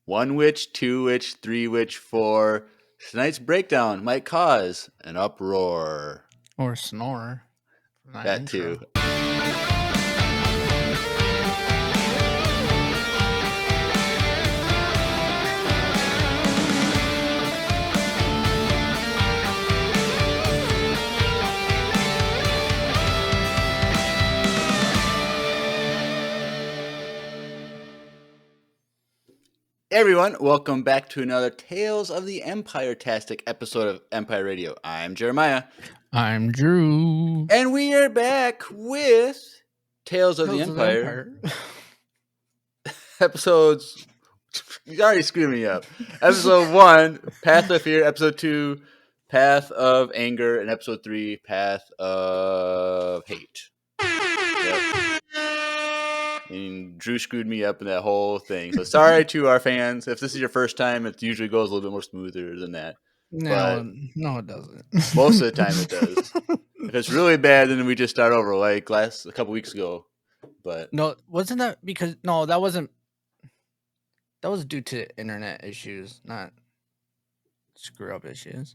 1 witch, 2 witch, 3 witch, 4. Tonight's breakdown might cause an uproar. Or snore. That too. Everyone, welcome back to another Tales of the Empire-tastic episode of Empire Radio. I'm Jeremiah. I'm Drew. And we are back with Tales of the Empire. Episodes... You're already screwing me up. Episode 1, Path of Fear. Episode 2, Path of Anger. And Episode 3, Path of Hate. Yep. And Drew screwed me up in that whole thing. So sorry to our fans. If this is your first time, it usually goes a little bit more smoother than that. No, it doesn't. Most of the time it does. If it's really bad, then we just start over like a couple weeks ago. But no, wasn't that because that wasn't. That was due to internet issues, not screw up issues.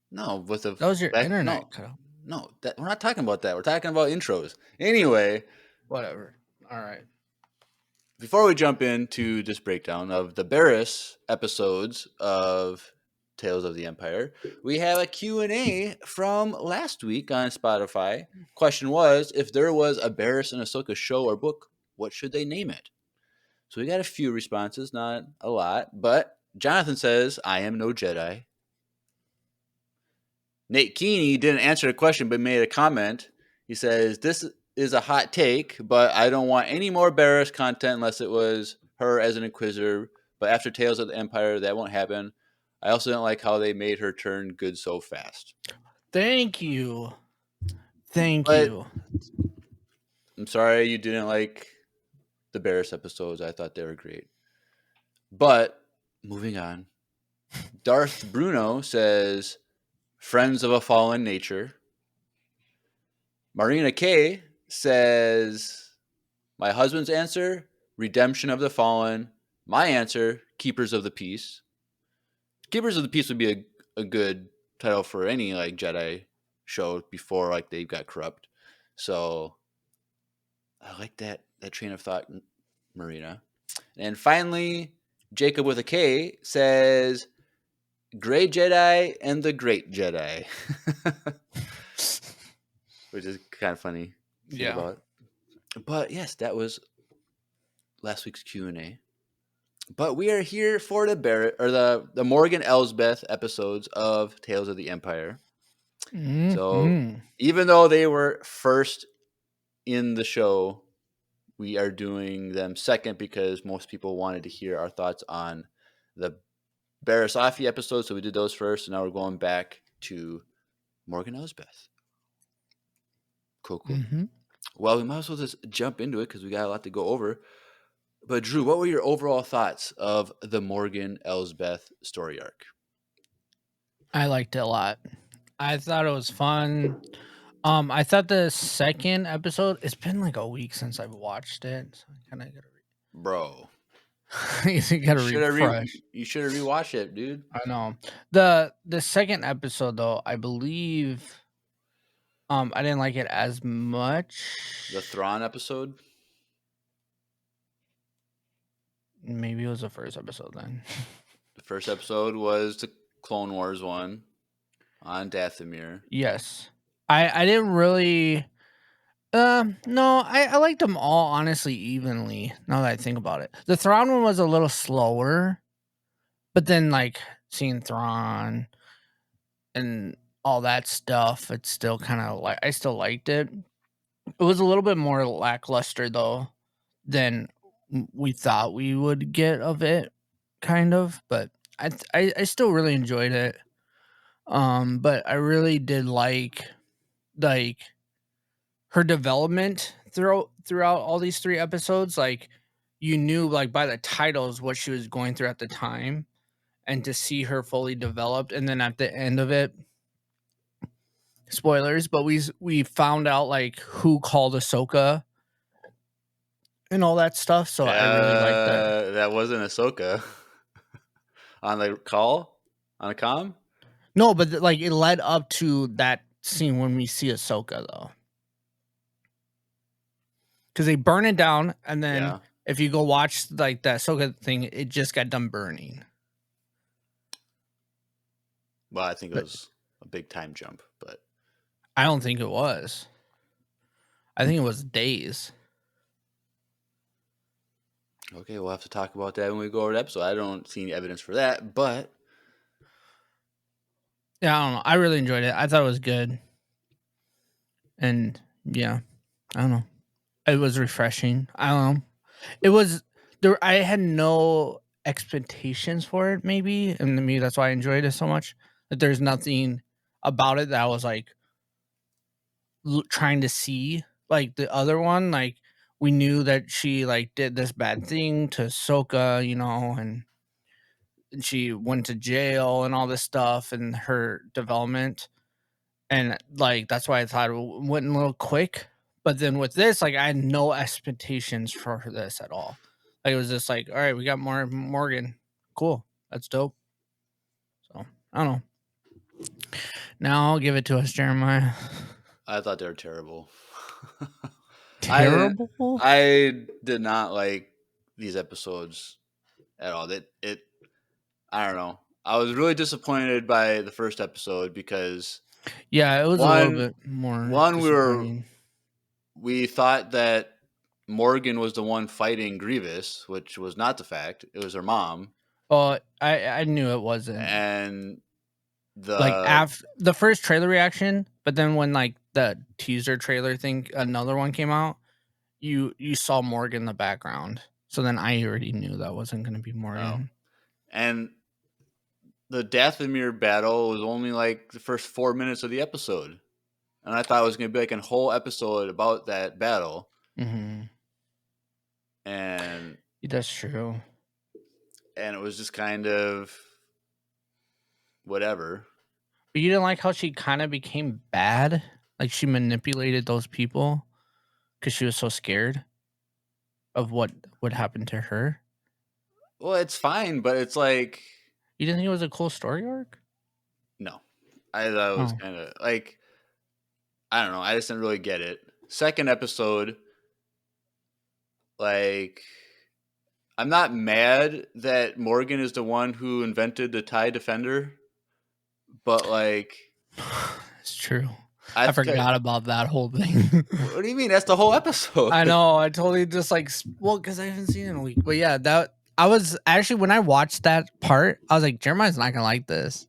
No, that was your internet cut off. No, we're not talking about that. We're talking about intros. Anyway, whatever. All right. Before we jump into this breakdown of the Barris episodes of Tales of the Empire, we have a Q&A from last week on Spotify. Question was, if there was a Barris and Ahsoka show or book, what should they name it? So we got a few responses, not a lot, but Jonathan says, I am no Jedi. Nate Keeney didn't answer the question, but made a comment. He says, this is a hot take, but I don't want any more Barris content unless it was her as an Inquisitor. But after Tales of the Empire, that won't happen. I also don't like how they made her turn good so fast. Thank you. I'm sorry you didn't like the Barris episodes. I thought they were great. But moving on. Darth Bruno says, Friends of a Fallen Nature. Marina K says, my husband's answer, Redemption of the Fallen. My answer, Keepers of the Peace. Keepers of the Peace would be a good title for any like Jedi show before like they got corrupt. So I like that train of thought, Marina. And finally, Jacob with a K says, Gray Jedi and the Great Jedi. Which is kind of funny. Yeah. But yes, that was last week's Q&A. But we are here for the Morgan Elsbeth episodes of Tales of the Empire. Mm-hmm. So even though they were first in the show, we are doing them second because most people wanted to hear our thoughts on the Barris Offee episodes. So we did those first, and now we're going back to Morgan Elsbeth. Cool. Mm-hmm. Well, we might as well just jump into it because we got a lot to go over. But Drew, what were your overall thoughts of the Morgan Elsbeth story arc? I liked it a lot. I thought it was fun. I thought the second episode, it's been like a week since I've watched it. So I kind of gotta Bro. you gotta refresh. You should have rewatched it, dude. I know. The second episode though, I believe I didn't like it as much. The Thrawn episode? Maybe it was the first episode then. The first episode was the Clone Wars one on Dathomir. Yes. I didn't really no, I liked them all honestly evenly, now that I think about it. The Thrawn one was a little slower, but then like seeing Thrawn and all that stuff, it's still kind of like I still liked it. It was a little bit more lackluster though than we thought we would get of it, kind of, but I still really enjoyed it. But I really did like her development throughout all these 3 episodes. Like you knew like by the titles what she was going through at the time, and to see her fully developed, and then at the end of it, spoilers, but we found out like who called Ahsoka and all that stuff. So I really liked that. That wasn't Ahsoka. on the call on a comm. No, but like it led up to that scene when we see Ahsoka though, because they burn it down, and then Yeah, if you go watch like that Ahsoka thing, it just got done burning. well, I think it But was a big time jump, but I don't think it was. I think it was days. okay, we'll have to talk about that when we go over the episode. I don't see any evidence for that, but Yeah, I don't know. I really enjoyed it. I thought it was good, and yeah, I don't know. It was refreshing. I don't know. It was there. I had no expectations for it, maybe, and maybe that's why I enjoyed it so much. That there's nothing about it that I was like trying to see. Like the other one, like we knew that she like did this bad thing to Soka, and she went to jail and all this stuff and her development. And like that's why I thought it went a little quick. But then with this, like I had no expectations for this at all. Like it was just like, all right, we got more Morgan. Cool. That's dope. So I don't know. Now I'll give it to us, Jeremiah. I thought they were terrible. I didn't. Terrible? I did not like these episodes at all. It. I don't know. I was really disappointed by the first episode because Yeah, it was a little one bit more one disappointing. we thought that Morgan was the one fighting Grievous, which was not the fact. It was her mom, Well, I knew it wasn't. and Like the after the first trailer reaction, but then when like the teaser trailer thing, another one came out, you saw Morgan in the background. So then I already knew that wasn't going to be oh, Morgan. and the Dathomir battle was only like the first 4 minutes of the episode, and I thought it was going to be like a whole episode about that battle, Mm-hmm. and That's true. it was just kind of whatever. But you didn't like how she kind of became bad? Like she manipulated those people because she was so scared of what would happen to her? Well, it's fine, but it's like You didn't think it was a cool story arc? no. I thought it was Oh. kind of like I don't know. I just didn't really get it. Second episode, like I'm not mad that Morgan is the one who invented the TIE Defender, but like It's true. I I th- forgot about that whole thing. what do you mean? That's the whole episode. I know. I totally just like because I haven't seen it in a week. But yeah, that I was actually when I watched that part, I was like, Jeremiah's not gonna like this.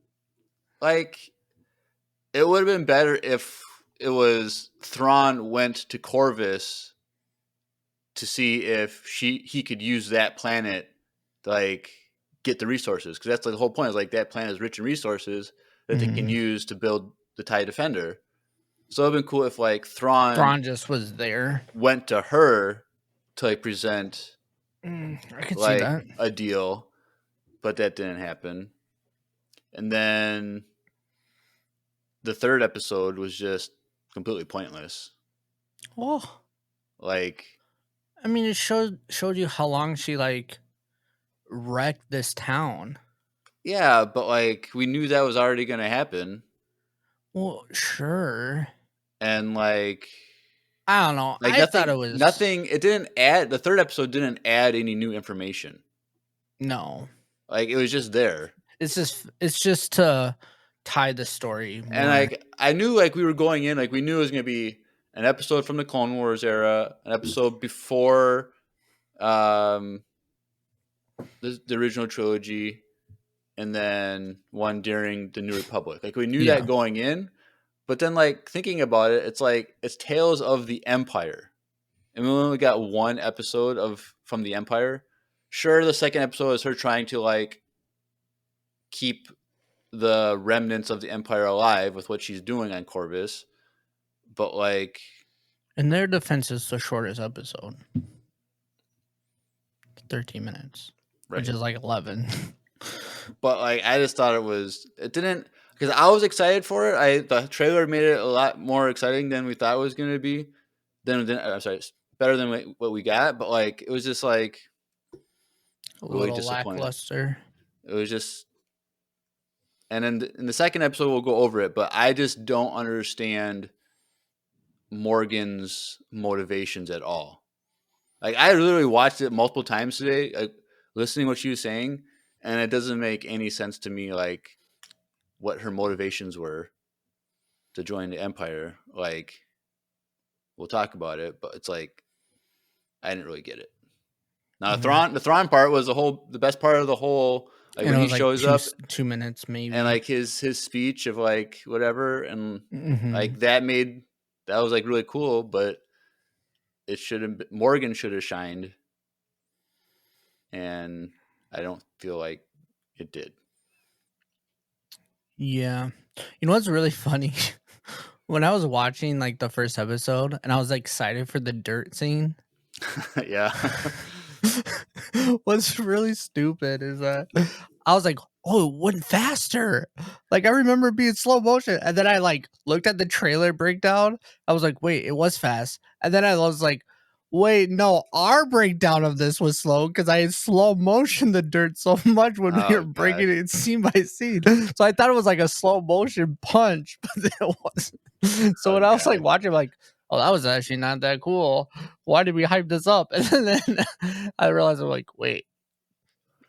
Like it would have been better if it was Thrawn went to Corvus to see if he could use that planet to like get the resources, because that's like the whole point is like that planet is rich in resources that they can Mhm. use to build the TIE Defender. So it'd been cool if like Thrawn Thrawn just was there. went to her to like present I could see like that. a deal, but that didn't happen. And then the third episode was just completely pointless. Well, Like, I mean, it showed you how long she like wrecked this town. yeah, but like we knew that was already going to happen, Well, sure. and I don't know. like I thought it nothing, was nothing. It didn't add. The third episode didn't add any new information. no. Like it was just there, It's just to tie the story and more. like I knew like we were going in, like we knew it was going to be an episode from the Clone Wars era, an episode before um the original trilogy, and then one during the New Republic. Like we knew that Yeah. going in, but then like thinking about it, it's like it's Tales of the Empire, and we only got one episode of from the Empire. Sure, the second episode is her trying to like keep the remnants of the Empire alive with what she's doing on Corvus, but like In their defense, it's the shortest episode. 13 minutes, which right. is like 11. But like I just thought it didn't, because I was excited for it. The trailer made it a lot more exciting than we thought it was going to be. I'm sorry, it's better than what we got. But like it was just like A really little disappointed. lackluster. It was just and then in the second episode we'll go over it. But I just don't understand Morgan's motivations at all. Like I literally watched it multiple times today, like, listening to what she was saying, and it doesn't make any sense to me. Like what her motivations were to join the Empire. Like we'll talk about it, but it's like I didn't really get it. Now Mhm. the Thrawn part was the best part of the whole. Like And when it he was like shows up 2 minutes and maybe. like his speech of like whatever and Mhm. like that was like really cool, but it should have Morgan should have shined, and I don't feel like it did. Yeah. You know what's really funny? When I was watching like the first episode and I was like, excited for the dirt scene. Yeah. What's really stupid is that I was like, "Oh, it went faster." Like I remember it being slow motion, and then I like looked at the trailer breakdown. I was like, "Wait, it was fast." And then I was like, "Wait, no, our breakdown of this was slow because I had slow motion the dirt so much when we were Oh breaking god. it scene by scene." So I thought it was like a slow motion punch, but then it wasn't. So Oh when I was like god. watching, like, "Oh, that was actually not that cool. Why did we hype this up?" And then I realized I'm like, wait,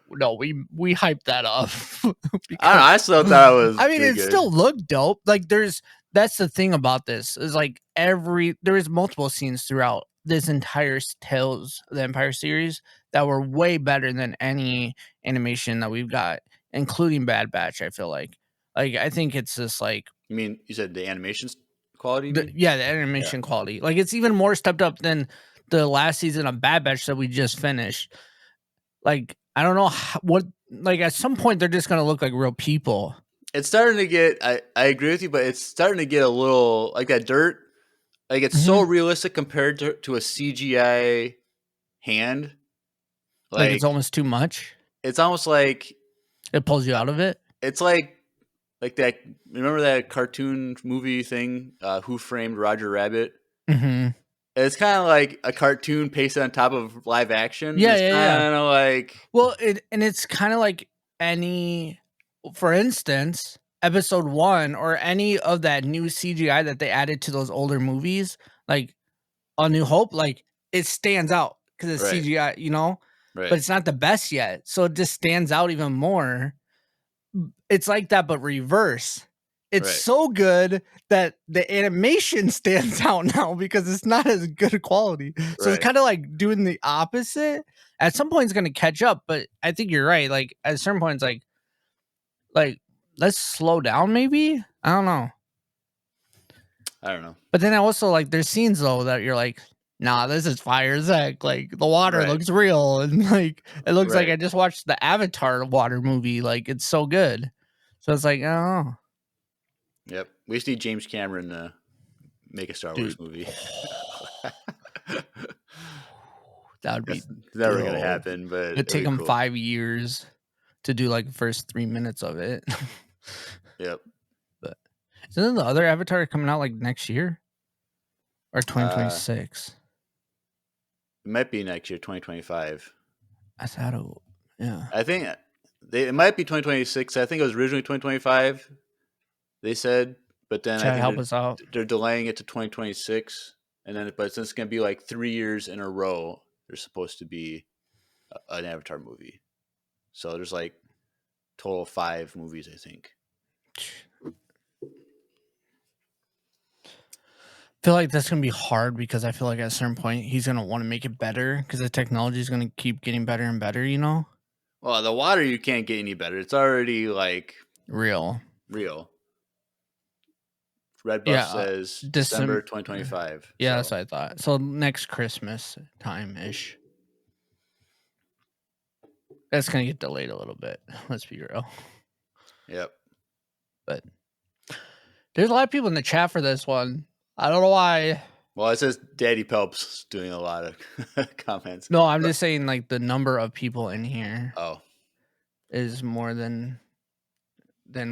no, we hyped that up I don't know. because I still thought it was I mean pretty it good. still looked dope. Like that's the thing about this is like there is multiple scenes throughout this entire Tales of the Empire series that were way better than any animation that we've got, including Bad Batch. I feel like I think it's just like You mean you said the animation's quality? You mean? the Yeah. animation quality. Like it's even more stepped up than the last season of Bad Batch that we just finished. Like, I don't know what like, at some point, they're just gonna look like real people. It's starting to get. I agree with you, but it's starting to get a little like that dirt. Like it's so Mhm. realistic compared to a CGI hand. Like, it's Like almost too much. it's almost like It pulls you uh, out of it. it's like that. Remember that cartoon movie thing? Who Framed Roger Rabbit? Mhm. It's kind of like a cartoon pasted on top of live action. Yeah, It's yeah, yeah. kind of like Well, it's kinda like any for instance, episode 1 or any of that new CGI that they added to those older movies, like, A New Hope, like, it stands out because it's right, CGI, you know? But right, it's not the best yet, so it just stands out even more. It's like that, but reverse. It's right, so good that the animation stands out now because it's not as good quality. So it's right. kinda like doing the opposite. At some point, it's gonna catch up, but I think you're right. Like, at certain points, like, let's slow down maybe? I don't know. I don't know. But then I also like there's scenes though that you're like, "Nah, this is fire as heck." Like, the water Right, looks real and, like, it looks like right. I just watched the Avatar water movie, like, it's so good. So it's like, I don't know. Yep. We just need James Cameron to make a Star Wars Dude, movie. that would be That's never gonna dope. happen, but It'd it'd take be them cool. 5 years to do, like, the first 3 minutes of it. Yep. But isn't the other Avatar coming out, like, next year? Or Uh, 2026? it might be next year, 2025. I thought it yeah. I think it might be 2026. I think it was originally 2025. They said, but then I Chad, think help us out. they're delaying it to 2026, and then but since it's gonna be like 3 years in a row, there's supposed to be an Avatar movie. So there's like total of 5 movies, I think. Feel like that's gonna be hard because I feel like at a certain point, he's gonna wanna make it better because the technology is gonna keep getting better and better, you know? Well, the water you can't get any better. It's already like Real. real. Red Buff Yeah, says December December 2025. yeah, that's So what I thought. So next Christmas time-ish. That's gonna get delayed a little bit, let's be real. yep. But there's a lot of people in the chat for this one. I don't know why. Well, it says Daddy Pelps doing a lot of comments. No, I'm But just saying like the number of people in here oh, is more than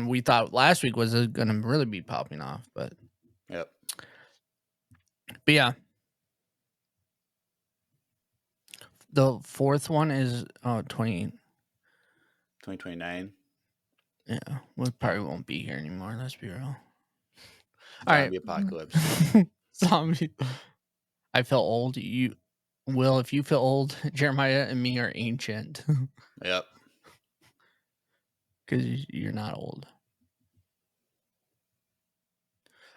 we thought last week was gonna really be popping off. yep. But yeah, the fourth one is 20. 2029. Yeah, we probably won't be here anymore. Let's be real. All right, Zombie apocalypse. zombie. I feel old. You, Will, if you feel old, Jeremiah and me are ancient Yep. because you're not old.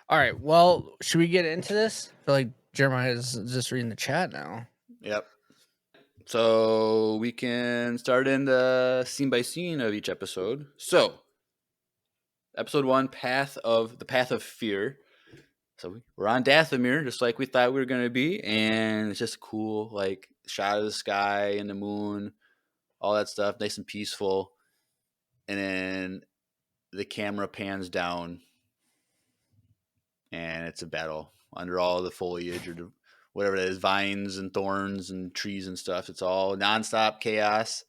All right. Well, should we get into this? I feel like Jeremiah is just reading the chat now. Yep. So we can start in the scene by scene of each episode. So, episode 1, the Path of Fear. So we're on Dathomir, just like we thought we were gonna be, and it's just cool, like shot of the sky and the moon, all that stuff, nice and peaceful. And then the camera pans down, and it's a battle under all the foliage or whatever it is, vines and thorns and trees and stuff. It's all nonstop chaos.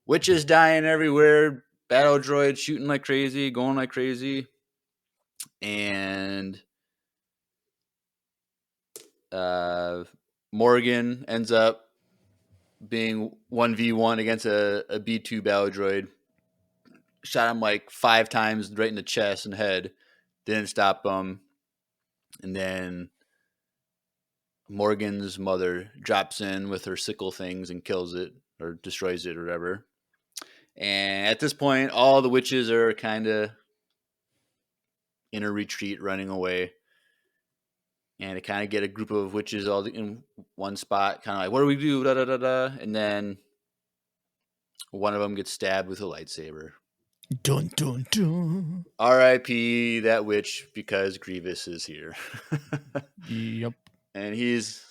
Witches dying everywhere, battle droids shooting like crazy, going like crazy, and Morgan ends up being 1v1 against a B2 battle droid. Shot him like 5 times right in the chest and head. Didn't stop him. And then Morgan's mother drops in with her sickle things and kills it or destroys it or whatever. And at this point, all the witches are kind of in a retreat, running away. And to kind of get a group of witches all in one spot, kind of like, what do we do? Da, da, da, da. And then one of them gets stabbed with a lightsaber. Dun dun dun. R.I.P. that witch, because Grievous is here. Yep. And he's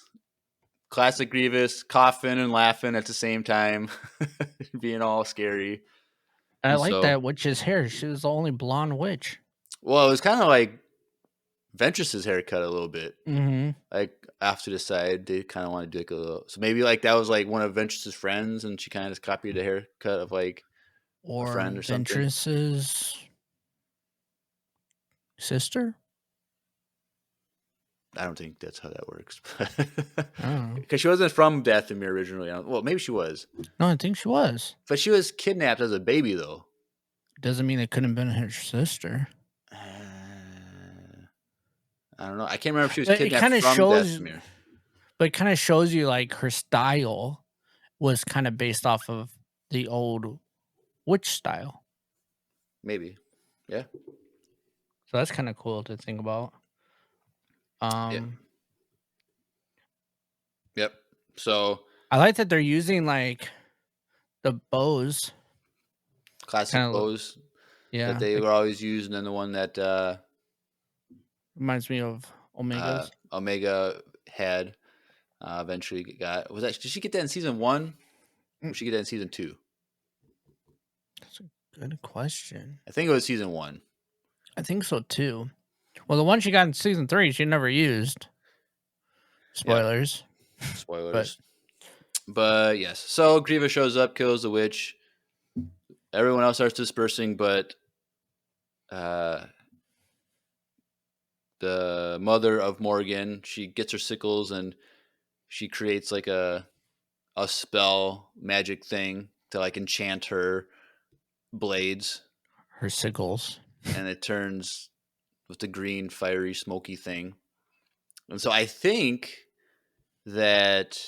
classic Grievous, coughing and laughing at the same time, being all scary. I And like so, that witch's hair. She was the only blonde witch. well, it was kind of like Ventress's haircut a little bit. Mm-hmm. Like off to the side, they kind of want to do like a little. So maybe like that was like one of Ventress's friends, and she kind of just copied the haircut of like a Or friend or something. Ventress's sister. I don't think that's how that works. Oh. Because she wasn't from Dathomir originally. Well, maybe she was. No, I think she was. But she was kidnapped as a baby, though. Doesn't mean it couldn't have been her sister. I don't know. I can't remember if she was But it kidnapped kind of from shows, Dathomir. but it kind of shows you like her style was kind of based off of the old witch style. Maybe. Yeah. So that's kind of cool to think about. Yep. So I like that they're using like the bows. classic Kinda bows Yeah, that they like, were always using, and the one that reminds me of Omegas. Omega had eventually got. Was that? Did she get that in season 1? Or did she get that in season 2? That's a good question. I think it was season 1. I think so too. Well, the one she got in season 3, she never used. Spoilers. Spoilers. But yes. So Grievous shows up, kills the witch. Everyone else starts dispersing, but the mother of Morgan, she gets her sickles and she creates like a spell magic thing to like enchant her blades, Her sickles. and it turns with the green fiery smoky thing. And so I think that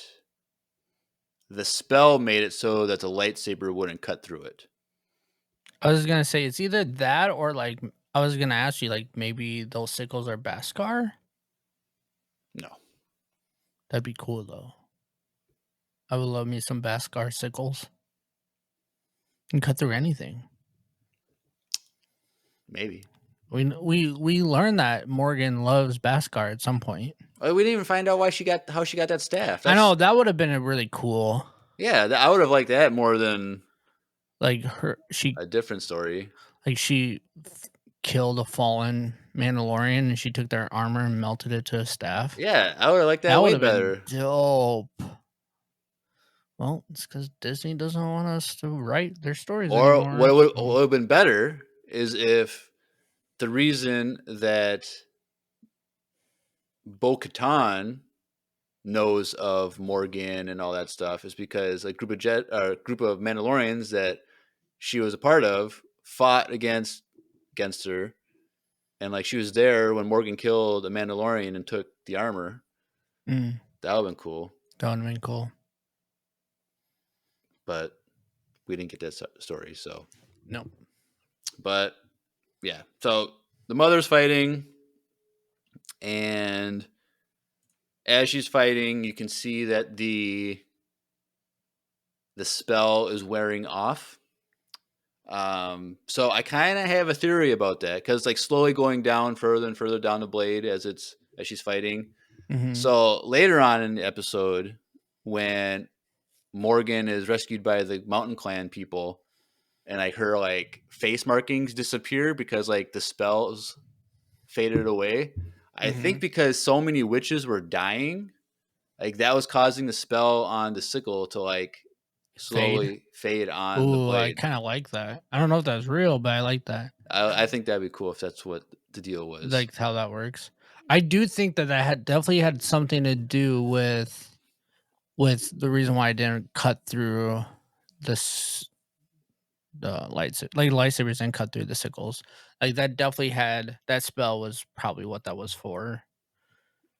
the spell made it so that the lightsaber wouldn't cut through it. I was gonna say it's either that or like I was gonna ask you like maybe those sickles are Beskar. No. That'd be cool though. I would love me some Beskar sickles. Can cut through anything. Maybe. We learned that Morgan loves Beskar at some point. Oh, we didn't even find out how she got that staff. I know that would have been a really cool. Yeah, I would have liked that more than Like a different story. Like she killed a fallen Mandalorian and she took their armor and melted it to a staff. Yeah, I would have liked that That way would have better. been dope. Well, it's because Disney doesn't want us to write their stories Or anymore. what would have been better is if the reason that Bo-Katan knows of Morgan and all that stuff is because a group of Mandalorians that she was a part of fought against her, and like she was there when Morgan killed a Mandalorian and took the armor. Mm, That would have been cool, that would have been cool. but we didn't get that story. So, Nope. but yeah, so the mother's fighting, and as she's fighting, you can see that the spell is wearing off. So I kind of have a theory about that because like slowly going down further and further down the blade as she's fighting. Mm-hmm. So later on in the episode, when Morgan is rescued by the Mountain Clan people, and like her like face markings disappear because like the spells faded away. I Mm-hmm. think because so many witches were dying, like that was causing the spell on the sickle to like Fade. slowly fade on the Ooh, I blade. kind of like that. I don't know if that's real, but I like that. I think that'd be cool if that's what the deal was. Like how that works. I do think that had definitely had something to do with the reason why I didn't cut through this the lightsabers and cut through the sickles. Like that definitely had that spell was probably what that was for.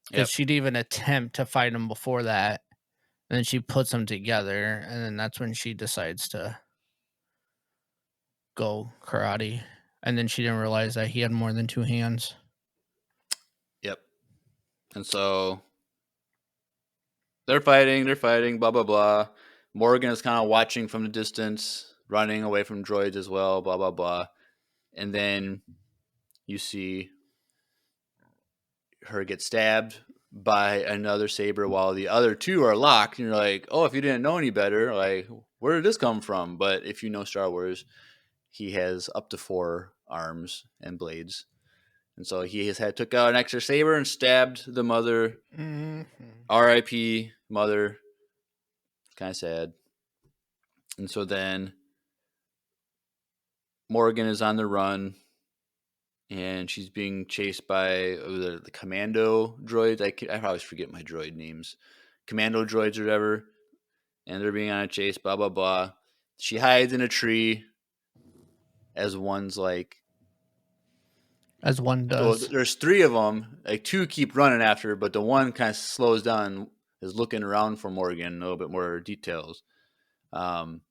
Because Yep, she'd even attempt to fight him before that, and then she puts them together, and then that's when she decides to go karate. And then she didn't realize that he had more than two hands. yep. And so they're fighting, blah blah blah. Morgan is kind of watching from the distance, running away from droids as well, blah blah blah. And then you see her get stabbed by another saber while the other two are locked. And you're like, oh, if you didn't know any better, like, where did this come from? But if you know Star Wars, he has up to 4 arms and blades. And so he has had took out an extra saber and stabbed the mother. Mm-hmm. R.I.P. Mother. Kind of sad. And so then Morgan is on the run, and she's being chased by the commando droids. I always forget my droid names. Commando droids or whatever. And they're being on a chase, blah, blah, blah. She hides in a tree as one's like, As one so does. there's 3 of them. Like 2 keep running after her, but the one kind of slows down, is looking around for Morgan, a little bit more details. Um,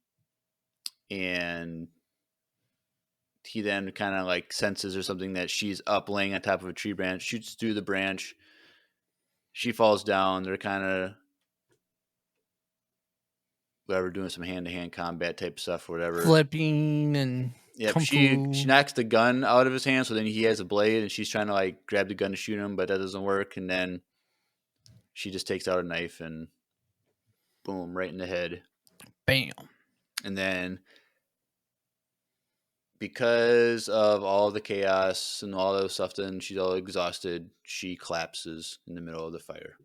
and he then kind of like senses or something that she's up laying on top of a tree branch, shoots through the branch. She falls down. They're kind of whatever doing some hand to hand combat type stuff or whatever. Flipping and Yep, kung she fu. knocks the gun out of his hand, so then he has a blade, and she's trying to like grab the gun to shoot him, but that doesn't work. And then she just takes out a knife and boom, right in the head. Bam. And then because of all the chaos and all those stuff, then she's all exhausted. She collapses in the middle of the fire.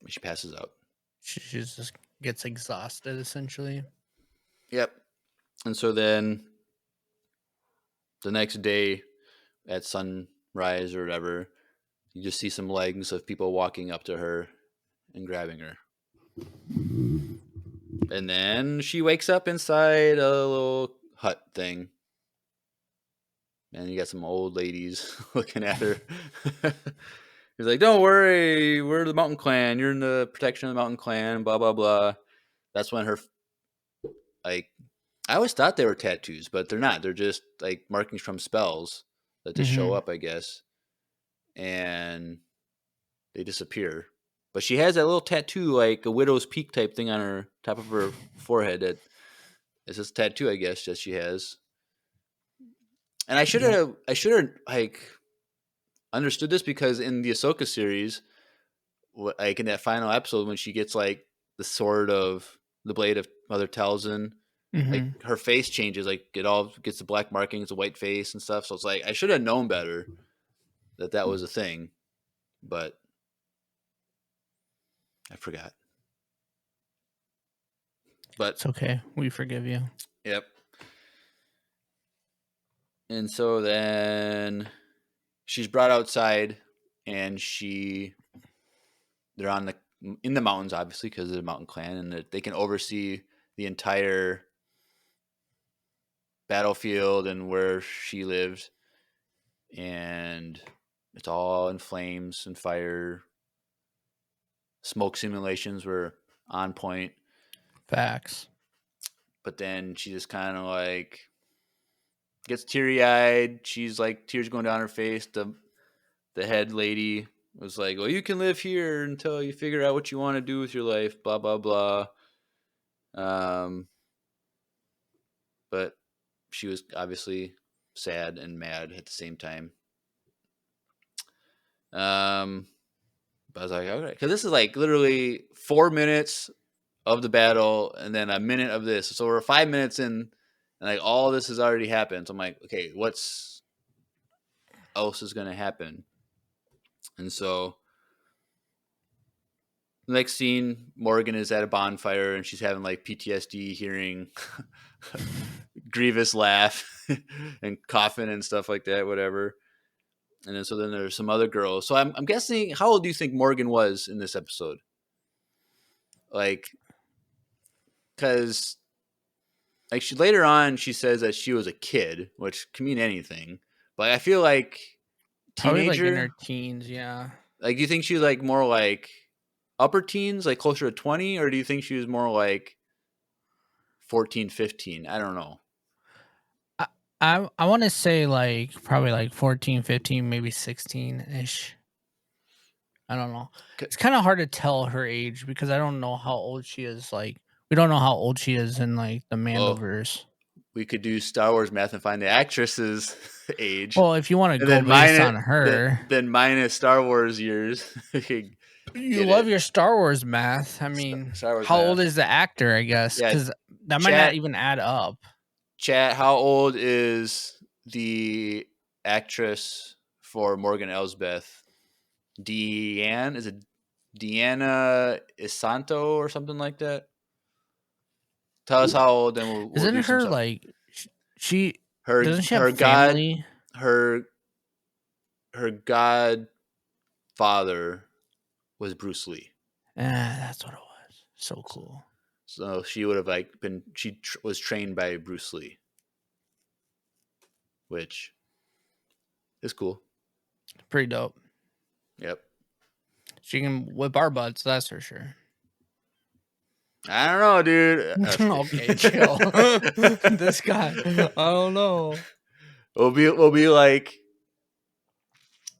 She passes out. She just gets exhausted essentially. Yep. And so then the next day at sunrise or whatever, you just see some legs of people walking up to her and grabbing her. And then she wakes up inside a little hut thing. And you got some old ladies looking at her. He's like, don't worry, we're the Mountain Clan. You're in the protection of the Mountain Clan, blah, blah, blah. That's when her, like, I always thought they were tattoos, but they're not. They're just, like, markings from spells that just show Mm-hmm. up, I guess. And they disappear. But she has that little tattoo, like a widow's peak type thing on her top of her forehead. That is this tattoo, I guess, that she has. And Yep. I should have like understood this because in the Ahsoka series, like in that final episode when she gets like the sword of the blade of Mother Talzin, like Mm-hmm. her face changes, like it all gets the black markings, the white face and stuff. So it's like I should have known better that that was a thing, but I forgot. But It's okay. We forgive you. yep. And so then she's brought outside, and they're on the in the mountains, obviously, because they're a mountain clan, and they can oversee the entire battlefield and where she lived, and it's all in flames and fire. Smoke simulations were on point, Facts. but then she just kind of like gets teary eyed. She's like tears going down her face. The head lady was like, "Well, you can live here until you figure out what you want to do with your life." Blah blah blah. Um, but she was obviously sad and mad at the same time. But I was like, okay, because this is like literally 4 minutes of the battle and then a minute of this. So we're 5 minutes in, and like all this has already happened. So I'm like, okay, what's else is going to happen? And so the next scene, Morgan is at a bonfire and she's having like PTSD, hearing Grievous laugh and coughing and stuff like that, whatever. And then so then there's some other girls. So I'm guessing, how old do you think Morgan was in this episode? Like, because like she later on she says that she was a kid, which can mean anything. But I feel like Probably like in her teenager. teens, yeah. Like, do you think she was like more like upper teens, like closer to 20, or do you think she was more like 14, 15? I don't know. I want to say like probably like 14, 15, maybe 16 ish. I don't know. It's kind of hard to tell her age because I don't know how old she is. Like, we don't know how old she is in like the Well, Mandoverse. we could do Star Wars math and find the actress's age, Well, if you want to and go then based minus on her, then minus Star Wars years. We could you get love it. your Star Wars math. I mean, Star Wars how old math. is the actor? I guess Yeah, because that might not chat even add up. chat. How old is the actress for Morgan Elsbeth? Deanne, is it Deanna Isanto or something like that? Tell us how old, and we'll Isn't do some her stuff. like she Her doesn't she have her god family? her her godfather was Bruce Lee, That's what it was. So cool. so she would have like been was trained by Bruce Lee, which is cool. Pretty dope. Yep. She can whip our butts, that's for sure. I don't know, dude. I was Okay, kidding. chill. This guy, I don't know. We'll be like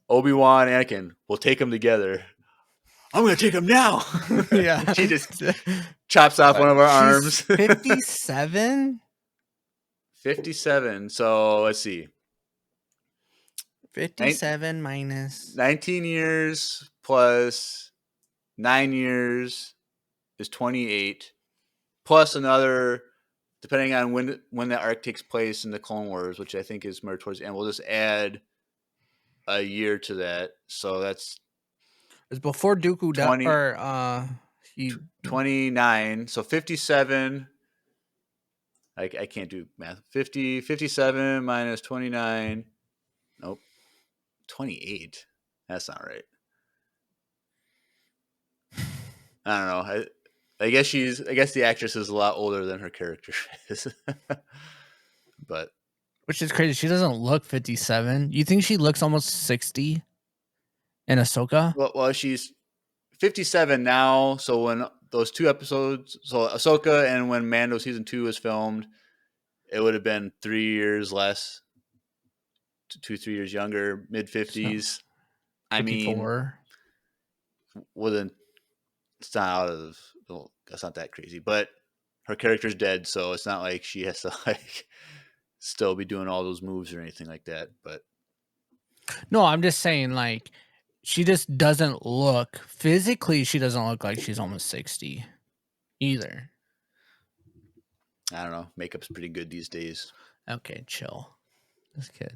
Obi-Wan, Anakin. We'll take them together. I'm gonna take them now. Yeah. She just chops off one of our She's arms. 57? 57. So let's see. 57 minus 19 years plus 9 years is 28. Plus another, depending on when that arc takes place in the Clone Wars, which I think is more towards the end. We'll just add a year to that. So that's it's before Dooku 20, or he 29. So 57. I can't do math. 57 minus 29. Nope. 28. That's not right. I don't know. I guess the actress is a lot older than her character is. But which is crazy. She doesn't look 57. You think she looks almost 60 in Ahsoka? well, she's 57 now. So when those two episodes, so Ahsoka and when Mando season 2 was filmed, it would have been 3 years less, 3 years younger, mid So 50s. I mean, 54. wouldn't it's not out of well, that's not that crazy, but her character's dead, so it's not like she has to like still be doing all those moves or anything like that. But No, I'm just saying like she just doesn't look physically she doesn't look like she's almost 60 either. I don't know. Makeup's pretty good these days. Okay, chill. This kid.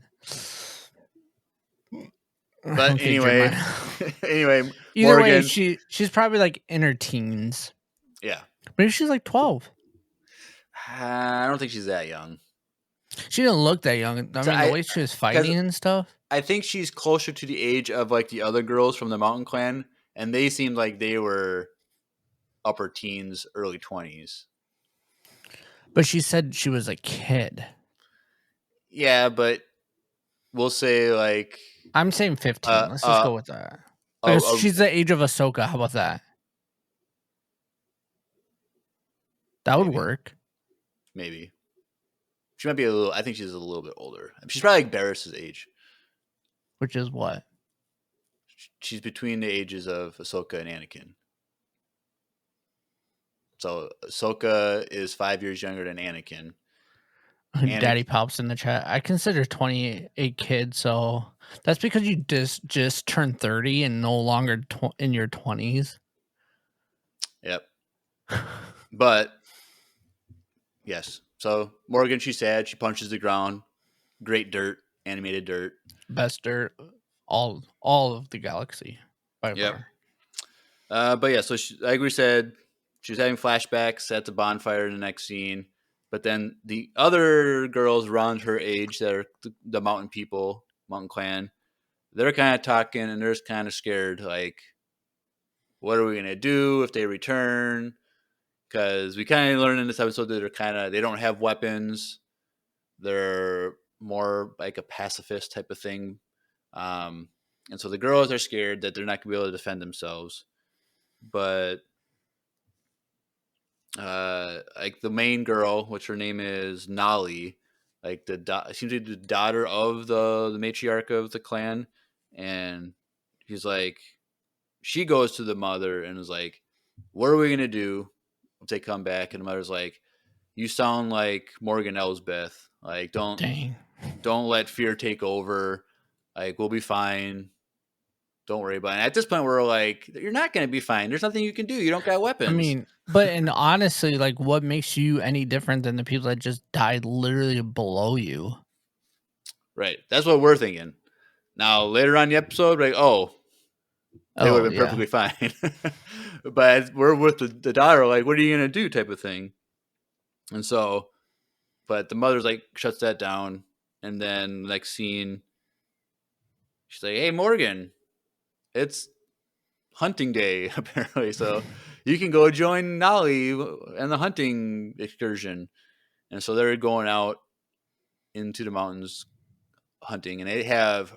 But Okay, anyway, Jeremiah. anyway, Either way, Morgan, she's probably like in her teens. yeah, Maybe she's like 12. I don't think she's that young. She didn't look that young. I So mean, the way she was because fighting and stuff. I think she's closer to the age of like the other girls from the Mountain Clan, and they seemed like they were upper teens, early 20s. But she said she was a kid. Yeah, but we'll say like I'm saying 15. uh Let's just uh go with that. a, Because a she's the age of Ahsoka. How about that? That would maybe work. maybe she might be a little. I think she's a little bit older. She's probably like Barris's age. Which is what? She's between the ages of Ahsoka and Anakin. So Ahsoka is 5 years younger than Anakin. Daddy Anakin, pops in the chat. I consider 20 a kid, so that's because you just turned 30 and no longer in your 20s. yep. But yes, so Morgan, she's sad. She punches the ground. Great dirt, animated dirt. Best dirt, all of the galaxy by Yep. far. But yeah, so like we said, she was having flashbacks at the bonfire in the next scene. But then the other girls around her age that are the mountain people, mountain clan, they're kind of talking and they're kind of scared. Like, what are we gonna do if they return? Because we kind of learned in this episode that they don't have weapons. They're more like a pacifist type of thing. Um, and so the girls are scared that they're not gonna be able to defend themselves. But like the main girl, which her name is Nolly, like seems to be the daughter of the matriarch of the clan, and he's like, she goes to the mother and is like, "What are we gonna do if they come back?" And the mother's like, "You sound like Morgan Elsbeth. Like, Dang. don't let fear take over. Like, we'll be fine. Don't worry about it." And at this point, we're like, "You're not gonna be fine. There's nothing you can do. You don't got I weapons." mean, but and honestly, like, what makes you any different than the people that just died literally below you? Right. That's what we're thinking. Now, later on in the episode, like, oh, they would Oh have been yeah. perfectly fine. But we're with the daughter, like, what are you going to do type of thing. And so, but the mother's like, shuts that down. And then, next scene, she's like, "Hey, Morgan, it's hunting day, apparently. So you can go join Nolly and the hunting excursion." And so they're going out into the mountains hunting, and they have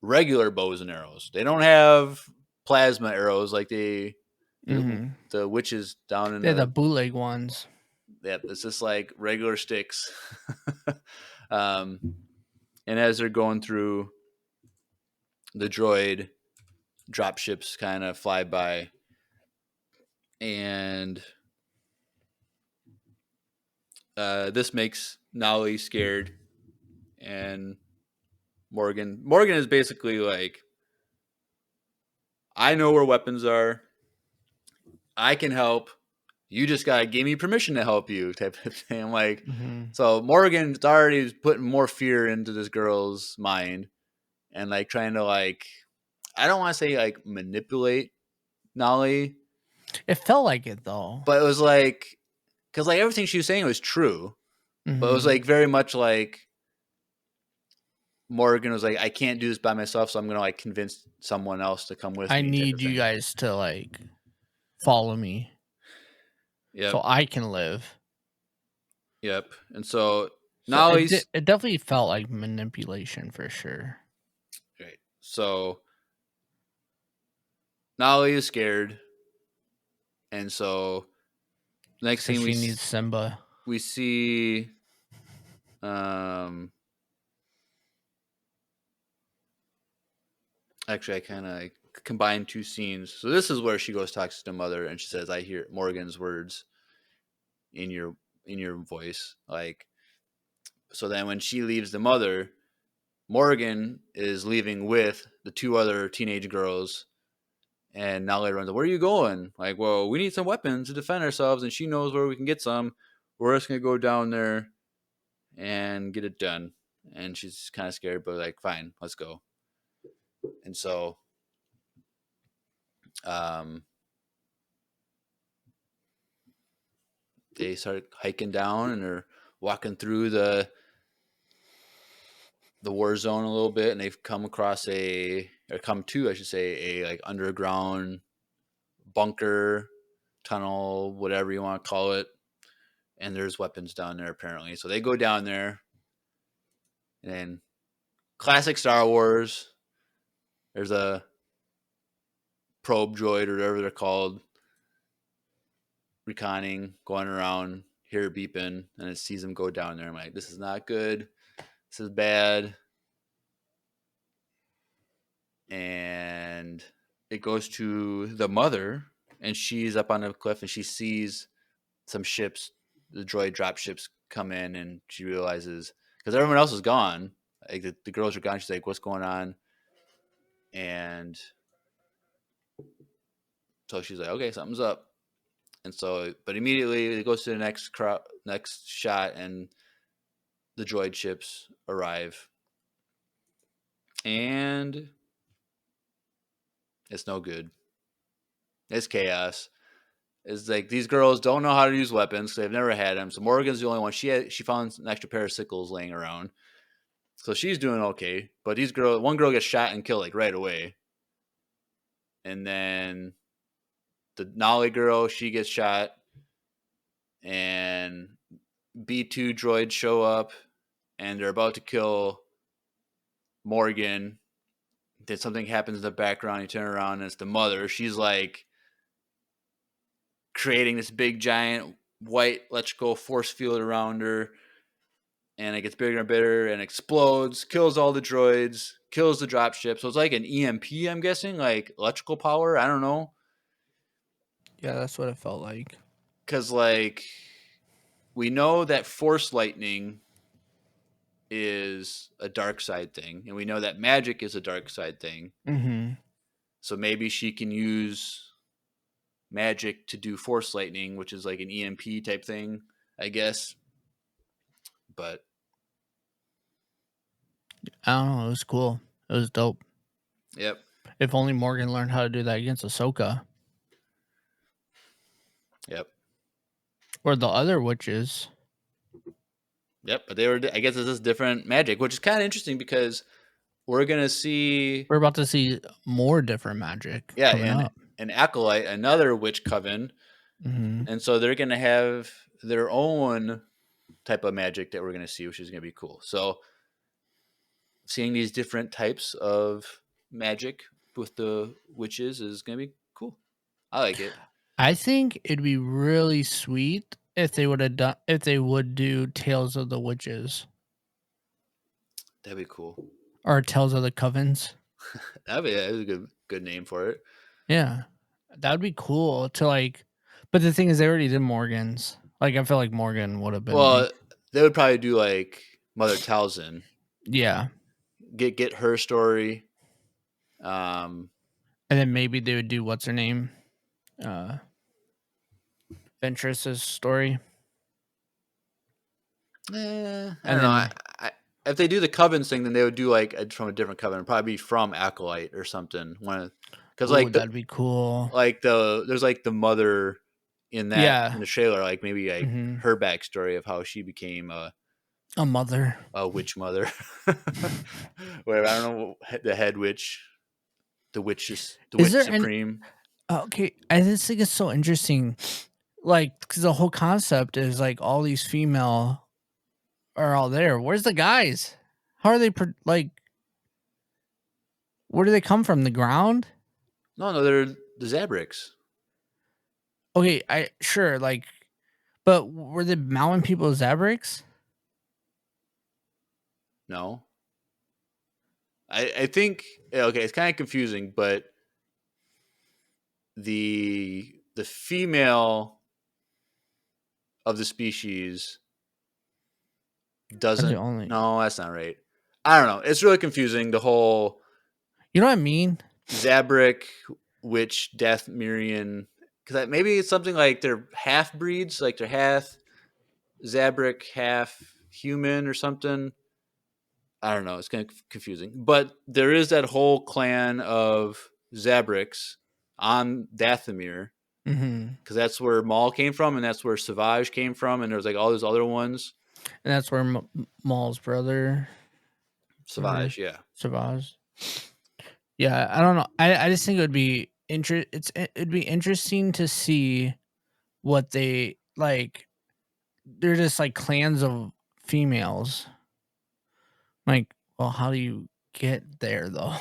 regular bows and arrows. They don't have plasma arrows like Mm-hmm. the witches down in They're the the. bootleg ones. Yeah, it's just like regular sticks. um, and as they're going through, the droid dropships kind of fly by, and this makes Nolly scared, and Morgan is basically like, "I know where weapons are. I can help. You just gotta give me permission to help you," type of thing. I'm like, Mm-hmm. so Morgan's already putting more fear into this girl's mind and like trying to like, I don't want to say like manipulate Nolly, It felt like it though. but it was like, because like everything she was saying was true, but it was Mm-hmm. like very much like Morgan was like, "I can't do this by myself, so I'm gonna like convince someone else to come with I me," type need of you thing. guys to like follow me Yep, so I can live. yep. And so So Nolly's it definitely felt like manipulation for sure. right. So Nolly is scared, and so next Because scene she needs Simba. we see um actually I kind of combined two scenes. So this is where she goes talks to the mother and she says, "I hear Morgan's words in your voice." Like, so then when she leaves the mother, Morgan is leaving with the two other teenage girls, and now later on, "Where are you going?" Like, "Well, we need some weapons to defend ourselves, and she knows where we can get some. We're just gonna go down there and get it done." And she's kind of scared, but like, "Fine, let's go." And so, um, they start hiking down, and they're walking through the war zone a little bit, and they've come across or come to, I should say, a like underground bunker, tunnel, whatever you want to call it. And there's weapons down there apparently. So they go down there, And classic Star Wars. There's a probe droid or whatever they're called, reconning, going around, hear it beeping, and it sees them go down there. I'm like, this is not good. This is bad. And it goes to the mother, and she's up on the cliff, and she sees some ships, the droid drop ships come in, and she realizes because everyone else is gone, like the girls are gone. She's like, "What's going on?" And so she's like, "Okay, something's up." And so, but immediately it goes to the next shot, and the droid ships arrive, and it's no good. It's chaos. It's like these girls don't know how to use weapons because they've never had them. So Morgan's the only one. She found an extra pair of sickles laying around, so she's doing okay. But one girl gets shot and killed like right away, and then the Nolly girl, she gets shot, and B2 droids show up, and they're about to kill Morgan. Then something happens in the background. You turn around, and it's the mother. She's like creating this big giant white electrical force field around her, and it gets bigger and bigger and explodes, kills all the droids, kills the dropship. So it's like an EMP, I'm guessing, like electrical power. I don't know. Yeah, that's what it felt like. Because, like, we know that force lightning is a dark side thing, and we know that magic is a dark side thing. Mm-hmm. So maybe she can use magic to do force lightning, which is like an EMP type thing, I guess. But I don't know. It was cool. It was dope. yep, If only Morgan learned how to do that against Ahsoka yep, or the other witches. yep. But they were, I guess, it's just different magic, which is kind of interesting because we're gonna see, We're about to see more different magic yeah, coming and up. an acolyte, another witch coven, Mm-hmm. and so they're gonna have their own type of magic that we're gonna see, which is gonna be cool. So seeing these different types of magic with the witches is gonna be cool. I like it. I think it'd be really sweet if they would do Tales of the Witches That'd be cool. or Tales of the Covens. That'd be a good name for it. Yeah, that would be cool to like. But the thing is, they already did Morgan's. Like, I feel like Morgan would have been Well, like, they would probably do like Mother Talzin, yeah, get her story. Um, and then maybe they would do what's her name, uh, Ventress's story, I and don't know. then I, if they do the coven thing, then they would do like from a different coven. It'd probably be from Acolyte or something. Because oh, that'd be cool. there's like the mother in Yeah, the trailer, like maybe like hmm her backstory of how she became a mother. a witch mother. Where I don't know the head witch, the Is witch there any? supreme. Okay, I just think it's so interesting. Like, because the whole concept is like all these female are all there. Where's the guys? How are they? Like, where do they come from? The ground? No, they're the Zabrix. Okay, I sure like, but were the mountain people Zabrix? No, I think okay, it's kind of confusing, but the female of the species Are the doesn't. only? No, that's not right. I don't know. It's really confusing. The whole You know what I mean? Zabrak, witch, death, Mirian. Because maybe it's something like they're half breeds, like they're half Zabrak, half human or something. I don't know. It's kind of confusing. But there is that whole clan of Zabraks on Dathomir, Mm-hmm. because that's where Maul came from, and that's where Savage came from, and there's like all those other ones. And that's where Maul's brother, Savage, yeah. Savage. Yeah, I don't know. I just think it would be it'd be interesting to see what they like. They're just like clans of females Like, well, how do you get there though?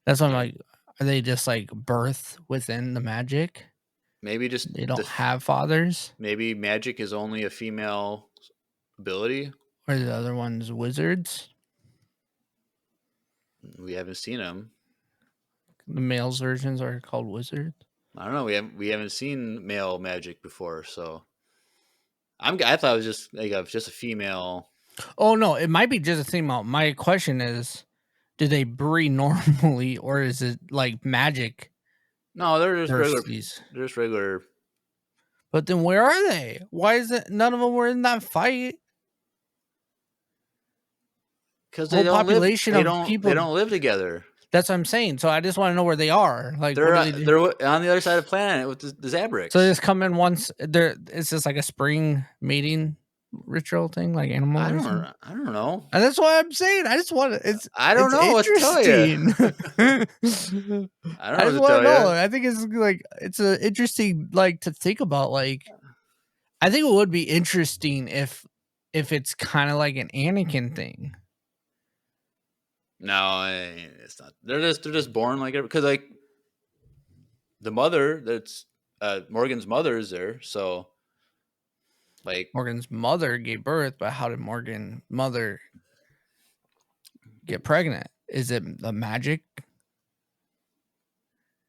That's what I'm Yeah, like. Are they just like birth within the magic? maybe just They don't have fathers, maybe magic is only a female ability. or the other ones wizards. We haven't seen them. The males versions are called wizards. I don't know. We haven't seen male magic before, so I thought it was just a female. Oh no, it might be just a female. My question is, do they breed normally, or is it like magic No, they're just regular. births? They're just regular But then where are they? Why is it none of them were in that fight? because they Whole don't live. population They of don't. They people. don't live together. That's what I'm saying. So I just want to know where they are. Like, what They're do they do? they're on the other side of the planet with the So they Zabrix. just come in once. There, it's just like a spring mating ritual thing, like animal or something. I don't know. And that's what I'm saying. I just want to. I don't It's know what to tell you. interesting. I don't I know just what to want to tell know. you. I think it's like it's a interesting like to think about. Like, I think it would be interesting if it's kind of like an Anakin thing. No, it's not. They're just born like because like the mother that's Morgan's mother is there, so like Morgan's mother gave birth, but how did Morgan's mother get pregnant? Is it the magic?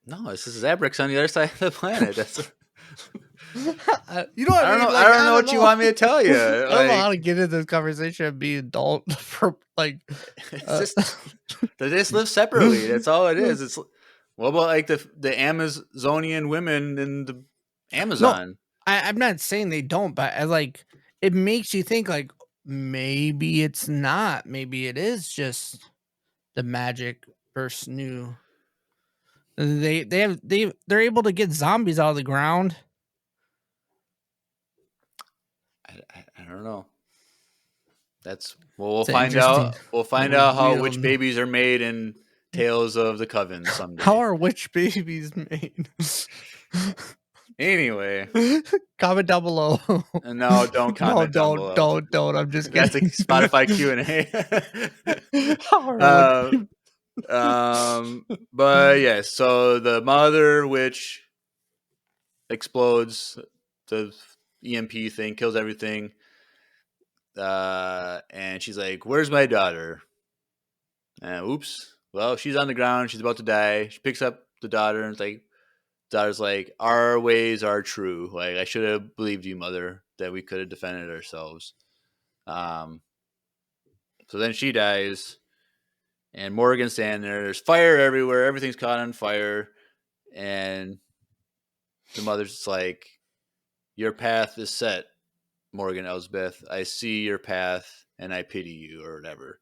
no, it's just Zabrix on the other side of the planet. That's You know what I I don't mean? know. Like, I don't I know don't what you know. want me to tell you. I don't know how Like to get into this conversation and be adult for like. it's just they just live separately. That's all it is. It's what about like the Amazonian women in the No, Amazon? I'm not saying they don't, but I like it makes you think like maybe it's not. Maybe it is just the magic versus new. They're able to get zombies out of the ground. I don't know. That's well, we'll It's find interesting. out. We'll The find out how which reveal. babies are made in Tales of the Coven How someday. are witch babies made? Anyway, Comment down below. no, don't No, comment down don't, below. don't, don't. I'm just That's a kidding. Spotify Q and How are witch A. But yeah, so the mother witch explodes, the EMP thing kills everything, and she's like, "Where's my daughter?" And oops, well, she's on the ground. She's about to die. She picks up the daughter and it's like, daughter's like, "Our ways are true. Like I should have believed you, mother, that we could have defended ourselves." Um, so then she dies, and Morgan's standing there. There's fire everywhere. Everything's caught on fire, and the mother's just like, "Your path is set, Morgan Elsbeth. I see your path, and I pity you," or whatever.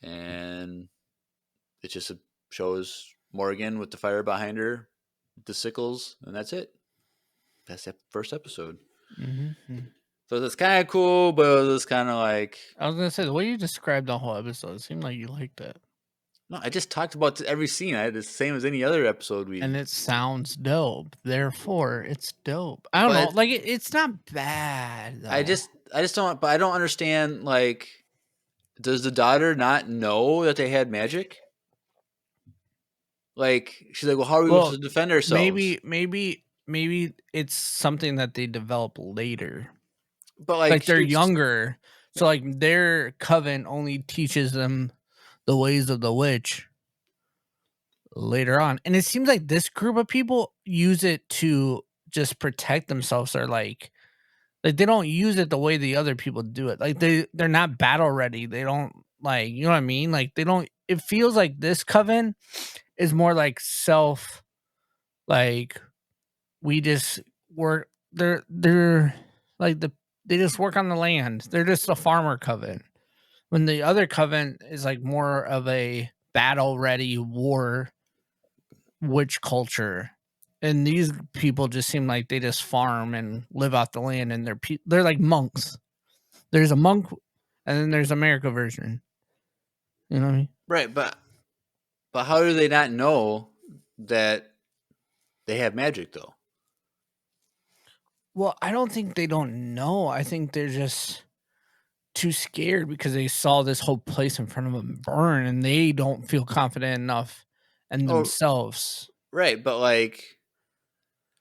And it just shows Morgan with the fire behind her, the sickles, and that's it. That's the first episode. Mm-hmm. So that's kind of cool, but it was kind of like, I was gonna say the way you described the whole episode, it seemed like you liked it, no, I just talked about every scene. I had the same as any other episode and it sounds dope. Therefore, it's dope. I don't know, but like it's not bad I though. just, I just don't, but I don't understand. Like, does the daughter not know that they had magic? Like, she's like, well, how are we supposed Well, to defend ourselves? maybe it's something that they develop later. But like, Like they're shoots, younger, so like their coven only teaches them the ways of the witch later on. And it seems like this group of people use it to just protect themselves. Or like they don't use it the way the other people do it. Like they're not battle ready. They don't like, you know what I mean? Like they don't, it feels like this coven is more like self, like we just work, they're like they just work on the land. They're just a farmer coven. When the other coven is like more of a battle ready war witch culture. And these people just seem like they just farm and live off the land, and they're like monks. There's a monk, and then there's America version. You know what I mean? right? But how do they not know that they have magic though? Well, I don't think they don't know. I think they're just too scared because they saw this whole place in front of them burn, and they don't feel confident enough in Oh, themselves. right, but like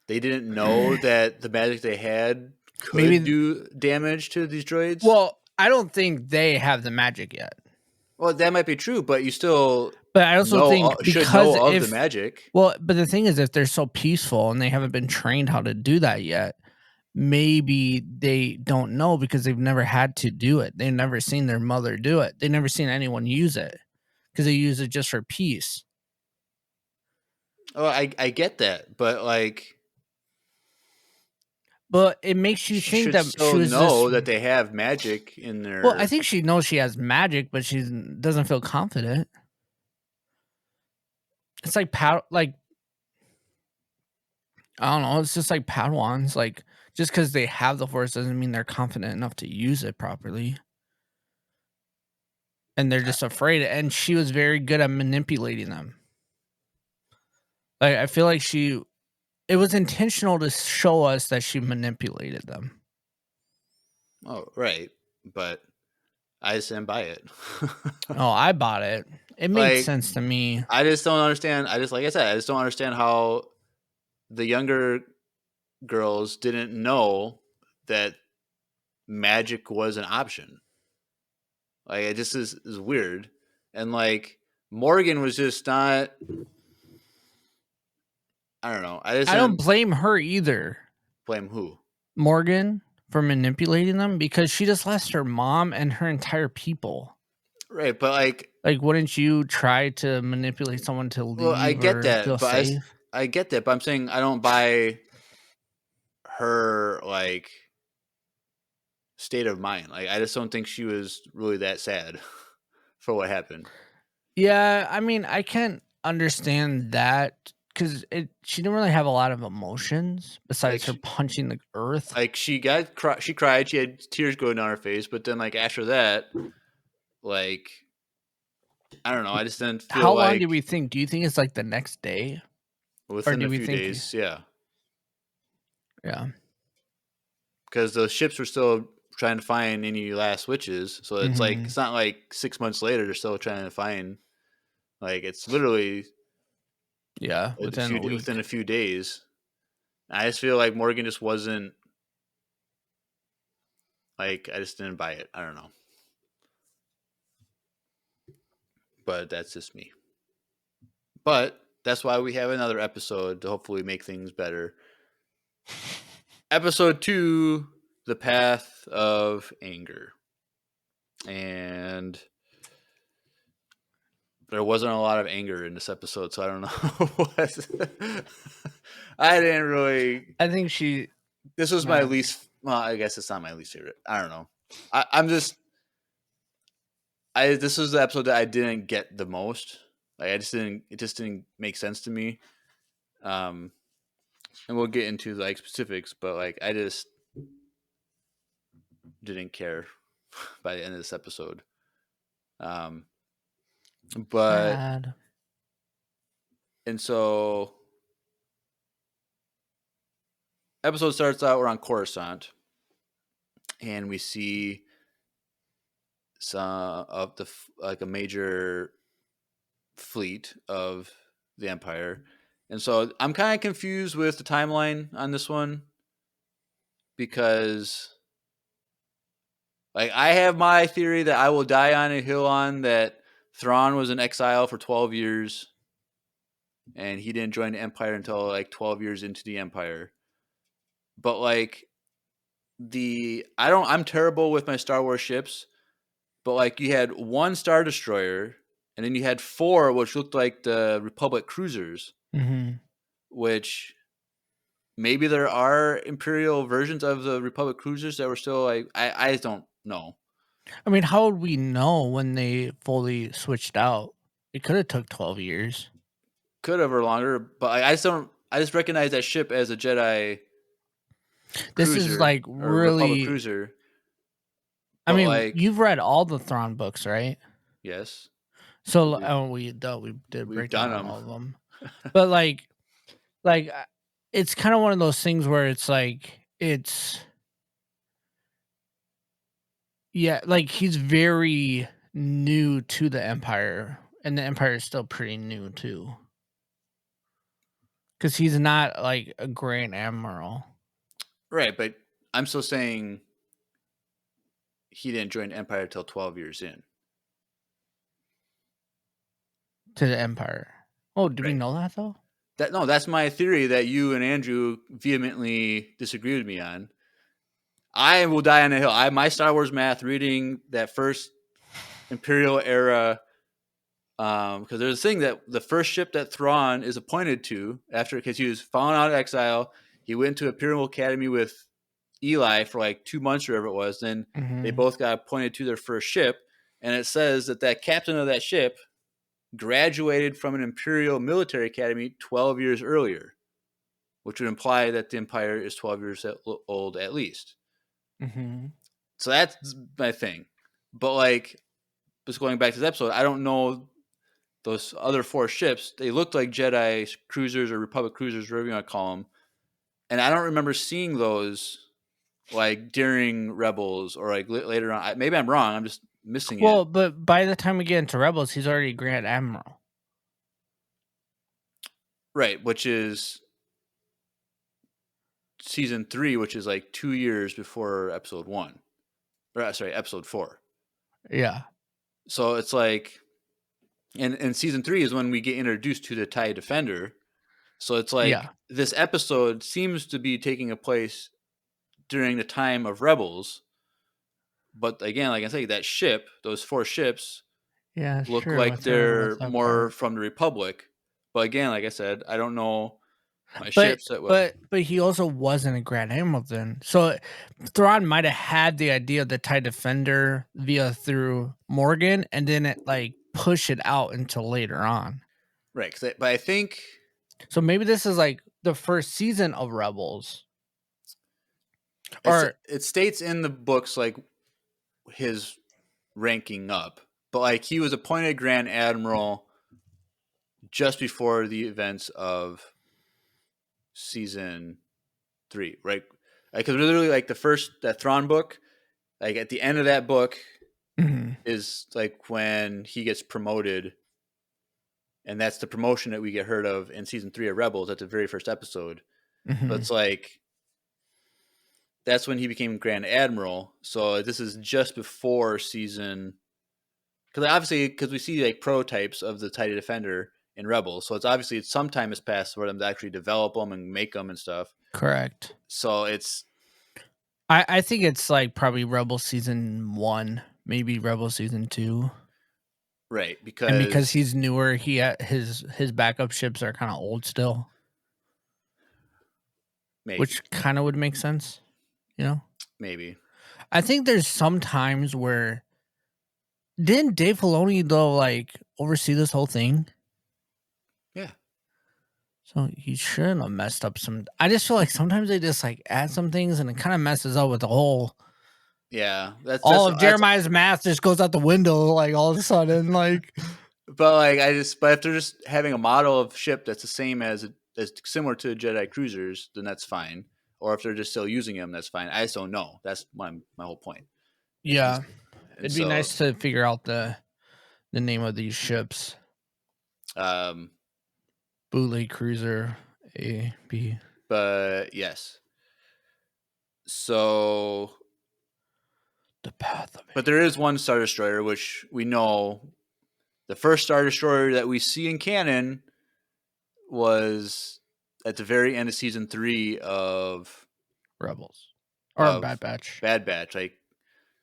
they didn't know that the magic they had could Maybe do damage to these droids. well, I don't think they have the magic yet. Well, that might be true, but you still But I also think should because know of the if magic. well, but the thing is if they're so peaceful and they haven't been trained how to do that yet, maybe they don't know because they've never had to do it. They've never seen their mother do it. They've never seen anyone use it because they use it just for peace. Oh, I get that, but like But it makes you she think should that she still was this know that they have magic in well, I their. think she knows she has magic, but she doesn't feel confident. It's like like I don't know, it's just like Padawans, like just because they have the force doesn't mean they're confident enough to use it properly. And they're just afraid. And she was very good at manipulating them. Like I feel like it was intentional to show us that she manipulated them. Oh, right, but I just didn't buy it. Oh, I bought it. It made Like sense to me. I just don't understand. I just like I said, I just don't understand how the younger girls didn't know that magic was an option. Like it just is weird. And like Morgan was just not. I don't know. I just I don't didn't blame her either, blame who. Morgan, for manipulating them because she just lost her mom and her entire people. Right, but Like, wouldn't you try to manipulate someone to well, I leave get or that, feel but safe? I get that, but I'm saying I don't buy her like state of mind. Like I just don't think she was really that sad for what happened. Yeah, I mean, I can't understand that because she didn't really have a lot of emotions Like besides her punching the earth. she cried, she had tears going down her face, but then like after that, like I don't know, I just didn't feel How long do like we think? Do you think it's like the next day, or within do a we few think? days, yeah, Yeah. because the ships were still trying to find any last witches. So it's like Hmm. it's not like 6 months later they're still trying to find. Like it's literally Yeah, within a week. within a few days. I just feel like Morgan just wasn't like I just didn't buy it. I don't know, but that's just me. But that's why we have another episode to hopefully make things better. Episode 2, The Path of Anger. And there wasn't a lot of anger in this episode, so I don't know what. I didn't really. I think she. This was my Yeah. least. Well, I guess it's not my least favorite. I don't know. I'm just. This was the episode that I didn't get the most. Like I just didn't. It just didn't make sense to me. Um, and we'll get into like specifics, but like I just didn't care by the end of this episode. Um, but Sad. and so episode starts out we're on Coruscant, and we see some of the like a major fleet of the Empire, and so I'm kind of confused with the timeline on this one because like I have my theory that I will die on a hill on that Thrawn was in exile for 12 years and he didn't join the Empire until like 12 years into the Empire. But like I'm terrible with my Star Wars ships, but like you had one Star Destroyer and then you had four which looked like the Republic cruisers, Hmm. which maybe there are Imperial versions of the Republic cruisers that were still like I don't know. I mean, how would we know when they fully switched out? It could have took 12 years. Could have or longer, but I just don't. I just recognize that ship as a Jedi This is cruiser like or Republic really. cruiser. I But mean, like, you've read all the Thrawn books, right? yes, So we've we did we've break done down them. all of them, but like it's kind of one of those things where it's like Yeah, like he's very new to the Empire, and the Empire is still pretty new too. Because he's not like a Grand Admiral Right, but I'm still saying he didn't join Empire till 12 years in. to the Empire. Oh, do we Right. know that though? That's my theory that you and Andrew vehemently disagree with me on. I will die on a hill. My Star Wars math reading that first Imperial era, because there's a thing that the first ship that Thrawn is appointed to after, because he was fallen out of exile, he went to Imperial Academy with Eli for like 2 months or whatever it was. Then they Mm-hmm. both got appointed to their first ship, and it says that captain of that ship graduated from an Imperial military academy 12 years earlier, which would imply that the Empire is 12 years old at least. Mm-hmm. So that's my thing. But like, just going back to the episode, I don't know those other four ships. They looked like Jedi cruisers or Republic cruisers, whatever you want to call them. And I don't remember seeing those like during Rebels or like later on. Maybe I'm wrong. I'm just missing it. Well, but by the time we get into Rebels, he's already Grand Admiral. Right, which is season 3, which is like 2 years before episode 1. Or, sorry, episode 4. Yeah. So it's like, and season 3 is when we get introduced to the TIE Defender. So it's like Yeah. this episode seems to be taking a place during the time of Rebels. But again, like I say, that ship, those four ships, Yeah, it's look true. like I forgot about they're that more part. from the Republic. But again, like I said, I don't know my But ships that well. but he also wasn't a Grand Admiral then. So Thrawn might have had the idea of the TIE Defender via through Morgan and then it like push it out until later on. Right. But I think So maybe this is like the first season of Rebels. it's, Or it states in the books like his ranking up. But like he was appointed Grand Admiral just before the events of season 3, right? Because literally, like the first that Thrawn book, like at the end of that book Mhm, is like when he gets promoted, and that's the promotion that we get heard of in season 3 of Rebels at the very first episode. So mhm, it's like that's when he became Grand Admiral. So this is just before season, because obviously because we see like prototypes of the TIE Defender in Rebels, so it's some time has passed for them to actually develop them and make them and stuff. correct. So it's I think it's like probably Rebel season 1, maybe Rebel season 2. right And because because he's newer, his backup ships are kind of old still, maybe which kind of would make sense, you know? maybe I think there's some times where didn't Dave Filoni though like oversee this whole thing? yeah. So he shouldn't have messed up some. I just feel like sometimes they just like add some things and it kind of messes up with the whole. Yeah, All of Jeremiah's math just goes out the window like all of a sudden. Like, but like but if they're just having a model of ship that's the same as similar to Jedi cruisers, then that's fine. Or if they're just still using them, that's fine. I just don't know. That's my whole point. And, yeah, and it'd be so, nice to figure out the name of these ships. um, Bootleg Cruiser A B. but yes. So, The Path of but there is one Star Destroyer which we know the first Star Destroyer that we see in canon was at the very end of season 3 Rebels or of Bad Batch. Bad Batch, like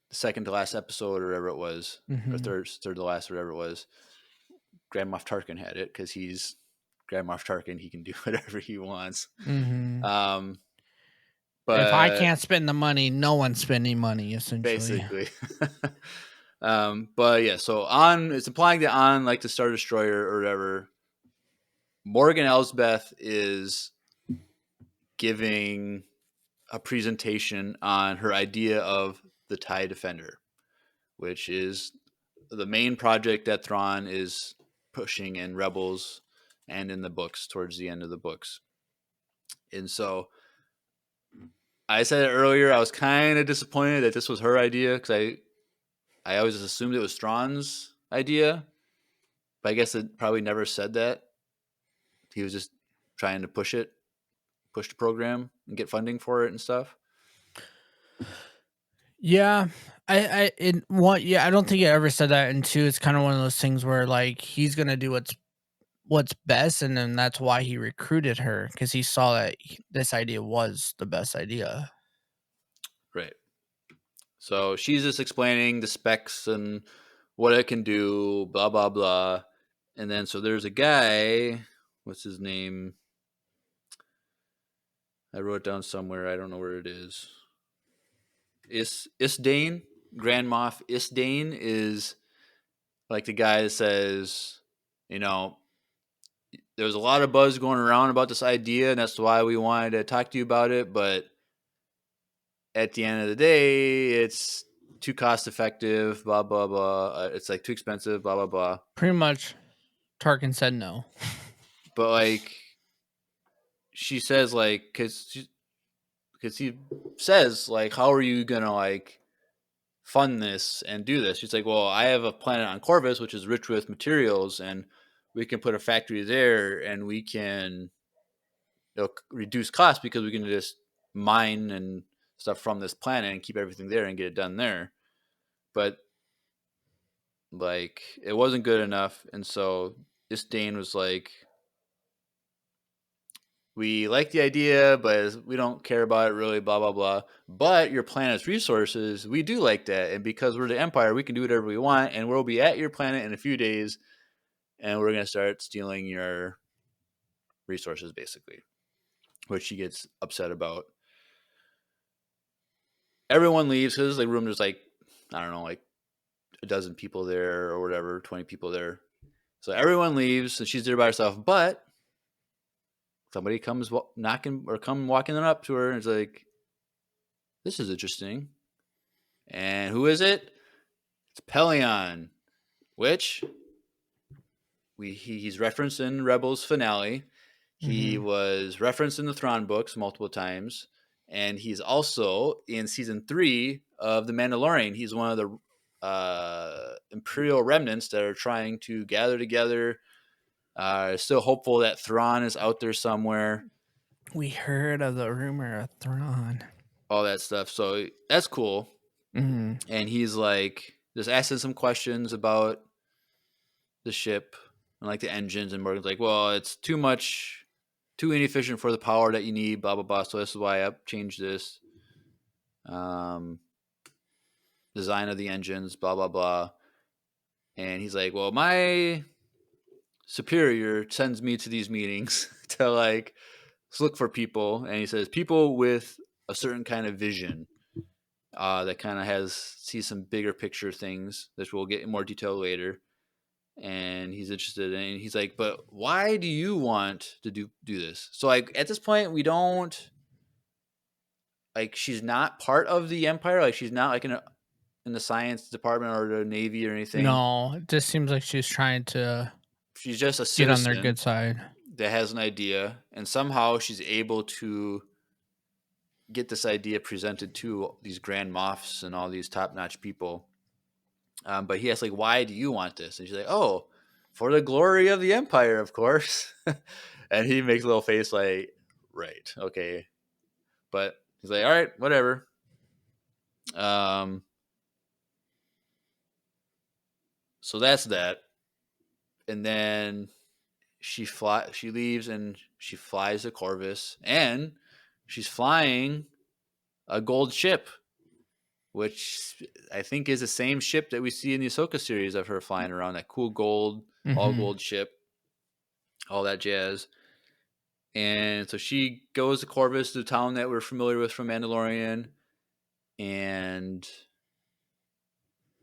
the second to last episode or whatever it was, or Mm-hmm. third to last, or whatever it was. Grand Moff Tarkin had it because he's Grand Moff Tarkin. He can do whatever he wants. Mm-hmm. Um, If I but can't spend the money, no one's spending money. Essentially, basically, but yeah. So on, it's implying that on like the Star Destroyer or whatever, Morgan Elsbeth is giving a presentation on her idea of the TIE Defender, which is the main project that Thrawn is pushing in Rebels and in the books towards the end of the books. And so I said it earlier, I was kind of disappointed that this was her idea because I always assumed it was Strawn's idea, but I guess it probably never said that. He was just trying to push the program and get funding for it and stuff. Yeah. I don't think it ever said that, and two, it's kind of one of those things where like he's gonna do what's best, and then that's why he recruited her because he saw that this idea was the best idea. Right. So she's just explaining the specs and what it can do, blah blah blah. And then so there's a guy, what's his name? I wrote it down somewhere. I don't know where it is. Isdane, Grand Moff Isdane is like the guy that says, you know, there's a lot of buzz going around about this idea, and that's why we wanted to talk to you about it. But at the end of the day, it's too cost effective, blah blah blah. It's like too expensive, blah blah blah. Pretty much, Tarkin said no. But like she says, like because he says like, how are you gonna like fund this and do this? She's like, well, I have a planet on Corvus which is rich with materials, and we can put a factory there, and we can reduce costs because we can just mine and stuff from this planet and keep everything there and get it done there. But like it wasn't good enough, and so this Dane was like, we like the idea, but we don't care about it really, blah blah blah. But your planet's resources, we do like that, and because we're the Empire, we can do whatever we want, and we'll be at your planet in a few days, and we're gonna start stealing your resources, basically, which she gets upset about. Everyone leaves because the room there's like, I don't know, like a dozen people there or whatever, 20 people there. So everyone leaves, and she's there by herself. But somebody comes knocking or come walking up to her, and is like, "This is interesting." And who is it? It's Pelion, which he's referenced in Rebels finale. He Mhm. was referenced in the Thrawn books multiple times, and he's also in season 3 of The Mandalorian. He's one of the Imperial remnants that are trying to gather together. Still hopeful that Thrawn is out there somewhere. We heard of the rumor of Thrawn. All that stuff. So that's cool. Mhm. And he's like just asking some questions about the ship and like the engines. And Morgan's like, well, it's too inefficient for the power that you need, blah blah blah. So this is why I changed this um, design of the engines, blah blah blah. And he's like, well, my superior sends me to these meetings to like look for people, and he says people with a certain kind of vision that kind of sees some bigger picture things, which we'll get in more detail later. And he's interested in, and he's like, but why do you want to do this? So like at this point, we don't like, she's not part of the Empire, like she's not like in the science department or the Navy or anything. No, it just seems like she's trying to She's just a get on their good citizen side. that has an idea, and somehow she's able to get this idea presented to these grand moffs and all these top-notch people. But he asks, like, why do you want this? And she's like, oh, for the glory of the Empire, of course. And he makes a little face like, right, okay. But he's like, all right, whatever. Um, so that's that. And then she leaves and she flies to Corvus, and she's flying a gold ship, which I think is the same ship that we see in the Ahsoka series of her flying around, that cool gold, all Mhm. gold ship, all that jazz. And so she goes to Corvus, the town that we're familiar with from Mandalorian, and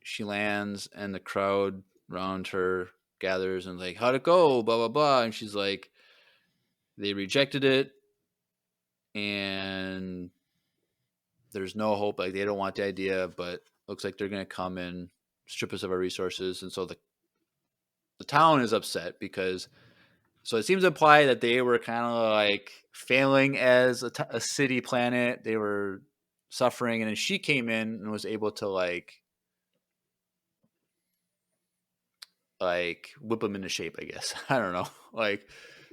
she lands, and the crowd around her gathers and like, how'd it go? Blah blah blah. And she's like, they rejected it, and there's no hope. Like they don't want the idea, but looks like they're gonna come and strip us of our resources. And so the town is upset because, so it seems to imply that they were kind of like failing as a city planet. They were suffering, and then she came in and was able to like like whip them into shape, I guess. I don't know. Like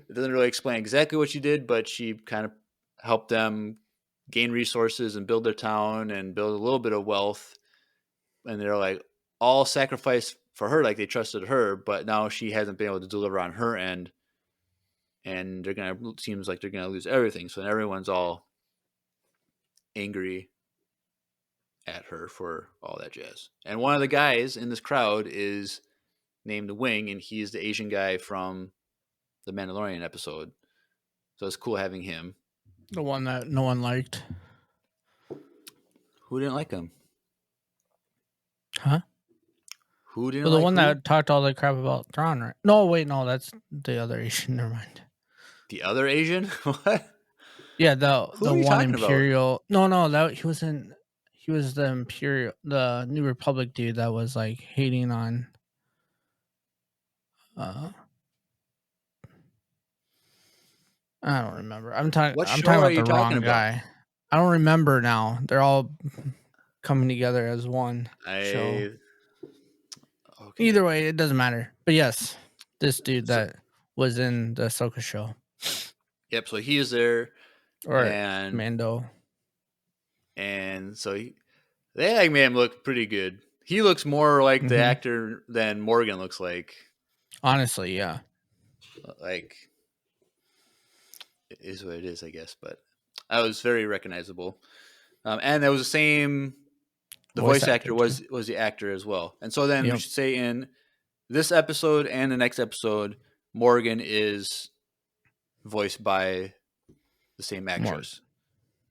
it doesn't really explain exactly what she did, but she kind of helped them gain resources and build their town and build a little bit of wealth. And they're like all sacrificed for her, like they trusted her, but now she hasn't been able to deliver on her end, and they're gonna seems like they're gonna lose everything. So everyone's all angry at her for all that jazz. And one of the guys in this crowd is named Wing, and he's the Asian guy from the Mandalorian episode. So it's cool having him. The one that no one liked. Who didn't like him? Huh? Who didn't Well, the like one who? that talked all the crap about Thrawn, right? No, wait, no, that's the other Asian. Never mind. The other Asian? What? Yeah, Who the are you one talking about? Imperial. No, that he wasn't. He was the Imperial, the New Republic dude that was like hating on. Uh, I don't remember. What I'm show talking are about you the talking wrong about? guy. I don't remember now. They're all coming together as one show. I okay. Either way, it doesn't matter. But yes, this dude So that was in the Ahsoka show yep. So he is there, or and Mando. so they like made him look pretty good. He looks more like the Hmm. actor than Morgan looks like. Honestly, yeah. Like it is what it is, I guess. But I was very recognizable, and that was the same. The Voice voice actor actor too. was the actor as well. And so then we Yep. should say in this episode and the next episode, Morgan is voiced by the same Morgan. actress.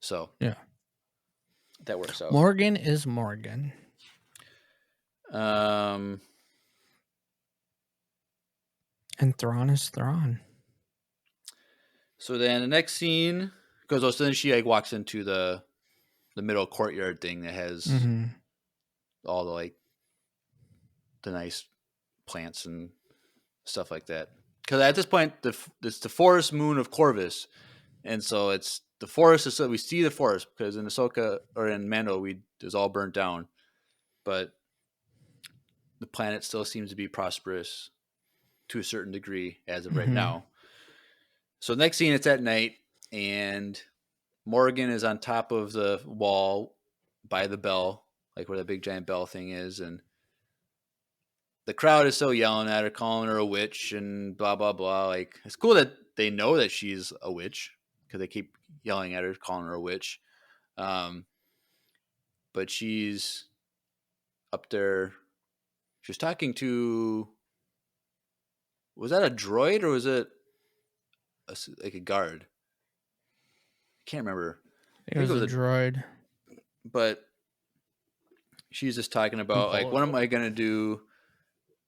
So Yeah. that works out. Morgan is Morgan. Um, And Thrawn is Thrawn. so then the next scene goes. So then she like walks into the middle courtyard thing that has Mm-hmm. all the like the nice plants and stuff like that. Because at this point, it's the forest moon of Corvus, and so it's the forest. So we see the forest because in Ahsoka or in Mando, it's all burnt down, but the planet still seems to be prosperous to a certain degree as of right Mm-hmm. now. So next scene, it's at night, and Morgan is on top of the wall by the bell, like where the big giant bell thing is, and the crowd is still yelling at her, calling her a witch, and blah blah blah. Like it's cool that they know that she's a witch because they keep yelling at her, calling her a witch. Um, but she's up there. She's talking to. Was that a droid or was it like a guard? I can't remember. I It think it was was a a. droid. But she's just talking about like, what am I gonna do?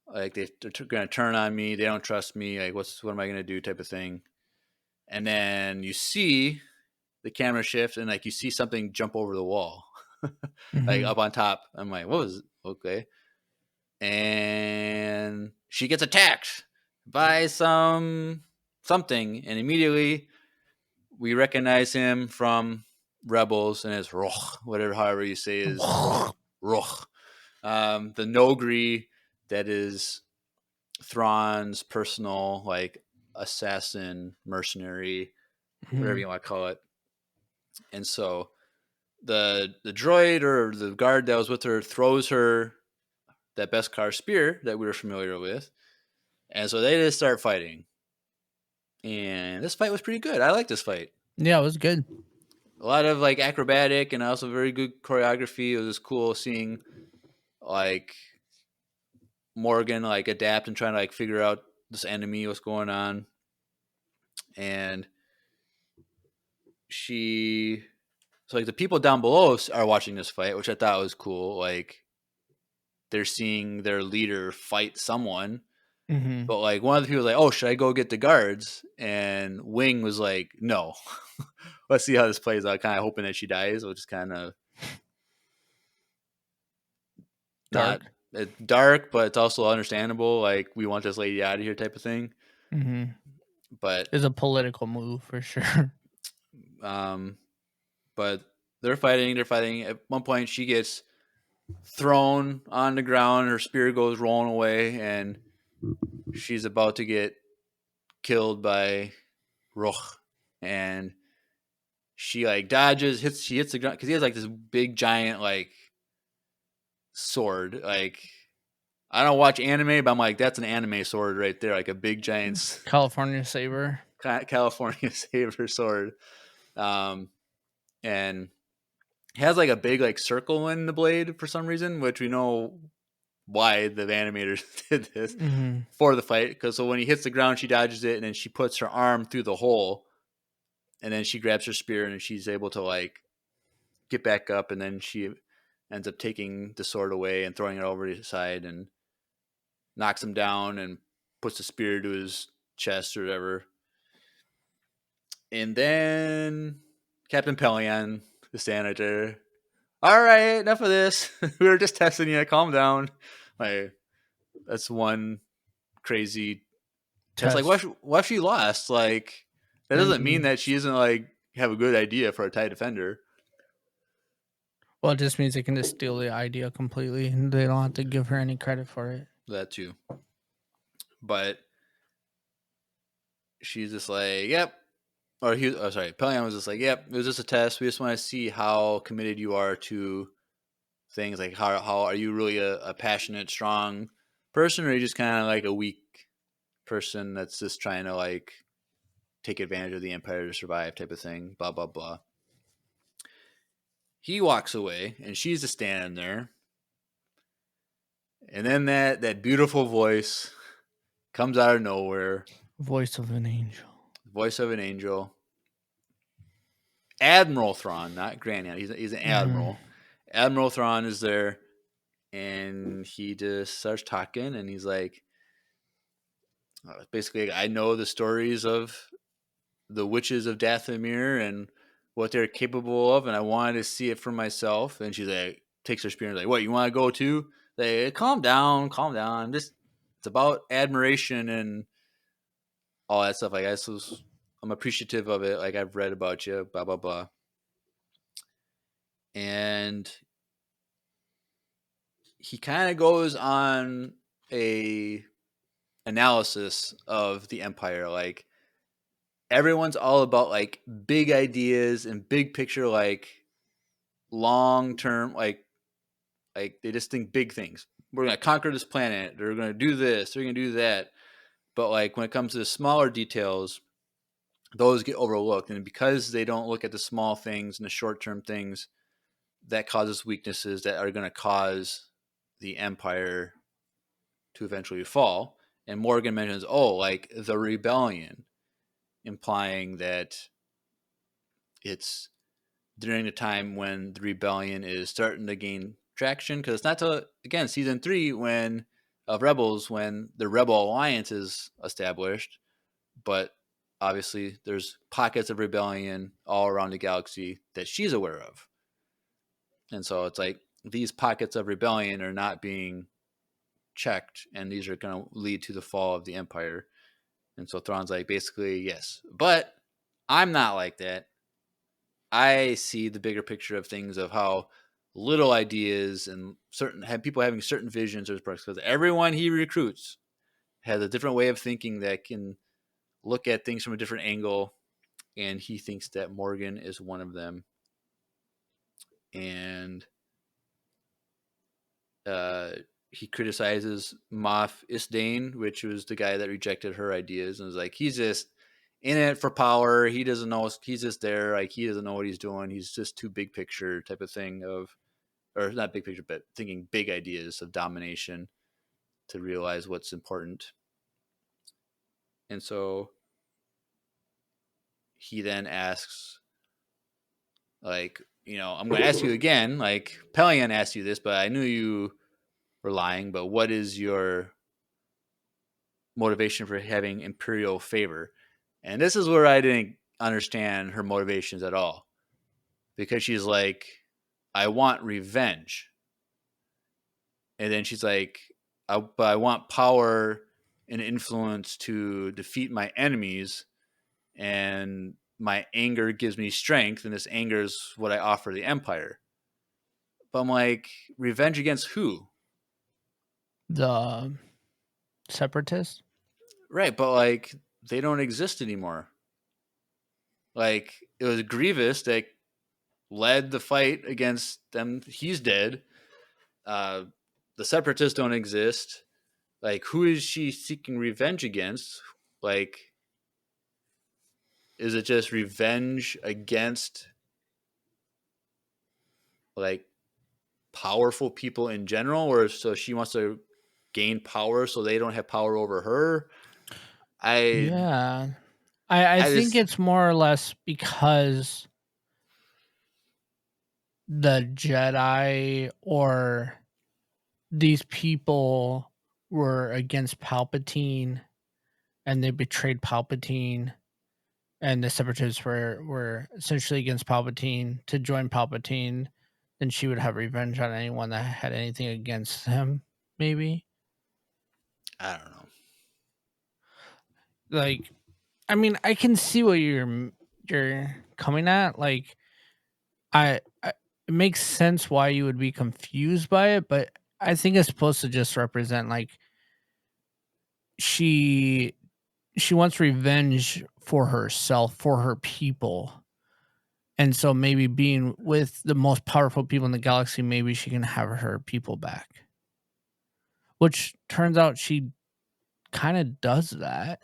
Like they're gonna turn on me. They don't trust me. Like, what am I gonna do? Type of thing. And then you see the camera shift and like you see something jump over the wall, like Mm-hmm. up on top. I'm like, what was it? Okay? And she gets attacked by something, and immediately we recognize him from Rebels, and it's Roch, whatever, however you say is Roch, the Nogri that is Thrawn's personal like assassin, mercenary, whatever Mm-hmm. you want to call it. And so the droid or the guard that was with her throws her that Beskar spear that we were familiar with, and so they just start fighting. And this fight was pretty good. I like this fight. Yeah, it was good. A lot of like acrobatic and also very good choreography. It was just cool seeing like Morgan like adapt and trying to like figure out this enemy, what's going on, and she. So like the people down below are watching this fight, which I thought was cool. Like they're seeing their leader fight someone. Mm-hmm. But like one of the people was like, "Oh, should I go get the guards?" And Wing was like, "No, let's see how this plays out." Kind of hoping that she dies, which is kind of not Dark. dark, but it's also understandable. Like we want this lady out of here, type of thing. Mm-hmm. But It's a political move for sure. um, but they're fighting. They're fighting. At one point, she gets thrown on the ground. Her spear goes rolling away, and she's about to get killed by Roch, and she like dodges, she hits the ground because he has like this big giant like sword. Like I don't watch anime, but I'm like that's an anime sword right there, like a big giant California Saber. California saber sword. Um, and has like a big like circle in the blade for some reason, which we know why the animators did this Mm-hmm. for the fight. Because so when he hits the ground, she dodges it, and then she puts her arm through the hole, and then she grabs her spear, and she's able to like get back up, and then she ends up taking the sword away and throwing it over to the side and knocks him down and puts the spear to his chest or whatever. And then Captain Pelion is standing there. All right, enough of this. We were just testing you. Calm down. Like that's one crazy test. Like Test. what if she lost? Like that doesn't mean And that she doesn't like have a good idea for a TIE defender. well, it just means they can just steal the idea completely. And they don't have to give her any credit for it. That too. But she's just like, yep. Or he, oh sorry, Pelion was just like, yep. It was just a test. We just want to see how committed you are to things. Like how are you really a passionate, strong person, or are you just kind of like a weak person that's just trying to like take advantage of the empire to survive, type of thing. Blah blah blah. He walks away, and she's just standing there. And then that beautiful voice comes out of nowhere. Voice of an angel. Voice of an angel. Admiral Thrawn, not Grand. He's an admiral. Admiral Thrawn is there, and he just starts talking, and he's like, basically, I know the stories of the witches of Dathomir and what they're capable of, and I wanted to see it for myself. And she's like, takes her spear and is like, what, you want to go too? Like, calm down, calm down. Just it's about admiration and all that stuff. Like I'm appreciative of it. Like I've read about you, blah blah blah. And he kind of goes on a analysis of the empire. Like everyone's all about like big ideas and big picture, like long term, like they just think big things. We're gonna conquer this planet. They're gonna do this. They're gonna do that. But like when it comes to the smaller details, those get overlooked, and because they don't look at the small things and the short term things, that causes weaknesses that are gonna cause the empire to eventually fall. And Morgan mentions, oh, like the rebellion, implying that it's during the time when the rebellion is starting to gain traction, because it's not till again season 3 when of Rebels when the Rebel Alliance is established, but obviously there's pockets of rebellion all around the galaxy that she's aware of, and so it's like these pockets of rebellion are not being checked, and these are going to lead to the fall of the Empire. And so Thrawn's like, basically, yes, but I'm not like that. I see the bigger picture of things of how little ideas and certain have people having certain visions or because everyone he recruits has a different way of thinking that can look at things from a different angle, and he thinks that Morgan is one of them. And uh, he criticizes Moff Isdane, which was the guy that rejected her ideas, and was like, he's just in it for power. He doesn't know. He's just there. Like he doesn't know what he's doing. He's just too big picture type of thing of, or not big picture, but thinking big ideas of domination to realize what's important. And so he then asks, like, I'm going to ask you again. Like Pelion asked you this, but I knew you were lying. But what is your motivation for having imperial favor? And this is where I didn't understand her motivations at all, because she's like, I want revenge. And then she's like, but I want power and influence to defeat my enemies, and my anger gives me strength, and this anger is what I offer the Empire. But I'm like, revenge against who? The separatists. Right, but like they don't exist anymore. Like it was Grievous that led the fight against them. He's dead. Uh, the separatists don't exist. Like, who is she seeking revenge against? Like, is it just revenge against like powerful people in general, or so she wants to gain power so they don't have power over her? I Yeah. I I think just it's more or less because the Jedi or these people were against Palpatine and they betrayed Palpatine, and the separatists were essentially against Palpatine to join Palpatine, then she would have revenge on anyone that had anything against him, maybe. I don't know. Like, I mean, I can see what you're coming at. Like, I it makes sense why you would be confused by it, but I think it's supposed to just represent like she she wants revenge for herself, for her people. And so maybe being with the most powerful people in the galaxy, maybe she can have her people back. Which turns out she kind of does that.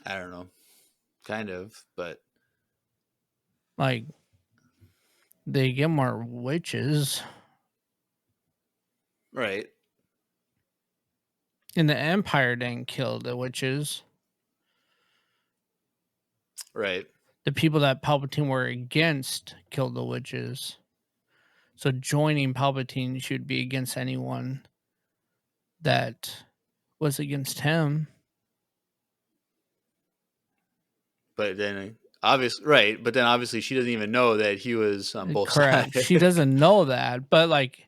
I don't know. Kind of, but Like they get more witches. right, And the Empire didn't kill the witches. right. The people that Palpatine were against killed the witches. So joining Palpatine should be against anyone that was against him. But then obvious right, but then obviously she doesn't even know that he was on both Correct. sides. She doesn't know that, but like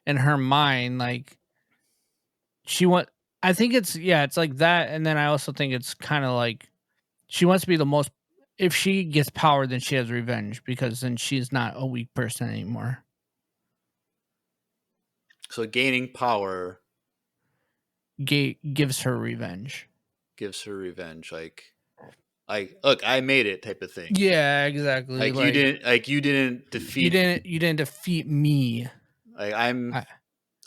in her mind, like she want. I think it's yeah, it's like that, and then I also think it's kind of like she wants to be the most. If she gets power, then she has revenge because then she's not a weak person anymore. So gaining power Gives her revenge. gives her revenge, like look, I made it type of thing. Yeah, exactly. Like you didn't defeat You didn't defeat me. like I,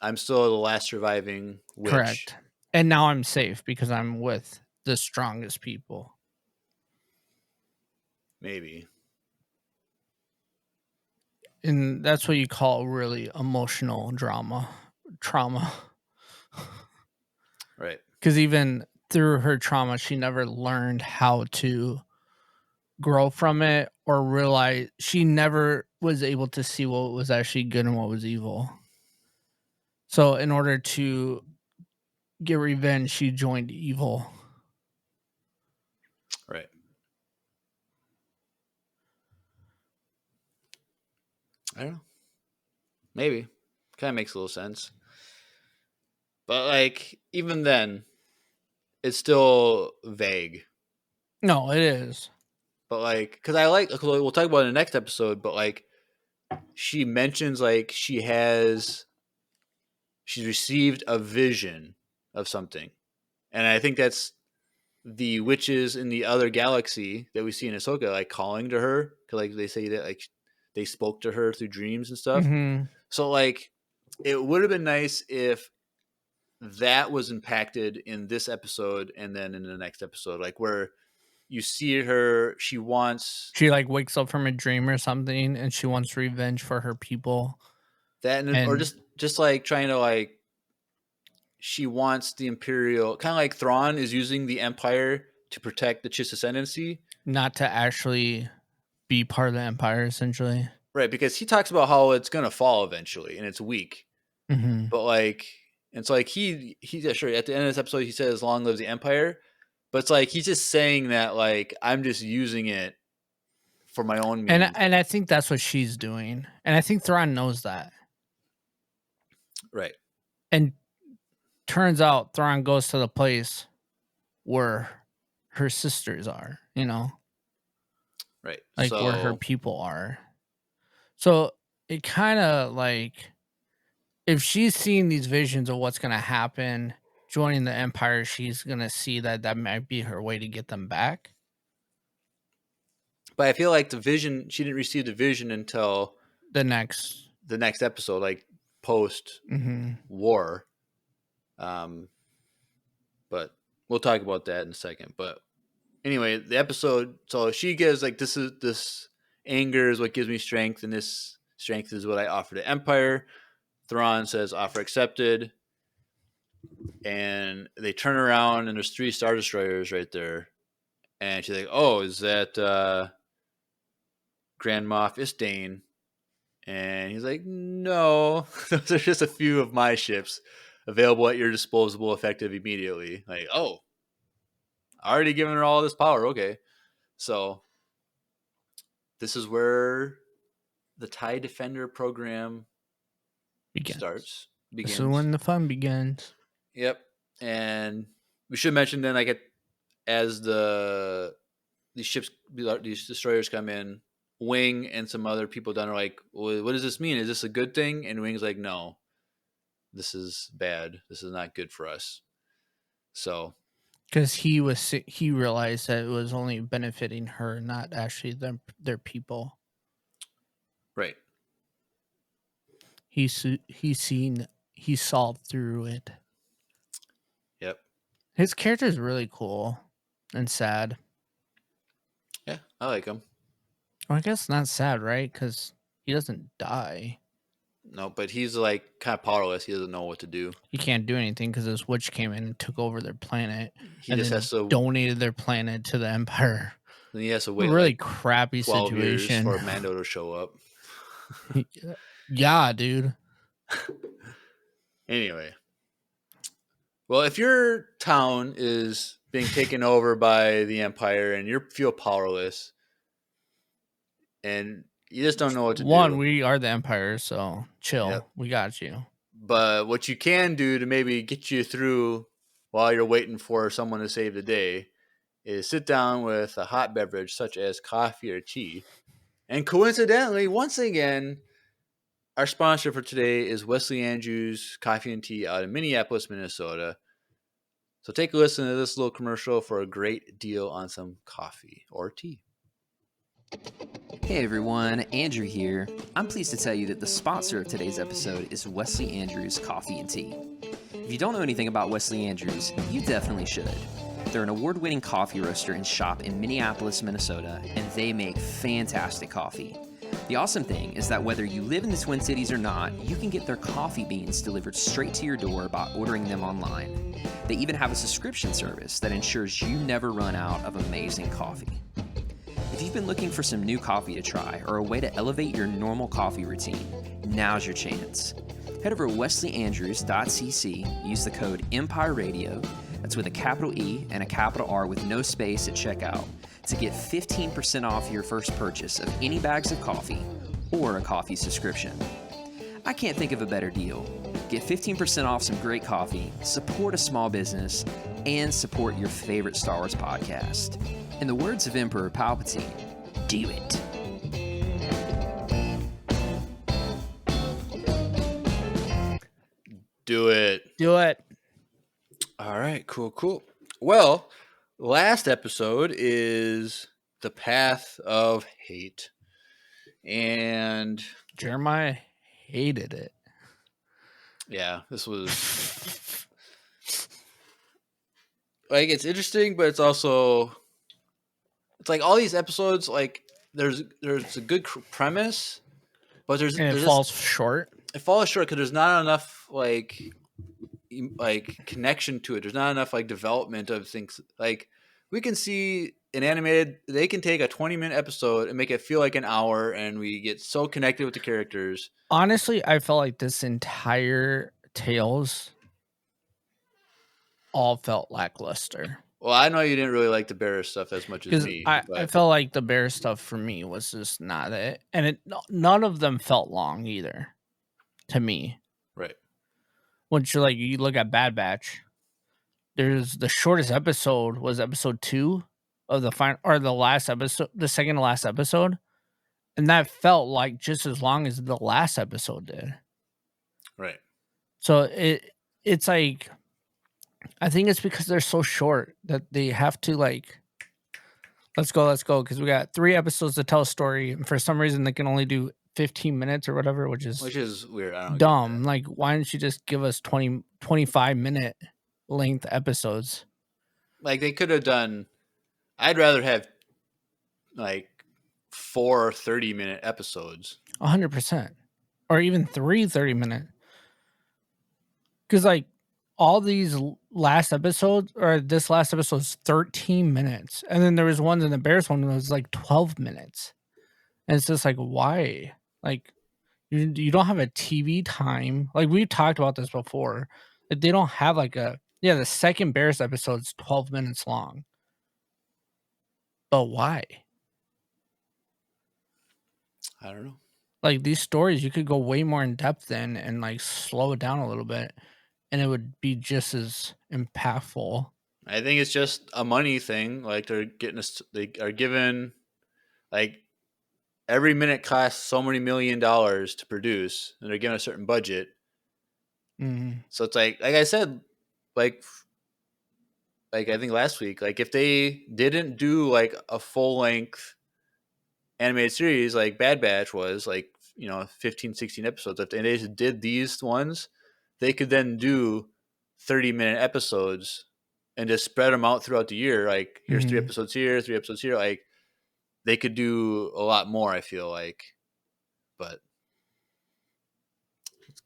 I'm still the last surviving witch. correct. And now I'm safe because I'm with the strongest people. Maybe. And that's what you call really emotional trauma. Right. Because even through her trauma, she never learned how to grow from it or realize she never was able to see what was actually good and what was evil. So, in order to get revenge, she joined evil. Right. I don't know. Maybe. Kind of makes a little sense. But like even then it's still vague. No, it is. But like cuz I like we'll talk about it in the next episode, but like she mentions like she's received a vision of something. And I think that's the witches in the other galaxy that we see in Ahsoka, like calling to her, because like they say that like they spoke to her through dreams and stuff. Hmm. So like it would have been nice if that was impacted in this episode and then in the next episode, like where you see her, she wants She like wakes up from a dream or something and she wants revenge for her people. that, or And just like trying to like she wants the Imperial, kind of like Thrawn is using the Empire to protect the Chiss ascendancy. not to actually be part of the empire, essentially. Right, because he talks about how it's gonna fall eventually and it's weak. Hmm. But like and so like he's yeah, sure at the end of this episode he says long live the Empire. But it's like he's just saying that like I'm just using it for my own means. And I think that's what she's doing. And I think Thrawn knows that. Right. And turns out Thrawn goes to the place where her sisters are, Right. like where her So people are. So it kind of like if she's seeing these visions of what's gonna happen, joining the Empire, she's gonna see that that might be her way to get them back. But I feel like the vision, she didn't receive the vision until The next, the next episode, like post war. But we'll talk about that in a second. But anyway, the episode. So she gives like this anger is what gives me strength, and this strength is what I offer to Empire. Thrawn says offer accepted, and they turn around and there's 3 Star Destroyers right there, and she's like, "Oh, is that Grand Moff Istane?" And he's like, "No, those are just a few of my ships available at your disposal, effective immediately." Like, oh, already giving her all this power. Okay, so this is where the TIE Defender program begins. This is begins. when the fun begins. Yep, and we should mention then, like, as these destroyers come in, Wing and some other people down are like, well, "What does this mean? Is this a good thing?" And Wing's like, "No, this is bad. This is not good for us." So, Because he realized that it was only benefiting her, not actually their people. right. He saw through it. Yep. His character is really cool and sad. Yeah, I like him. Well, I guess not sad, right? Because he doesn't die. No, but he's like kind of powerless. He doesn't know what to do. He can't do anything because this witch came in and took over their planet He and just then has to. donated their planet to the Empire. Then he has to A wait really like crappy 12 years situation. for Mando to show up. Yeah, dude. Anyway, well, if your town is being taken over by the Empire and you feel powerless and you just don't know what to do. We are the Empire, so chill. Yep. We got you. But what you can do to maybe get you through while you're waiting for someone to save the day is sit down with a hot beverage such as coffee or tea. And coincidentally, once again, our sponsor for today is Wesley Andrews Coffee and Tea out of Minneapolis, Minnesota. So take a listen to this little commercial for a great deal on some coffee or tea. Hey everyone, Andrew here. I'm pleased to tell you that the sponsor of today's episode is Wesley Andrews Coffee and Tea. If you don't know anything about Wesley Andrews, you definitely should. They're an award-winning coffee roaster and shop in Minneapolis, Minnesota, and they make fantastic coffee. The awesome thing is that whether you live in the Twin Cities or not, you can get their coffee beans delivered straight to your door by ordering them online. They even have a subscription service that ensures you never run out of amazing coffee. If you've been looking for some new coffee to try or a way to elevate your normal coffee routine, now's your chance. Head over to wesleyandrews.cc, use the code EMPIRERADIO, that's with a capital E and a capital R with no space at checkout, to get 15% off your first purchase of any bags of coffee or a coffee subscription. I can't think of a better deal. Get 15% off some great coffee, support a small business, and support your favorite Star Wars podcast. In the words of Emperor Palpatine, do it. Do it. Do it. All right, cool. Well, last episode is The Path of Hate. And Jeremiah hated it. yeah, this was like, it's interesting, but it's also, it's like all these episodes, like there's a good premise, but it falls short. It falls short because there's not enough like connection to it. There's not enough like development of things. Like, we can see an animated, they can take a 20-minute episode and make it feel like an hour, and we get so connected with the characters. Honestly, I felt like this entire Tales all felt lackluster. Well, I know you didn't really like the Bear stuff as much as me. I felt like the Bear stuff for me was just not it. And none of them felt long either, to me. Right. Once you look at Bad Batch, there's the shortest episode was episode 2 of the final, or the last episode, the second to last episode. And that felt like just as long as the last episode did. Right. So it's like I think it's because they're so short that they have to like let's go because we got 3 episodes to tell a story, and for some reason they can only do 15 minutes or whatever, which is weird. I don't get dumb. Like, why don't you just give us 25-minute length episodes? that. Like they could have done. I'd rather have like 4 30-minute episodes. 100%. Or even 3 30-minute. Because, like, all these last episodes, or this last episode is 13 minutes. And then there was ones in the Bears one that was like 12 minutes. And it's just like, why? Like, you don't have a TV time. Like, we've talked about this before. Like, they don't have like the second Bears episode is 12 minutes long. But why? I don't know. Like, these stories, you could go way more in depth in and like slow it down a little bit, and it would be just as impactful. I think it's just a money thing. Like they're getting us. They are given like every minute costs so many $1 million to produce, and they're given a certain budget. Mm. So it's like I said, like I think last week, like if they didn't do like a full length animated series like Bad Batch was, like 15, 16 episodes, if they just did these ones, they could then do 30-minute episodes and just spread them out throughout the year. Like here's 3 episodes here, 3 episodes here. Like they could do a lot more, I feel like, but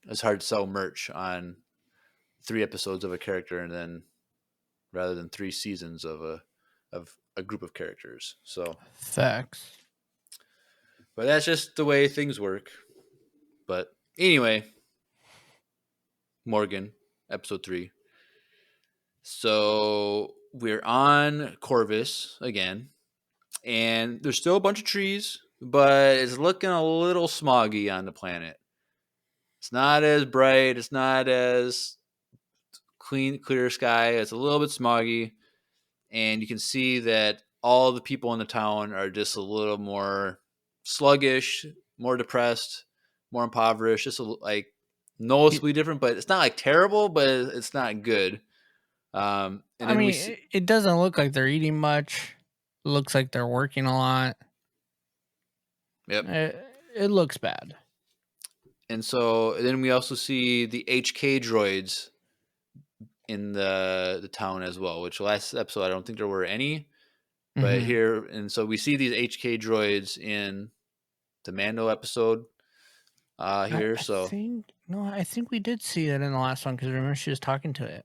it's hard to sell merch on 3 episodes of a character and then rather than 3 seasons of a group of characters. So, Facts. but that's just the way things work. But anyway, Morgan, episode 3. So we're on Corvus again, and there's still a bunch of trees, but it's looking a little smoggy on the planet. It's not as bright. It's not as clear sky. It's a little bit smoggy, and you can see that all the people in the town are just a little more sluggish, more depressed, more impoverished. Just like noticeably different, but it's not like terrible, but it's not good. And I then we mean, see, it doesn't look like they're eating much. It looks like they're working a lot. yep. It looks bad. And so then we also see the HK droids in the town as well, which last episode I don't think there were any, but Mhm. here, and so we see these HK droids in the Mando episode here. So I think we did see it in the last one because remember she was talking to it.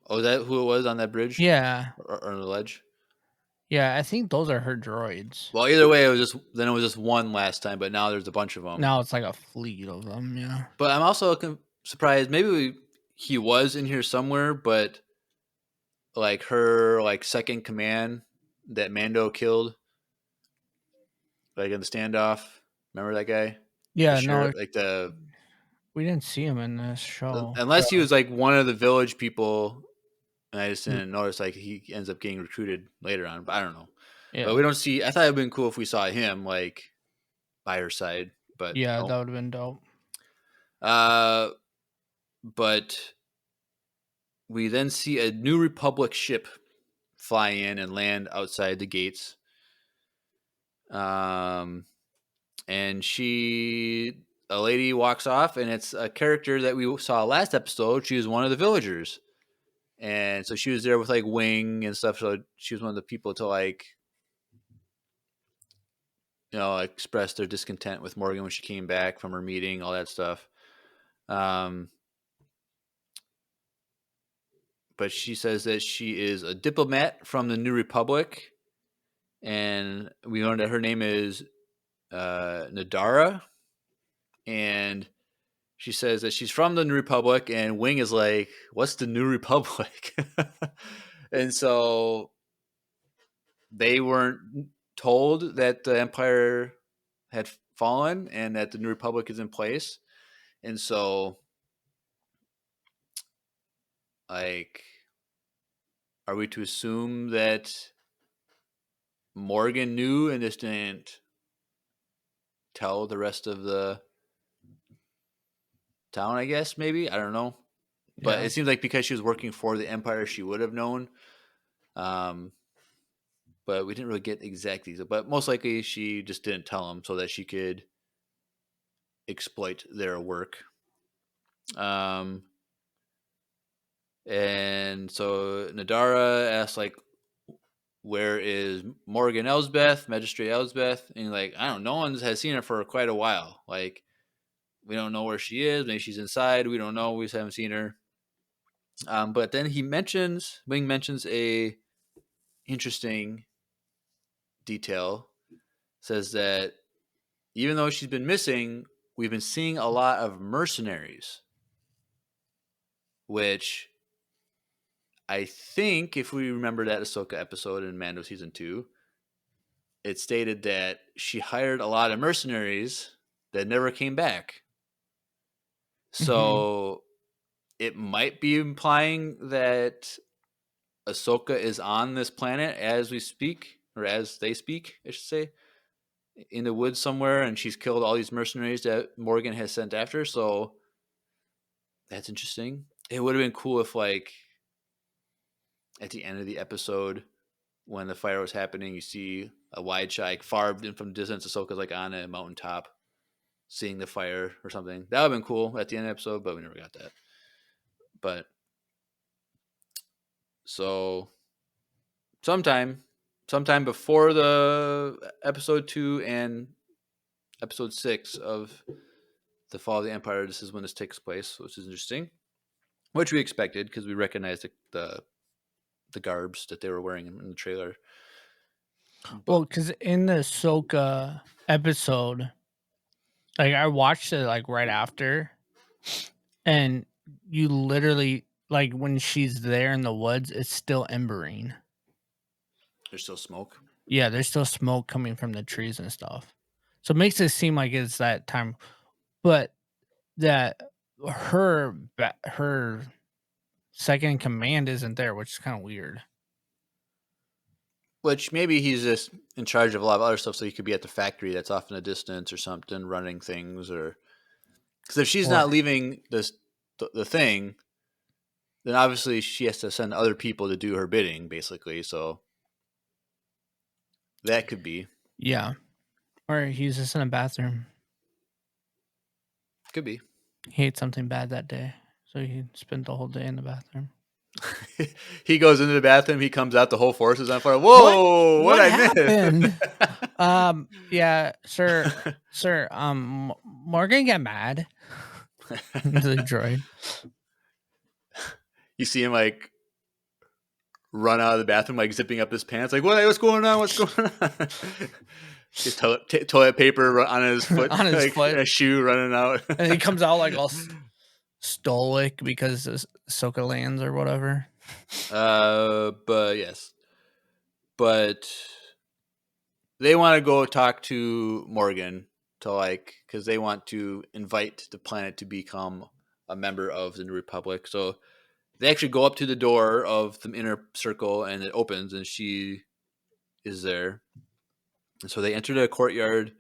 oh, is that who it was on that bridge Yeah, or on the ledge? yeah. I think those are her droids. Well, either way, it was just one last time, but now there's a bunch of them. Now it's like a fleet of them. Yeah. But I'm also surprised. Maybe he was in here somewhere, but like her like second command that Mando killed, like in the standoff. Remember that guy? The Yeah. No, sheriff, like the we didn't see him in this show. unless he was like one of the village people, and I just Mm. didn't notice. Like he ends up getting recruited later on, but I don't know. But Yeah. we don't see. I thought it'd been cool if we saw him like by her side, but Yeah, no. that would have been dope. But we then see a New Republic ship fly in and land outside the gates. And a lady walks off, and it's a character that we saw last episode. She was one of the villagers, and so she was there with like Wing and stuff. So she was one of the people to like, express their discontent with Morgan when she came back from her meeting, all that stuff. But she says that she is a diplomat from the New Republic, and we learned that her name is Nadara, and she says that she's from the New Republic, and Wing is like, "What's the New Republic?" And so they weren't told that the Empire had fallen and that the New Republic is in place, and so like, are we to assume that Morgan knew and just didn't tell the rest of the town, I guess, maybe. I don't know. But Yeah. it seems like because she was working for the Empire, she would have known. But we didn't really get exact details. But most likely, she just didn't tell them so that she could exploit their work. And so Nadara asks, like, where is Morgan Elsbeth, Magistrate Elsbeth? And like, I don't know, no one has seen her for quite a while. Like, we don't know where she is. Maybe she's inside. We don't know. We just haven't seen her. But then Wing mentions a interesting detail. Says that even though she's been missing, we've been seeing a lot of mercenaries, which I think, if we remember that Ahsoka episode in Mando season 2, it stated that she hired a lot of mercenaries that never came back. So it might be implying that Ahsoka is on this planet as we speak, or as they speak, I should say, in the woods somewhere, and she's killed all these mercenaries that Morgan has sent after. So that's interesting. It would have been cool if, like, at the end of the episode, when the fire was happening, you see a wide shot, like, far in from distance. Ahsoka's like on a mountaintop, seeing the fire or something. That would have been cool at the end of the episode, but we never got that. But so sometime before the episode 2 and episode 6 of the Fall of the Empire, this is when this takes place, which is interesting. Which we expected because we recognized the garbs that they were wearing in the trailer. Well, because in the Ahsoka episode, like I watched it like right after, and you literally like when she's there in the woods, it's still embering. There's still smoke. Yeah, there's still smoke coming from the trees and stuff. So it makes it seem like it's that time, but that her second in command isn't there, which is kind of weird. Which maybe he's just in charge of a lot of other stuff, so he could be at the factory that's off in the distance or something, running things. Or because if she's not leaving the thing, then obviously she has to send other people to do her bidding, basically. So that could be. Yeah. Or he's just in a bathroom. Could be. He ate something bad that day, so he spent the whole day in the bathroom. He goes into the bathroom. He comes out. The whole force is on fire. Whoa! What I happened? missed? Yeah, sir. Morgan got mad. The droid. You see him like run out of the bathroom, like zipping up his pants, like what's going on? What's going on? His toilet paper on his foot, on his like, foot, a shoe running out, and he comes out like all stoic because Ahsoka lands or whatever. But yes, but they want to go talk to Morgan to, like, because they want to invite the planet to become a member of the New Republic. So they actually go up to the door of the inner circle, and it opens, and she is there. And so they enter the courtyard,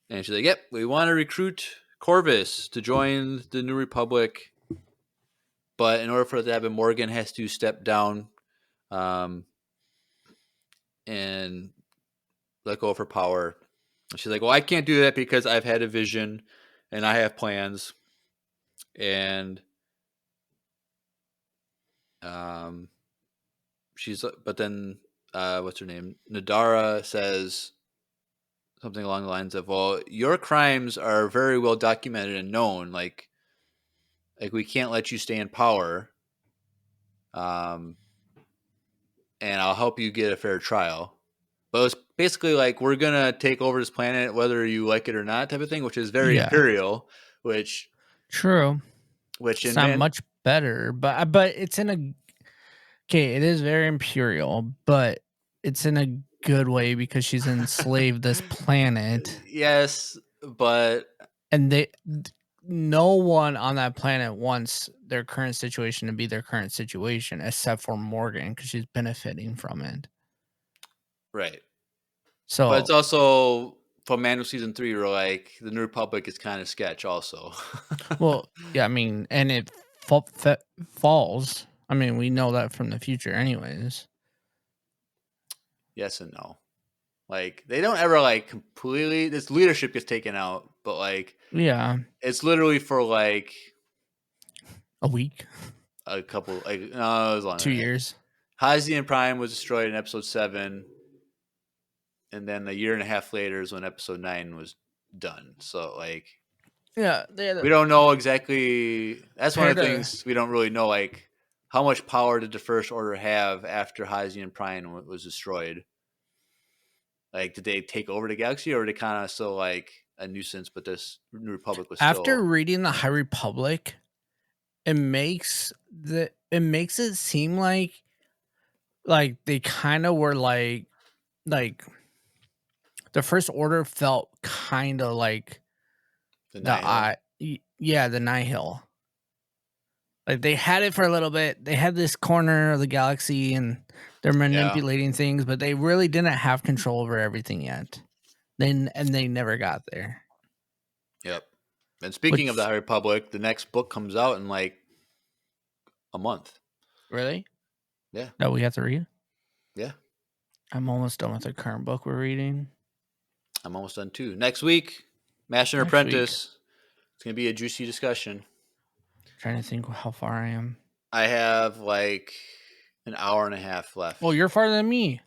and she's like, "Yep, we want to recruit Corvus to join the New Republic, but in order for that to happen, Morgan has to step down, and let go of her power." And she's like, "Well, I can't do that because I've had a vision, and I have plans, and but then what's her name? Nadara says something along the lines of, "Well, your crimes are very well documented and known. Like we can't let you stay in power. And I'll help you get a fair trial." But it's basically like, we're gonna take over this planet whether you like it or not, type of thing, which is very imperial. Which true. Which it's not much better, but it's in a it is very imperial, but it's in a good way because she's enslaved this planet. Yes, but and no one on that planet wants their current situation to be their current situation except for Morgan because she's benefiting from it. Right. So, but it's also from Mando season 3 were like the New Republic is kind of sketch also. Well, yeah, I mean, and it falls. I mean, we know that from the future, anyways. Yes and no. Like they don't ever like completely. This leadership gets taken out, but like Yeah, it's literally for like a week, a couple. Like no, it was longer. 2 years. Hazian Prime was destroyed in episode 7, and then a year and a half later is when episode 9 was done. So like Yeah, they had we don't know exactly. That's one of the Had a- things we don't really know. Like how much power did the First Order have after Hazian Prime was destroyed? Like, did they take over the galaxy, or were they kind of still like a nuisance? But this New Republic was after still. reading the High Republic, it makes it seem like they kind of were like the First Order felt kind of like The the the Nihil. Like they had it for a little bit. They had this corner of the galaxy and they're manipulating things, but they really didn't have control over everything yet. They never got there. Yep. And speaking of the High Republic, the next book comes out in like a month. Really? Yeah. That we have to read? Yeah. I'm almost done with the current book we're reading. I'm almost done too. Next week, Master and Apprentice. It's going to be a juicy discussion. Trying to think how far I am. I have like an hour and a half left. Oh, you're farther than me.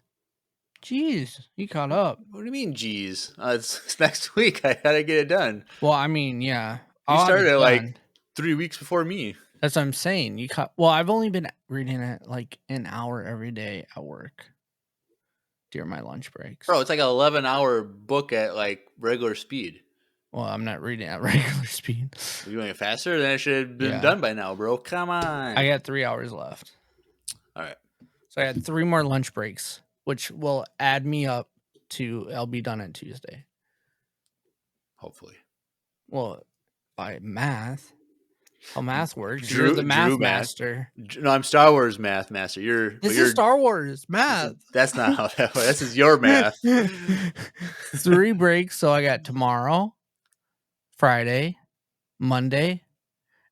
Jeez, you caught up. What do you mean, geez? It's next week. I gotta get it done. Well, I mean, yeah. You started like 3 weeks before me. That's what I'm saying. Well, I've only been reading it like an hour every day at work during my lunch breaks. Bro, it's like an 11-hour book at like regular speed. Well, I'm not reading at regular speed. You're doing it faster? Then it should have been done by now, bro. Come on. I got 3 hours left. All right. So I had 3 more lunch breaks, which will add me up to I'll be done on Tuesday. Hopefully. Well, by math. How math works. You're the math master. No, I'm Star Wars math master. This is Star Wars math. That's not how that works. This is your math. 3 breaks. So I got tomorrow, Friday, Monday,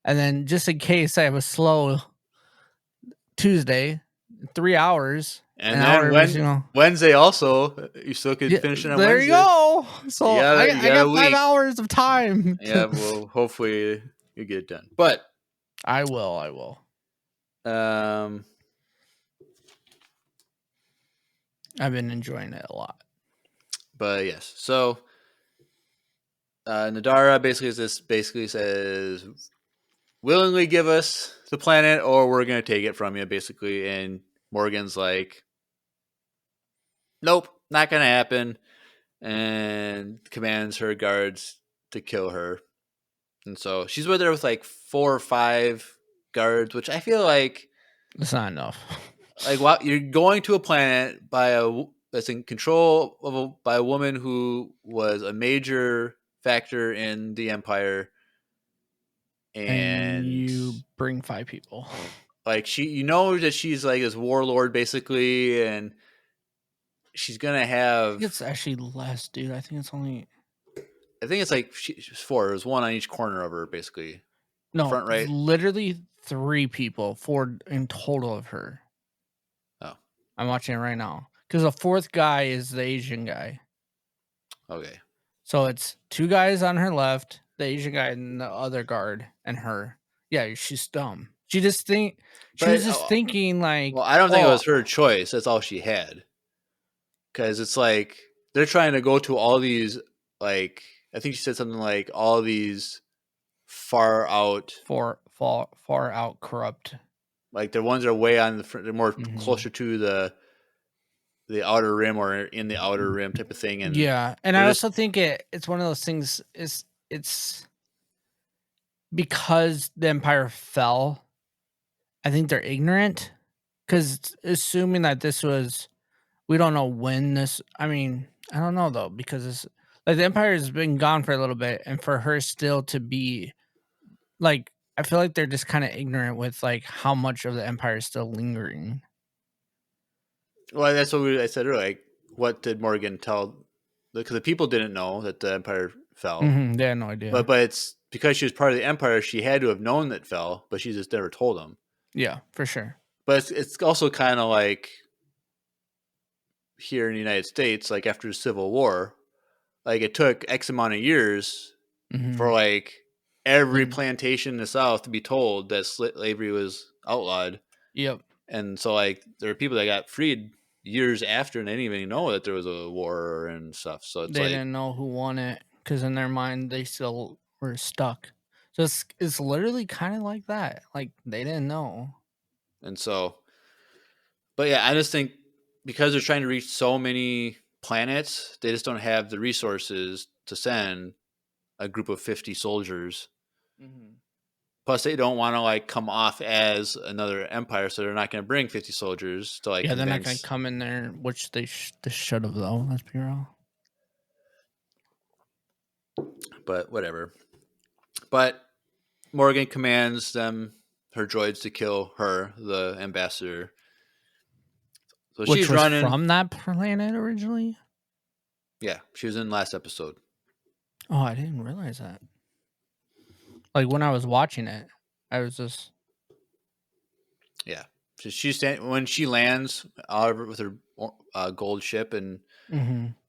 and then just in case I have a slow Tuesday, 3 hours. And then Wednesday also, you still could finish it on Wednesday. There you go. So I got 5 hours of time. Yeah, well, hopefully you get it done. But I will. I've been enjoying it a lot. But yes, so Nadara basically says, willingly give us the planet, or we're gonna take it from you, basically. And Morgan's like, nope, not gonna happen, and commands her guards to kill her. And so she's with her with like 4 or 5 guards, which I feel like it's not enough. Like, wow, you're going to a planet that's in control by a woman who was a major factor in the Empire, and you bring 5 people. Like that she's like this warlord basically, and she's gonna have. I think it's actually less, dude. I think it's only. I think it's like she's 4. There's 1 on each corner of her, basically. No, front right. Literally 3 people, 4 in total of her. Oh, I'm watching it right now because the 4th guy is the Asian guy. Okay. So it's 2 guys on her left, the Asian guy, and the other guard, and her. Yeah, she's dumb. She was just thinking like. Well, I don't think it was her choice. That's all she had. Because it's like they're trying to go to all these, like, I think she said something like all these far out corrupt. Like the ones that are way on the front, they're more closer to the outer rim or in the outer rim type of thing. And yeah, and I also think it's one of those things. It's because the Empire fell. I think they're ignorant because assuming that this was, we don't know when this. I mean, I don't know though because the Empire has been gone for a little bit, and for her still to be like, I feel like they're just kind of ignorant with like how much of the Empire is still lingering. Well, that's what I said earlier. Like, what did Morgan tell because the people didn't know that the empire fell. They had no idea. But it's because she was part of the empire, she had to have known that it fell, but she just never told them. Yeah, for sure. But it's also kind of like here in the United States, like after the Civil War, like it took X amount of years for like every plantation in the South to be told that slavery was outlawed. Yep. And so like there are people that got freed years after and they didn't even know that there was a war and stuff. So it's They like didn't know who won it because in their mind they still were stuck. So it's literally kind of like that. Like they didn't know. and so but yeah, I just think because they're trying to reach so many planets, they just don't have the resources to send a group of 50 soldiers. Plus, they don't want to like come off as another empire, so they're not going to bring 50 soldiers to like Yeah, they're not gonna convince. come in there, which they should have though. Let's be real. But whatever. But Morgan commands them, her droids, to kill her, the ambassador. So Which she's was running. from that planet originally. Yeah, she was in last episode. Oh, I didn't realize that. Like when I was watching it, I was just Yeah, so when she lands with her gold ship, and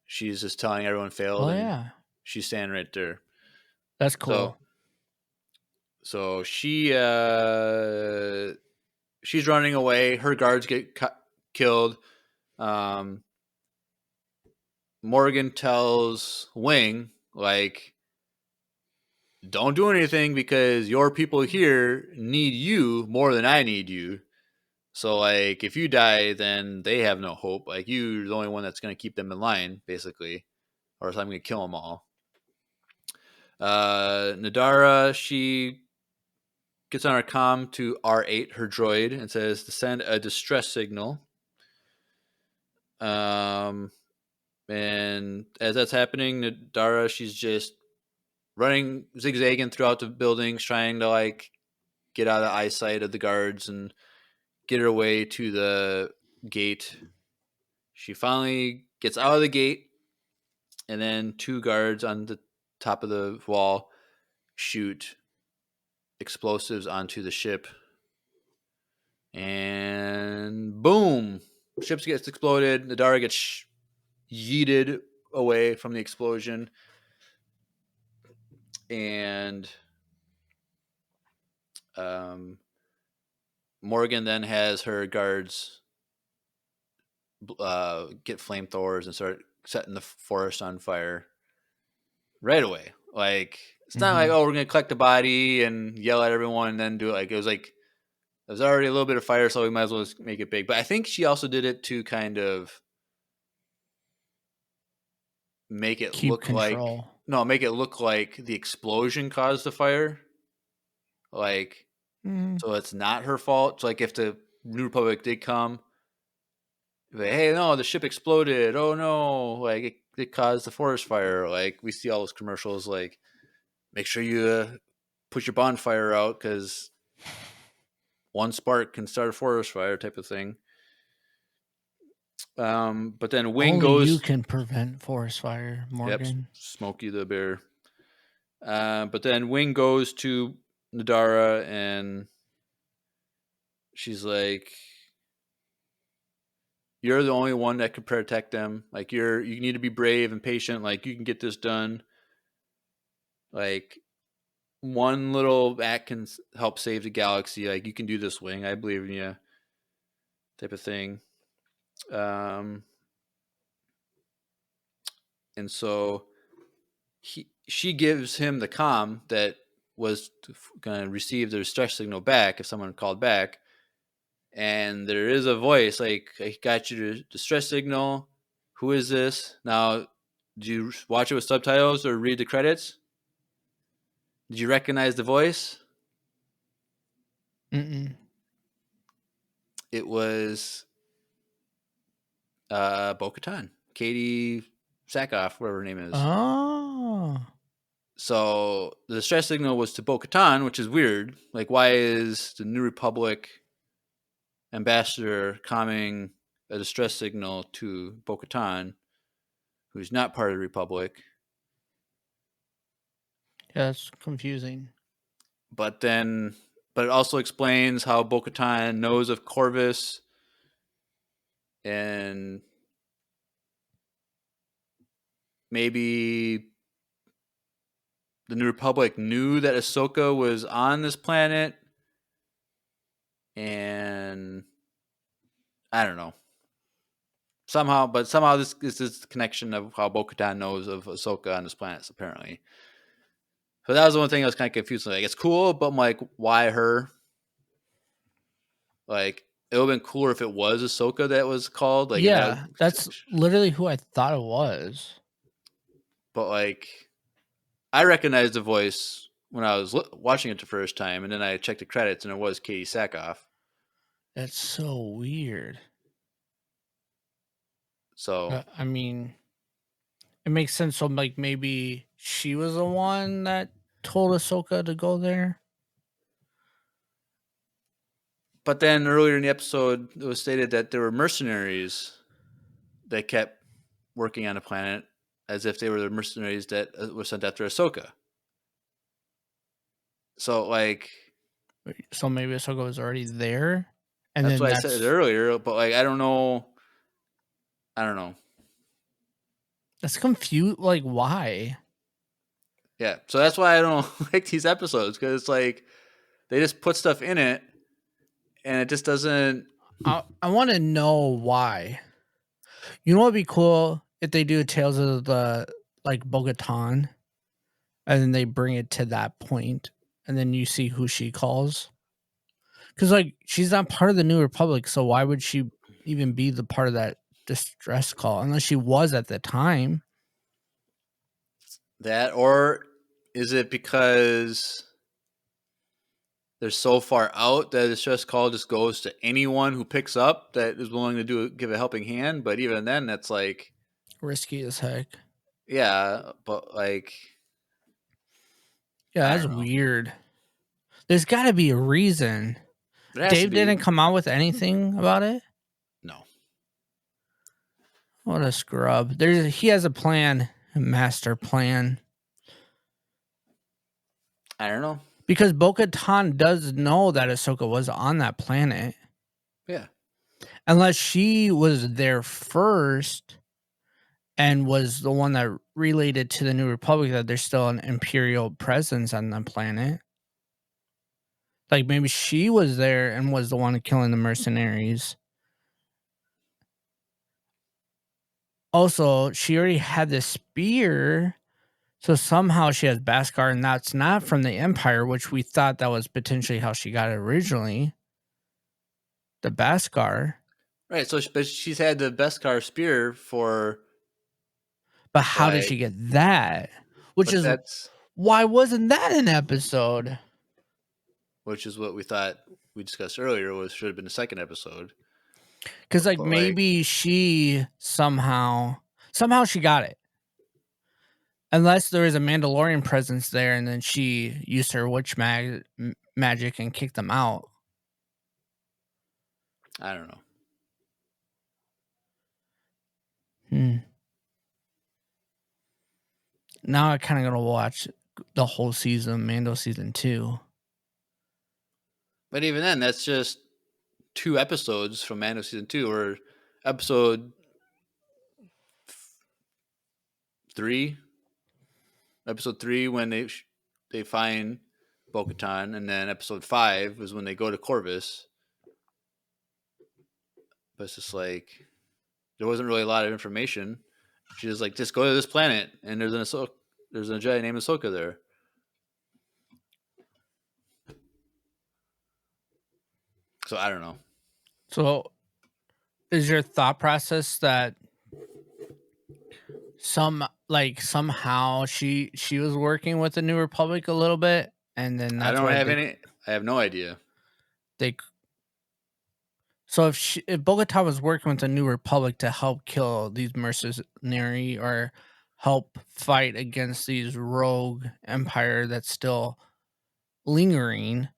she's just telling everyone failed, oh and yeah, she's standing right there. that's cool. So she's running away. Her guards get killed. Morgan tells Wing, like, don't do anything because your people here need you more than I need you. So, like, if you die, then they have no hope. Like, you're the only one that's going to keep them in line, basically. Or else I'm going to kill them all. Nadara, she gets on her comm to R8, her droid, and says to send a distress signal. And as that's happening, Nadara, she's just running, zigzagging throughout the buildings, trying to like get out of the eyesight of the guards and get her way to the gate. She finally gets out of the gate, and then two guards on the top of the wall shoot explosives onto the ship. And boom! Ship gets exploded. Nadara gets yeeted away from the explosion. And Morgan then has her guards get flamethrowers and start setting the forest on fire right away. Like, it's not like, oh, we're going to collect the body and yell at everyone and then do it. Like, it was like, there's already a little bit of fire, so we might as well just make it big. But I think she also did it to kind of make it Keep look control. make it look like the explosion caused the fire. Like, so it's not her fault. So, like, if the New Republic did come, like, hey, no, the ship exploded. Oh no, like it caused the forest fire. Like, we see all those commercials, like, make sure you put your bonfire out because one spark can start a forest fire type of thing. But then Wing Only goes. you can prevent forest fire, Morgan. Yep, Smokey the Bear. But then Wing goes to Nadara and she's like, you're the only one that can protect them. Like, you need to be brave and patient. Like, you can get this done. Like, one little act can help save the galaxy. Like, you can do this, Wing. I believe in you. Type of thing. And so she gives him the comm that was going to receive the distress signal back if someone called back. And there is a voice like, I got your distress signal. Who is this? Now, did you watch it with subtitles or read the credits? Did you recognize the voice? Mm-mm. It was Bo-Katan, Katie Sackhoff, whatever her name is. Oh. So the distress signal was to Bo-Katan, which is weird. Like, why is the New Republic ambassador calming a distress signal to Bo-Katan? who's not part of the Republic. Yeah, that's confusing. But it also explains how Bo-Katan knows of Corvus, and maybe the New Republic knew that Ahsoka was on this planet, and I don't know. Somehow this is this connection of how Bo-Katan knows of Ahsoka on this planet, apparently. So that was the one thing I was kind of confused. Like, it's cool, but I'm like, why her? Like, it would have been cooler if it was Ahsoka that was called. Like, Yeah, that's literally who I thought it was. But like, I recognized the voice when I was watching it the first time, and then I checked the credits, and it was Katie Sackhoff. That's so weird. So I mean, it makes sense. So, like, maybe she was the one that told Ahsoka to go there. but then earlier in the episode, it was stated that there were mercenaries that kept working on the planet as if they were the mercenaries that were sent after Ahsoka. So, like, So maybe Ahsoka was already there, and that's then what I said earlier. But like, I don't know. That's confused. Like, why? Yeah, so that's why I don't like these episodes, because it's like they just put stuff in it, and it just doesn't. I want to know why. You know what'd be cool if they do Tales of the like Bo-Katan, and then they bring it to that point, and then you see who she calls. Because like she's not part of the New Republic, so why would she even be the part of that distress call unless she was at the time? That, or is it because they're so far out that it's just call just goes to anyone who picks up that is willing to give a helping hand? But even then, that's like Risky as heck. yeah, but like Yeah, I that's don't know. weird. There's got to be a reason. There has to Dave be. didn't come out with anything about it. No, What a scrub. He has a plan, a master plan. I don't know. Because Bo-Katan does know that Ahsoka was on that planet. Yeah, Unless she was there first and was the one that related to the New Republic that there's still an Imperial presence on the planet. Like maybe she was there and was the one killing the mercenaries. Also, she already had the spear. So somehow she has Beskar, and that's not from the Empire, which we thought that was potentially how she got it originally. The Beskar. right. So, but she's had the Beskar spear for. But how did she Like, get that? Which but is that's why wasn't that an episode? which is what we thought we discussed earlier was should have been the second episode. Because like But, maybe she somehow she got it. Unless there was a Mandalorian presence there, and then she used her witch magic and kicked them out. I don't know. Now I kind of gotta watch the whole season, Mando season 2. But even then, that's just 2 episodes from Mando season 2, or episode 3. Episode 3 when they find Bo-Katan, and then episode 5 is when they go to Corvus. But it's just like there wasn't really a lot of information. She was like, just go to this planet, and there's a Jedi named Ahsoka there. So I don't know. So, is your thought process that somehow she was working with the New Republic a little bit, and then that's why I have no idea. they. So if Bogota was working with the New Republic to help kill these mercenary or help fight against these rogue empire that's still lingering,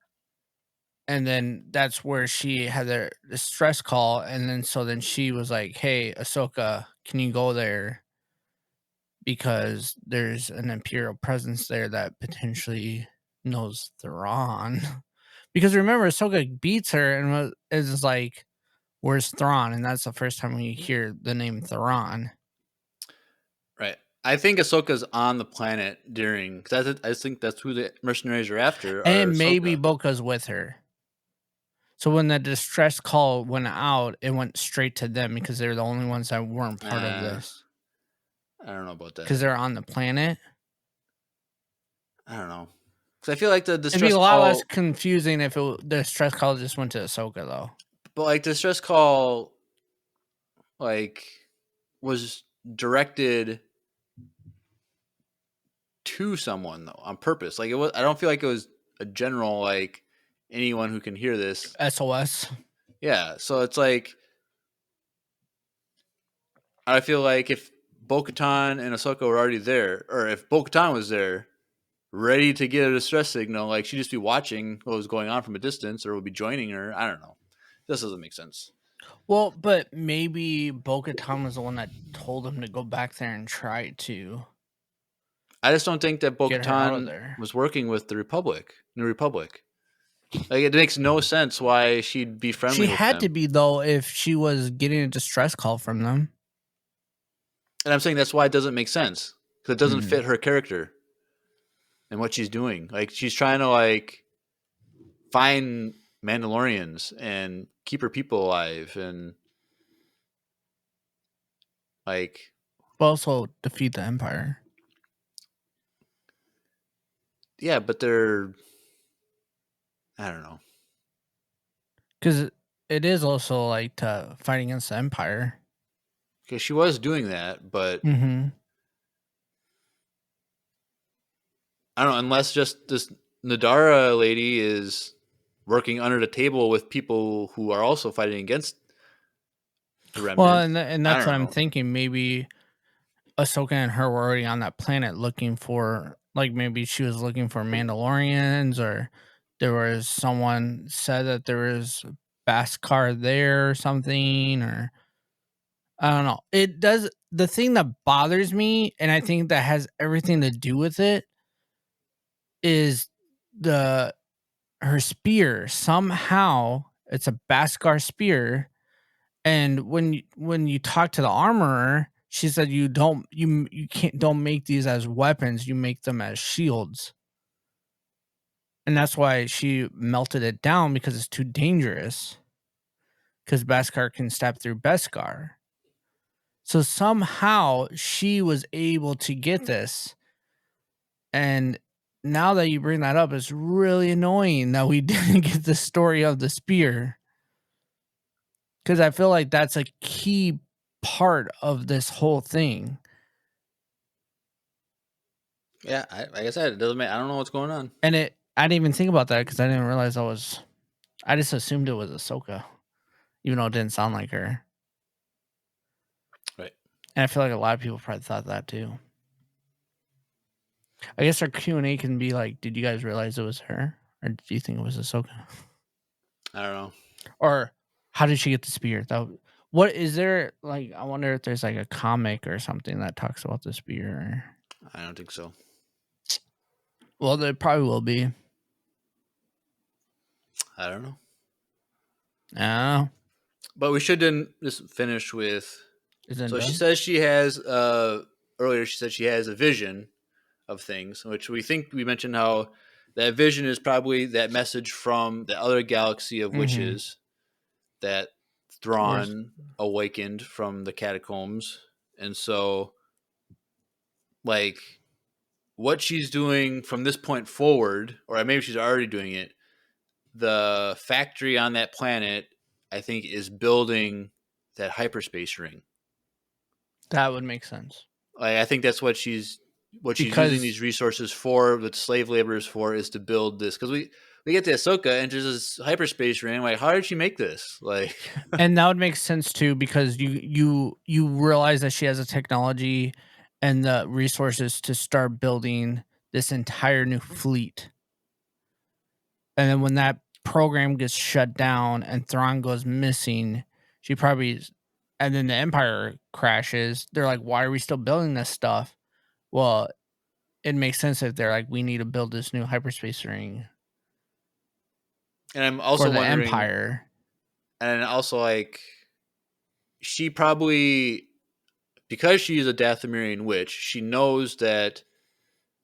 and then that's where she had the stress call, and then so then she was like, "Hey, Ahsoka, can you go there?" because there's an Imperial presence there that potentially knows Thrawn. Because remember, Ahsoka beats her and is like, "Where's Thrawn?" And that's the first time we hear the name Thrawn. Right. I think Ahsoka's on the planet during. Cause I think that's who the mercenaries are after. And Are maybe Ahsoka. Boca's with her. So when the distress call went out, it went straight to them because they're the only ones that weren't part of this. I don't know about that. Because they're on the planet. I don't know. Because I feel like the It'd be distress a lot call, less confusing if the distress call just went to Ahsoka, though. but like distress call, like was directed to someone though on purpose. Like it was. I don't feel like it was a general like anyone who can hear this. SOS. Yeah. So it's like I feel like if Bo-Katan and Ahsoka were already there, or if Bo-Katan was there, ready to get a distress signal, like she'd just be watching what was going on from a distance, or would be joining her. I don't know. This doesn't make sense. Well, but maybe Bo-Katan was the one that told him to go back there and try to I just don't think that get her out of Bo-Katan there. was working with the New Republic. Like it makes no sense why she'd be friendly She with had them. to be, though, if she was getting a distress call from them. And I'm saying that's why it doesn't make sense because it doesn't Mhm. fit her character and what she's doing. Like she's trying to like find Mandalorians and keep her people alive and like But also defeat the Empire. yeah, but they're I don't know. Because it is also like to fight against the Empire. Because she was doing that, but Mm-hmm. I don't know, unless just this Nadara lady is working under the table with people who are also fighting against the remnant. Well, and I that's what don't I'm know. thinking. Maybe Ahsoka and her were already on that planet looking for, like, maybe she was looking for Mandalorians, or there was someone said that there was Beskar there or something, or I don't know. It does. The thing that bothers me, and I think that has everything to do with it, is the her spear. Somehow, it's a Beskar spear, and when you talk to the armorer, she said you can't don't make these as weapons. You make them as shields, and that's why she melted it down because it's too dangerous. Because Beskar can step through Beskar. So somehow she was able to get this. And now that you bring that up, it's really annoying that we didn't get the story of the spear. Because I feel like that's a key part of this whole thing. Yeah, like I said, it doesn't make. I don't know what's going on. And I didn't even think about that because I didn't realize I just assumed it was Ahsoka, even though it didn't sound like her. Right. And I feel like a lot of people probably thought that too. I guess our Q&A can be like, did you guys realize it was her? Or do you think it was Ahsoka? I don't know. Or how did she get the spear? What is there, like, I wonder if there's like a comic or something that talks about the spear. I don't think so. Well, there probably will be. I don't know. Oh, But we should then just finish with. is it So done? she says she has. Earlier, she said she has a vision of things, which we think we mentioned how that vision is probably that message from the other galaxy of Mhm. witches that Thrawn awakened from the catacombs. And so, like, what she's doing from this point forward, or maybe she's already doing it, the factory on that planet, I think, is building that hyperspace ring. That would make sense. Like, I think that's what she's using Because- these resources for, what slave laborers for, is to build this. Because we get to Ahsoka and there's this hyperspace ring. Like, how did she make this? Like, And that would make sense too, because you realize that she has a technology and the resources to start building this entire new fleet. And then when that program gets shut down and Thrawn goes missing, she probably, and then the Empire crashes. They're like, why are we still building this stuff? well, it makes sense if they're like, we need to build this new hyperspace ring And I'm for also the wondering, Empire. and also like, she probably, because she's a Dathomirian witch, she knows that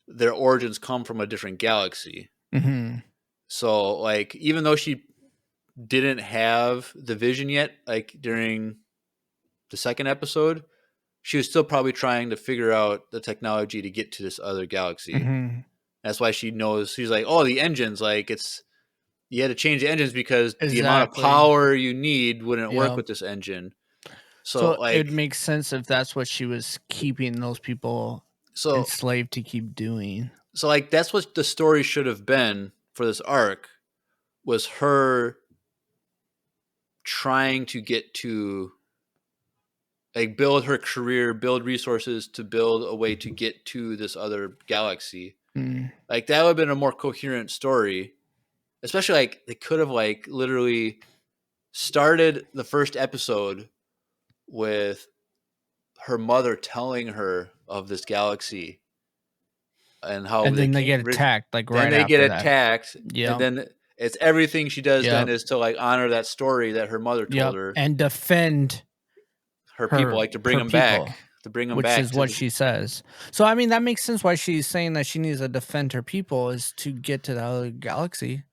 their origins come from a different galaxy. Mm-hmm. So like, even though she didn't have the vision yet, like during the second episode, she was still probably trying to figure out the technology to get to this other galaxy. Mm-hmm. That's why she knows. She's like, oh, the engines, like you had to change the engines because the amount of Exactly. power you need wouldn't work Yeah. with this engine. So So like, it makes sense if that's what she was keeping those people so enslaved to keep doing. so like that's what the story should have been for this arc, was her trying to get to, like, build her career, build resources to build a way to get to this other galaxy. Mm. Like, that would have been a more coherent story. Especially, like, they could have, like, literally started the first episode with her mother telling her of this galaxy and how And they then they get can't. attacked like Then right they after get that. attacked, Yep. and then it's everything she does. Yep. Then is to like honor that story that her mother told her. And defend Her people, like, to bring her them people, back, to bring them which back. is what she says. So I mean, that makes sense why she's saying that she needs to defend her people is to get to the other galaxy.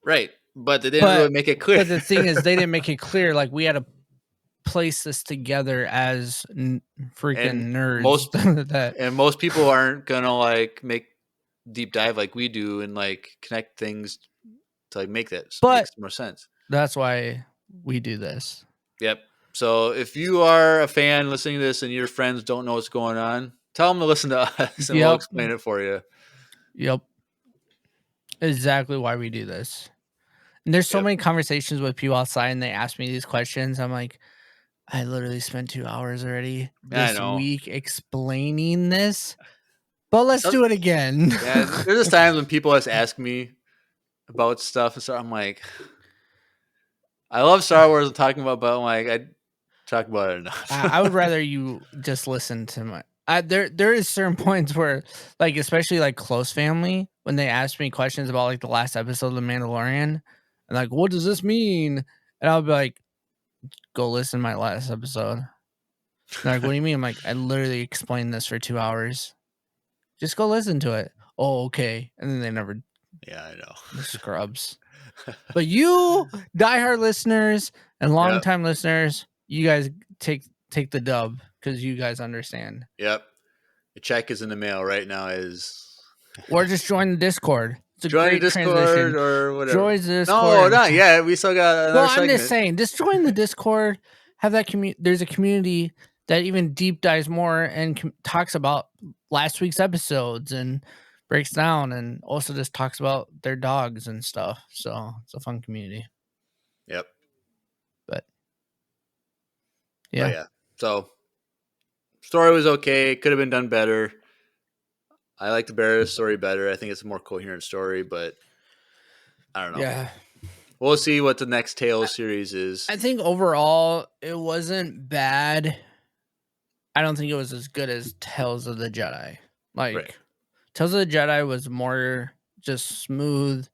Right, but they didn't really make it clear. But the thing is, they didn't make it clear. Like, we had to place this together as freaking And nerds. most people aren't gonna like make deep dive like we do and like connect things to like make that makes more sense. That's why we do this. Yep. So if you are a fan listening to this and your friends don't know what's going on, tell them to listen to us and we'll explain it for you. Yep. Exactly why we do this. And there's so many conversations with people outside and they ask me these questions. I'm like, I literally spent 2 hours already this week explaining this, but let's do it again. Yeah, there's just times when people just ask me about stuff and so I'm like, I love Star Wars and talking about, but I'm like, I talk about it enough. I would rather you just listen to my. There is certain points where, like, especially like close family, when they ask me questions about like the last episode of The Mandalorian, and like, what does this mean? And I'll be like, go listen to my last episode. And they're like, what do you mean? I'm like, I literally explained this for 2 hours. Just go listen to it. Oh, okay. And then they never. Yeah, I know. The scrubs. But you, diehard listeners and longtime listeners, you guys take the dub because you guys understand. Yep. The check is in the mail right now. Or just join the Discord. It's a join great the Discord transition. or whatever. Join the Discord. No, not yet. We still got another segment. I'm just saying, just join the Discord. Have that community. There's a community that even deep dives more and talks about last week's episodes and breaks down and also just talks about their dogs and stuff. So it's a fun community. Yep. But yeah. So story was okay. Could have been done better. I like the Barris story better. I think it's a more coherent story, but I don't know. Yeah. We'll see what the next Tales series is. I think overall it wasn't bad. I don't think it was as good as Tales of the Jedi. Like Tales of the Jedi was more just smooth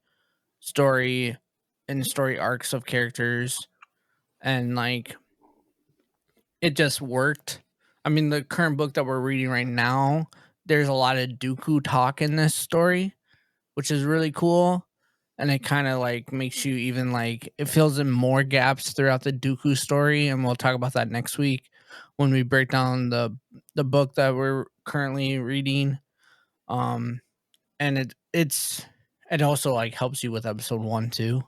story and story arcs of characters, and like it just worked. I mean, the current book that we're reading right now, there's a lot of Dooku talk in this story, which is really cool. And it kind of like makes you even like, it fills in more gaps throughout the Dooku story. And we'll talk about that next week when we break down the book that we're currently reading. And it also like helps you with episode 1 too.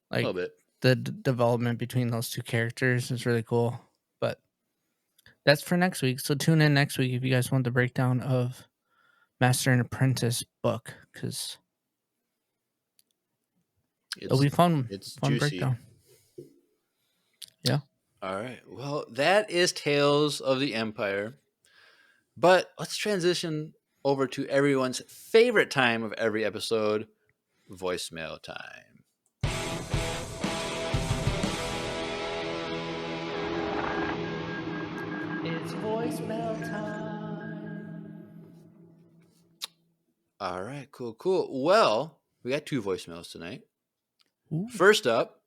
Like a little bit. The development between those two characters is really cool. But that's for next week. So tune in next week if you guys want the breakdown of Master and Apprentice book, because it'll be fun. It's fun juicy. Breakdown. Yeah. All right. Well, that is Tales of the Empire. But let's transition over to everyone's favorite time of every episode, voicemail time. It's voicemail time. All right, cool. Well, we got 2 voicemails tonight. Ooh. First up,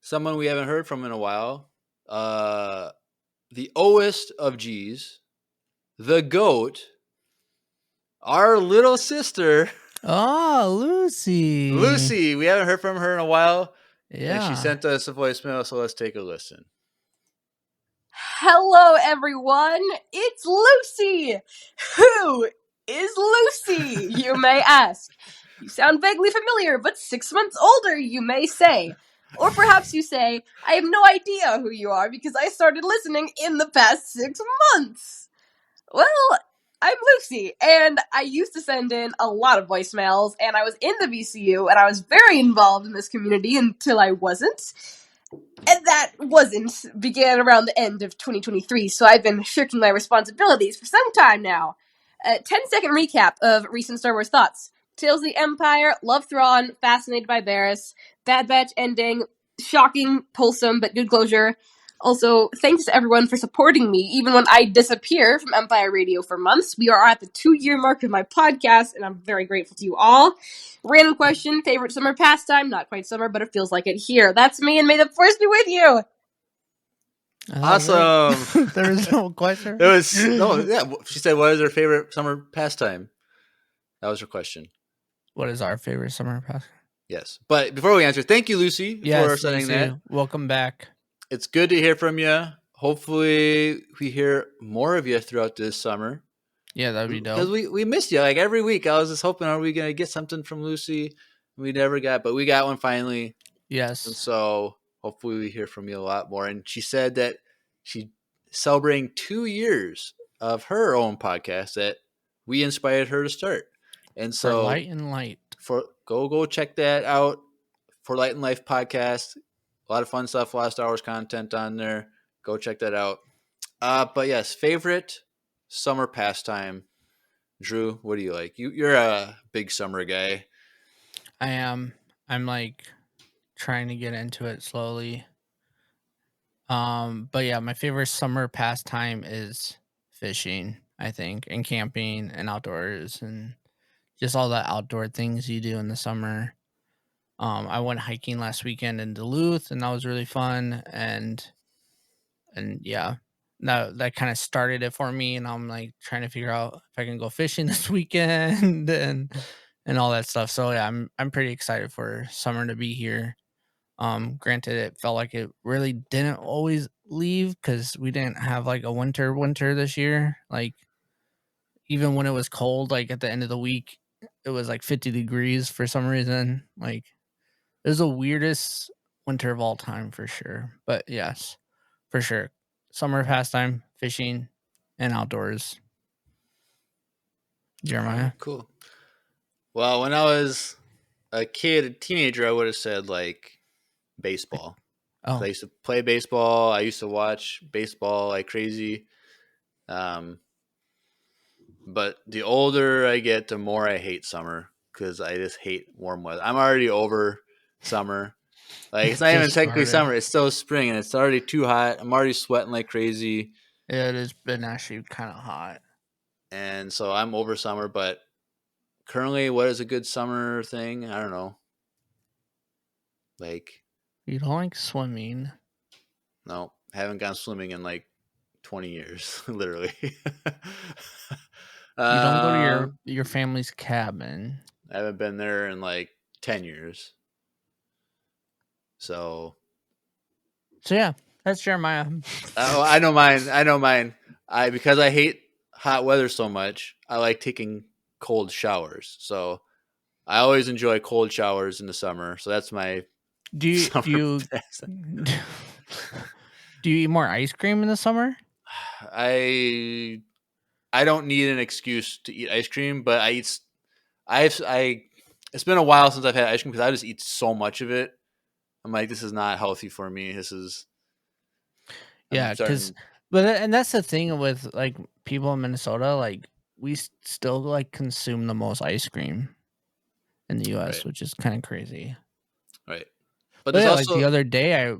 someone we haven't heard from in a while. The Oest of G's, the GOAT, our little sister, Oh, Lucy. Lucy. We haven't heard from her in a while. And she Yeah. sent us a voicemail, so let's take a listen. Hello, everyone. It's Lucy. Who is Lucy, you may ask? You sound vaguely familiar, but 6 months older, you may say. Or perhaps you say, I have no idea who you are because I started listening in the past 6 months. Well, I'm Lucy, and I used to send in a lot of voicemails, and I was in the VCU, and I was very involved in this community until I wasn't. And that began around the end of 2023, so I've been shirking my responsibilities for some time now. 10-second recap of recent Star Wars thoughts. Tales of the Empire, love Thrawn, fascinated by Barriss, Bad Batch ending, shocking, wholesome, but good closure. Also, thanks to everyone for supporting me, even when I disappear from Empire Radio for months. We are at the 2-year mark of my podcast, and I'm very grateful to you all. Random question, favorite summer pastime? Not quite summer, but it feels like it here. That's me, and may the force be with you! Awesome. There was no question. There was she said, what is her favorite summer pastime? That was her question. What is our favorite summer pastime? Yes. But before we answer, thank you, Lucy, for sending Lucy, that. welcome back. It's good to hear from you. Hopefully we hear more of you throughout this summer. Yeah, that'd be dope. Because we missed you. Like every week, I was just hoping, are we going to get something from Lucy? We never got, but we got one finally. Yes. And so hopefully we hear from you a lot more. And she said that she's celebrating 2 years of her own podcast that we inspired her to start. And so For Light and Light. Go check that out. For Light and Life podcast. A lot of fun stuff, a lot of Star Wars content on there. Go check that out. But yes, favorite summer pastime. Drew, what do you like? You're a big summer guy. I am. I'm like trying to get into it slowly. But yeah, my favorite summer pastime is fishing, I think, and camping and outdoors and just all the outdoor things you do in the summer. I went hiking last weekend in Duluth, and that was really fun. And yeah, that kind of started it for me. And I'm like trying to figure out if I can go fishing this weekend and all that stuff. So yeah, I'm pretty excited for summer to be here. Granted, it felt like it really didn't always leave because we didn't have like a winter this year. Like even when it was cold, like at the end of the week, it was like 50 degrees for some reason. Like it was the weirdest winter of all time for sure. But yes, for sure. Summer pastime, fishing, and outdoors. Jeremiah. Cool. Well, when I was a teenager, I would have said like baseball. Oh, I used to play baseball. I used to watch baseball like crazy. But the older I get, the more I hate summer because I just hate warm weather. I'm already over summer. Like it's not even technically summer; it's still spring, and it's already too hot. I'm already sweating like crazy. it has been actually kind of hot. And so I'm over summer. But currently, what is a good summer thing? I don't know. Like, You don't like swimming? no, haven't gone swimming in like 20 years, literally. You don't go to your family's cabin. I haven't been there in like 10 years. So yeah, that's Jeremiah. I know mine. Because I hate hot weather so much, I like taking cold showers. So I always enjoy cold showers in the summer. So that's my Do you summer do you, do you eat more ice cream in the summer? I don't need an excuse to eat ice cream, but it's been a while since I've had ice cream because I just eat so much of it. I'm like, this is not healthy for me. Yeah, and that's the thing with like people in Minnesota, like we still like consume the most ice cream in the U.S., Right. which is kind of crazy. Right. But yeah, there's like also the other day,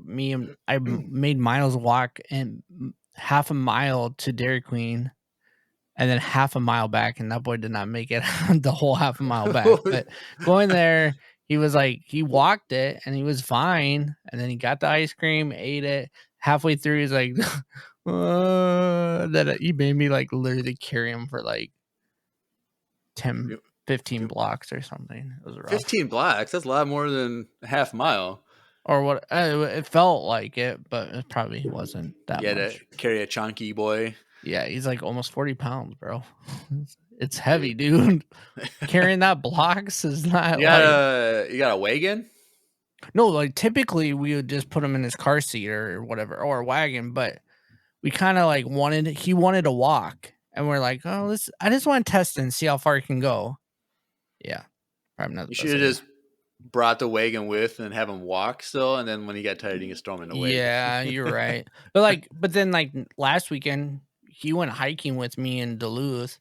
I made Miles walk and half a mile to Dairy Queen and then half a mile back, and that boy did not make it the whole half a mile back. But going there, he was like, he walked it and he was fine. And then he got the ice cream, ate it. Halfway through, he's like, that he made me like literally carry him for like 10, 15 blocks or something. It was rough. 15 blocks. That's a lot more than a half mile. Or what? It felt like it, but it probably wasn't that You had much. to carry a chunky boy. Yeah, he's like almost 40 pounds, bro. It's heavy, dude. Carrying that blocks is not You got a wagon? No, like typically we would just put him in his car seat or whatever, or a wagon, but we kind of like he wanted to walk, and we're like, oh, I just want to test and see how far he can go. Yeah, probably not. You should have just brought the wagon with and have him walk still, and then when he got tired, he could storm in the wagon. Yeah, you're right. But then like last weekend, he went hiking with me in Duluth,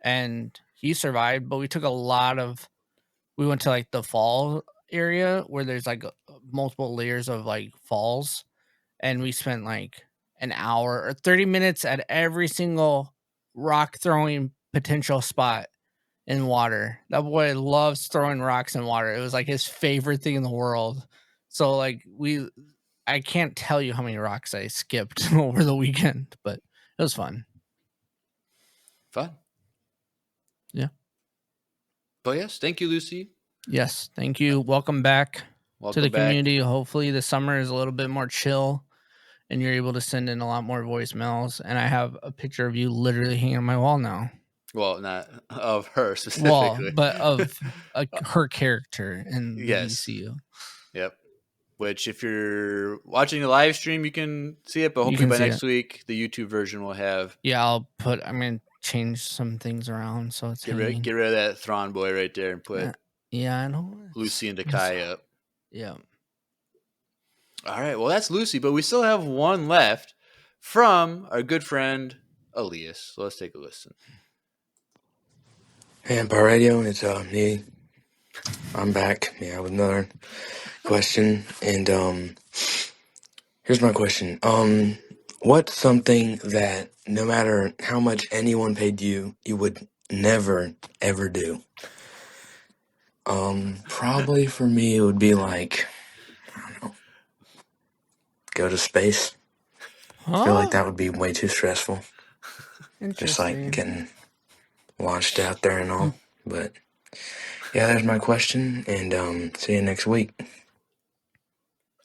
and he survived. But we took we went to like the fall area where there's like multiple layers of like falls, and we spent like an hour or 30 minutes at every single rock throwing potential spot in water. That boy loves throwing rocks in water. It was like his favorite thing in the world. So like I can't tell you how many rocks I skipped over the weekend, but it was fun. Fun. Yeah. But yes, thank you, Lucy. Yes, thank you. Welcome back to the community. Hopefully the summer is a little bit more chill and you're able to send in a lot more voicemails. And I have a picture of you literally hanging on my wall now. Well, not of her specifically. Well, but of her character in the VCU. Yep. Which, if you're watching the live stream, you can see it. But hopefully by next week, the YouTube version will have. Yeah, I'm going to change some things around so it's get rid of that Thrawn boy right there and put. Yeah, I know. Lucy and Takai up. Yeah. All right. Well, that's Lucy, but we still have one left from our good friend Elias. So let's take a listen. Hey, Empire Radio, it's me. I'm back. Yeah, with another question. And here's my question. What's something that no matter how much anyone paid you, you would never ever do? Probably for me it would be like, I don't know, go to space. I feel like that would be way too stressful. Just like getting launched out there and all. But yeah, there's my question, and see you next week.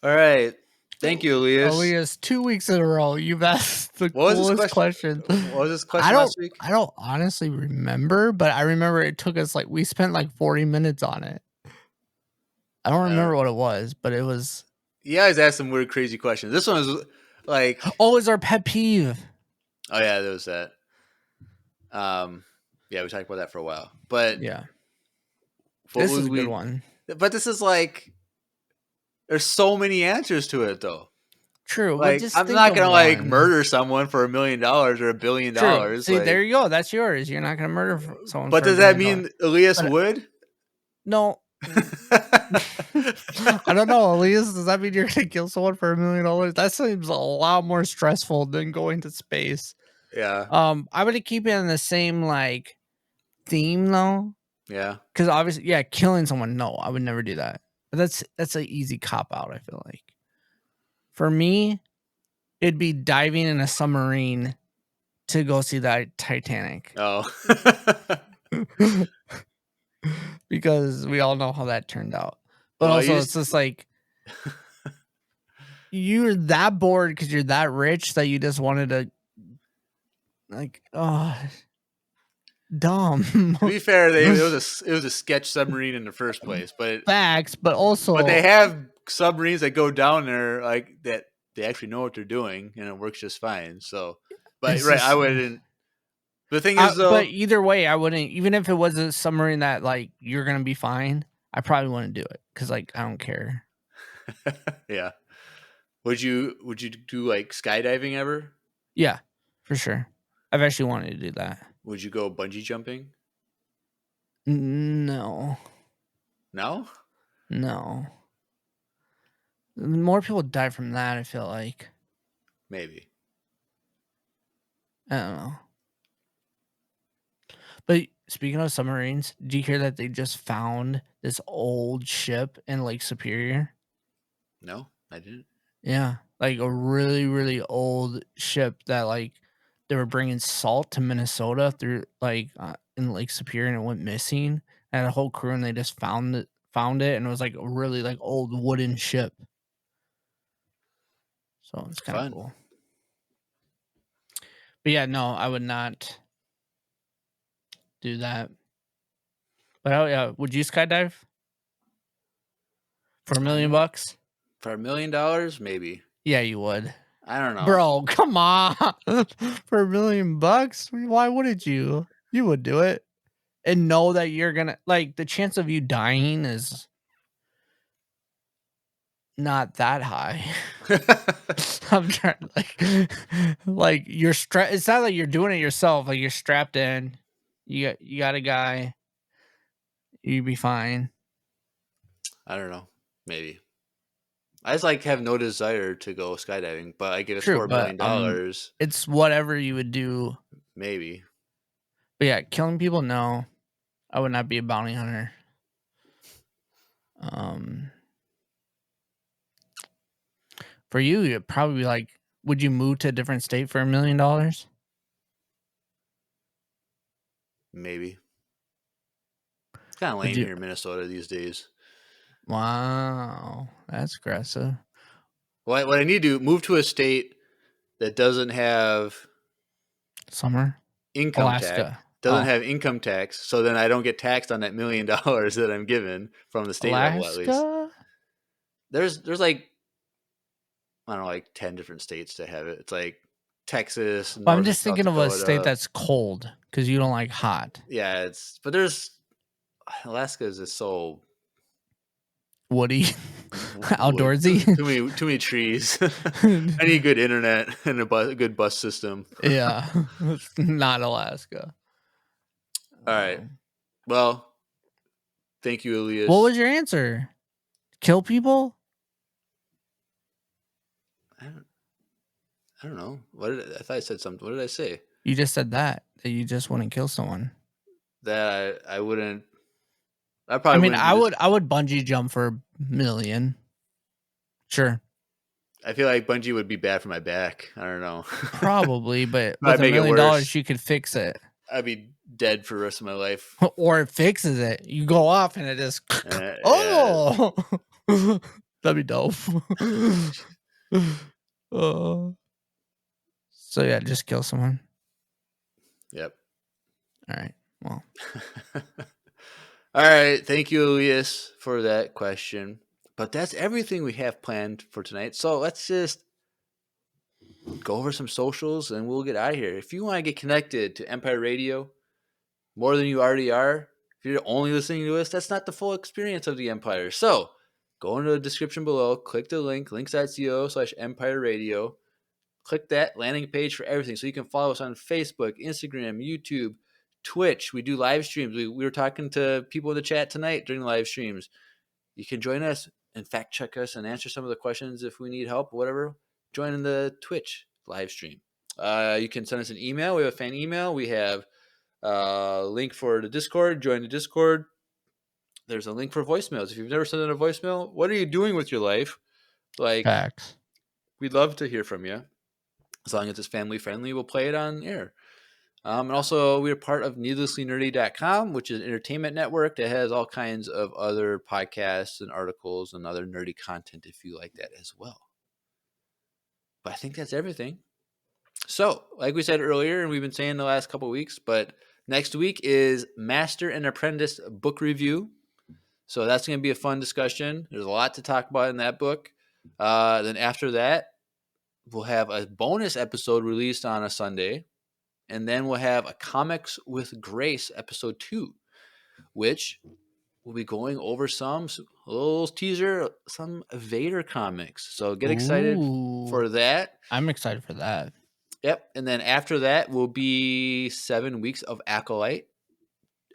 All right. Thank you, Elias. Elias, 2 weeks in a row, you've asked the coolest question. What was this question last week? I don't honestly remember, but I remember it took us we spent like 40 minutes on it. I don't remember what it was, but it was. You guys asked some weird, crazy questions. This one was like. Oh, it's our pet peeve. Oh, yeah, there was that. Yeah, we talked about that for a while. But. Yeah. This is a good one. But this is like. There's so many answers to it, though. True. Like, I'm not going to murder someone for $1 million or $1 billion. True. See, there you go. That's yours. You're not going to murder someone. But does that mean Elias would? No. I don't know, Elias. Does that mean you're going to kill someone for $1 million? That seems a lot more stressful than going to space. Yeah. I'm going to keep it in the same theme though. Yeah. Because obviously, yeah, killing someone. No, I would never do that. But that's an easy cop out. I feel like. For me, it'd be diving in a submarine to go see that Titanic. Oh. Because we all know how that turned out. But also, it's just like you're that bored because you're that rich that you just wanted to, dumb. To be fair, it was a sketch submarine in the first place, but facts. But also, they have submarines that go down there that they actually know what they're doing and it works just fine. So, but right, I wouldn't. The thing is, though, but either way, I wouldn't. Even if it was a submarine that you're gonna be fine, I probably wouldn't do it because I don't care. Yeah. Would you do skydiving ever? Yeah, for sure. I've actually wanted to do that. Would you go bungee jumping? No. No? No. More people die from that, I feel like. Maybe. I don't know. But speaking of submarines, did you hear that they just found this old ship in Lake Superior? No, I didn't. Yeah, like a really, really old ship that like they were bringing salt to Minnesota through like in Lake Superior, and it went missing. And a whole crew, and they just found it, and it was like a really like old wooden ship. So it's kind of Fun. cool. But yeah, no, I would not do that. But oh yeah, would you skydive for $1 million? For $1 million, maybe. Yeah, you would. I don't know. Bro, come on. For $1 million? Why wouldn't you? You would do it. And know that you're gonna like the chance of you dying is not that high. I'm trying like you're strapped. It's not like you're doing it yourself. Like you're strapped in. You got a guy. You'd be fine. I don't know. Maybe. I just like have no desire to go skydiving, but I get it's True, $4 but million. it's whatever you would do. Maybe. But yeah, killing people, no. I would not be a bounty hunter. For you, it'd probably be like, would you move to a different state for $1 million? Maybe. It's kind of lame here in Minnesota these days. Wow, that's aggressive. What I need to do, move to a state that doesn't have Summer? income Alaska. tax. Doesn't have income tax, so then I don't get taxed on that $1 million that I'm given from the state level at least. Alaska? There's like, I don't know, like 10 different states to have it. It's like Texas. Well, I'm just thinking of a state that's cold because you don't like hot. Yeah, but there's Alaska is just so woody, outdoorsy. Too many trees. I need good internet and a good bus system. Yeah, not Alaska. All right. Well, thank you, Elias. What was your answer? Kill people? I don't know. I thought I said something. What did I say? You just said that you just wouldn't kill someone. That I wouldn't. I would bungee jump for $1 million. Sure. I feel like bungee would be bad for my back. I don't know. Probably, but with $1 million, you could fix it. I'd be dead for the rest of my life. Or it fixes it. You go off and it just oh, that'd be dope. So yeah, just kill someone. Yep. All right. Well. All right. Thank you, Elias, for that question. But that's everything we have planned for tonight. So let's just go over some socials and we'll get out of here. If you want to get connected to Empire Radio more than you already are, if you're only listening to us, that's not the full experience of the Empire. So go into the description below, click the link, links.co/Empire Radio. Click that landing page for everything. So you can follow us on Facebook, Instagram, YouTube, Twitch. We do live streams. We were talking to people in the chat tonight during the live streams. You can join us and fact check us and answer some of the questions if we need help or whatever. Join in the Twitch live stream. You can send us an email. We have a fan email. We have a link for the Discord. Join the Discord. There's a link for voicemails. If you've never sent in a voicemail, what are you doing with your life? Like, facts. We'd love to hear from you. As long as it's family friendly, we'll play it on air. And also, we're part of needlesslynerdy.com, which is an entertainment network that has all kinds of other podcasts and articles and other nerdy content if you like that as well. But I think that's everything. So, like we said earlier, and we've been saying the last couple of weeks, but next week is Master and Apprentice book review. So that's going to be a fun discussion. There's a lot to talk about in that book. Then after that, we'll have a bonus episode released on a Sunday. And then we'll have a Comics with Grace episode 2, which we'll be going over a little teaser, some Vader comics. So get excited for that. I'm excited for that. Yep. And then after that will be 7 weeks of Acolyte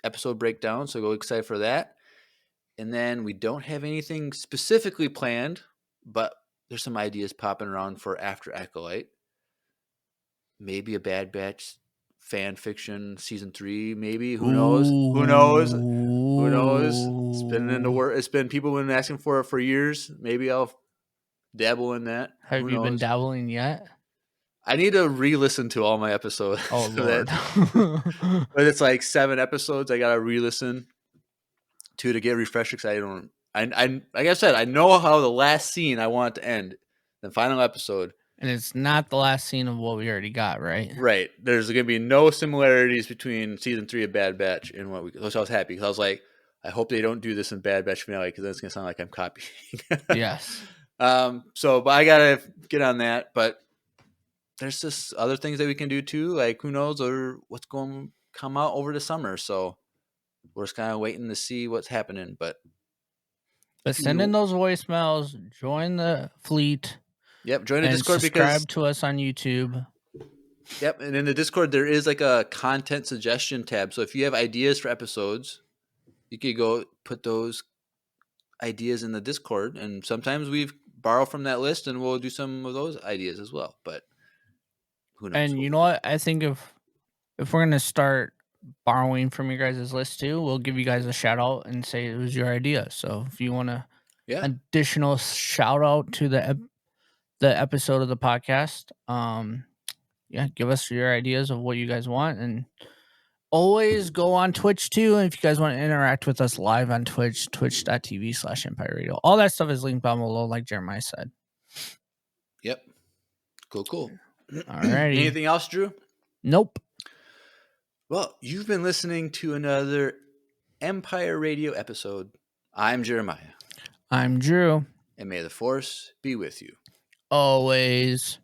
episode breakdown. So go excited for that. And then we don't have anything specifically planned, but there's some ideas popping around for after Acolyte. Maybe a Bad Batch fan fiction season 3, maybe. Who knows? Who knows? Who knows? It's been in the work. It's been people been asking for it for years. Maybe I'll dabble in that. Have Who you been knows? dabbling yet? I need to re-listen to all my episodes. Oh Lord. But it's like 7 episodes. I gotta re-listen to get refreshed because I don't. I like I said, I know how the last scene I want to end, the final episode. And it's not the last scene of what we already got, right? Right. There's gonna be no similarities between season 3 of Bad Batch and what we. So I was happy because I was like, I hope they don't do this in Bad Batch finale because then it's gonna sound like I'm copying. Yes. So, but I gotta get on that. But there's just other things that we can do too. Like who knows or what's going to come out over the summer. So we're just kind of waiting to see what's happening. But send in those voicemails. Join the fleet. Yep, join the and Discord subscribe because to us on YouTube. Yep, and in the Discord there is like a content suggestion tab. So if you have ideas for episodes, you could go put those ideas in the Discord, and sometimes we borrow from that list, and we'll do some of those ideas as well. But who knows? And you know what? I think if we're gonna start borrowing from your guys' list too, we'll give you guys a shout out and say it was your idea. So if you want additional shout out to the episode of the podcast, give us your ideas of what you guys want, and always go on Twitch too. And if you guys want to interact with us live on Twitch, twitch.tv/Empire Radio. All that stuff is linked down below, like Jeremiah said. Yep. Cool. Alrighty. Anything else, Drew? Nope. Well, you've been listening to another Empire Radio episode. I'm Jeremiah. I'm Drew. And may the Force be with you. Always.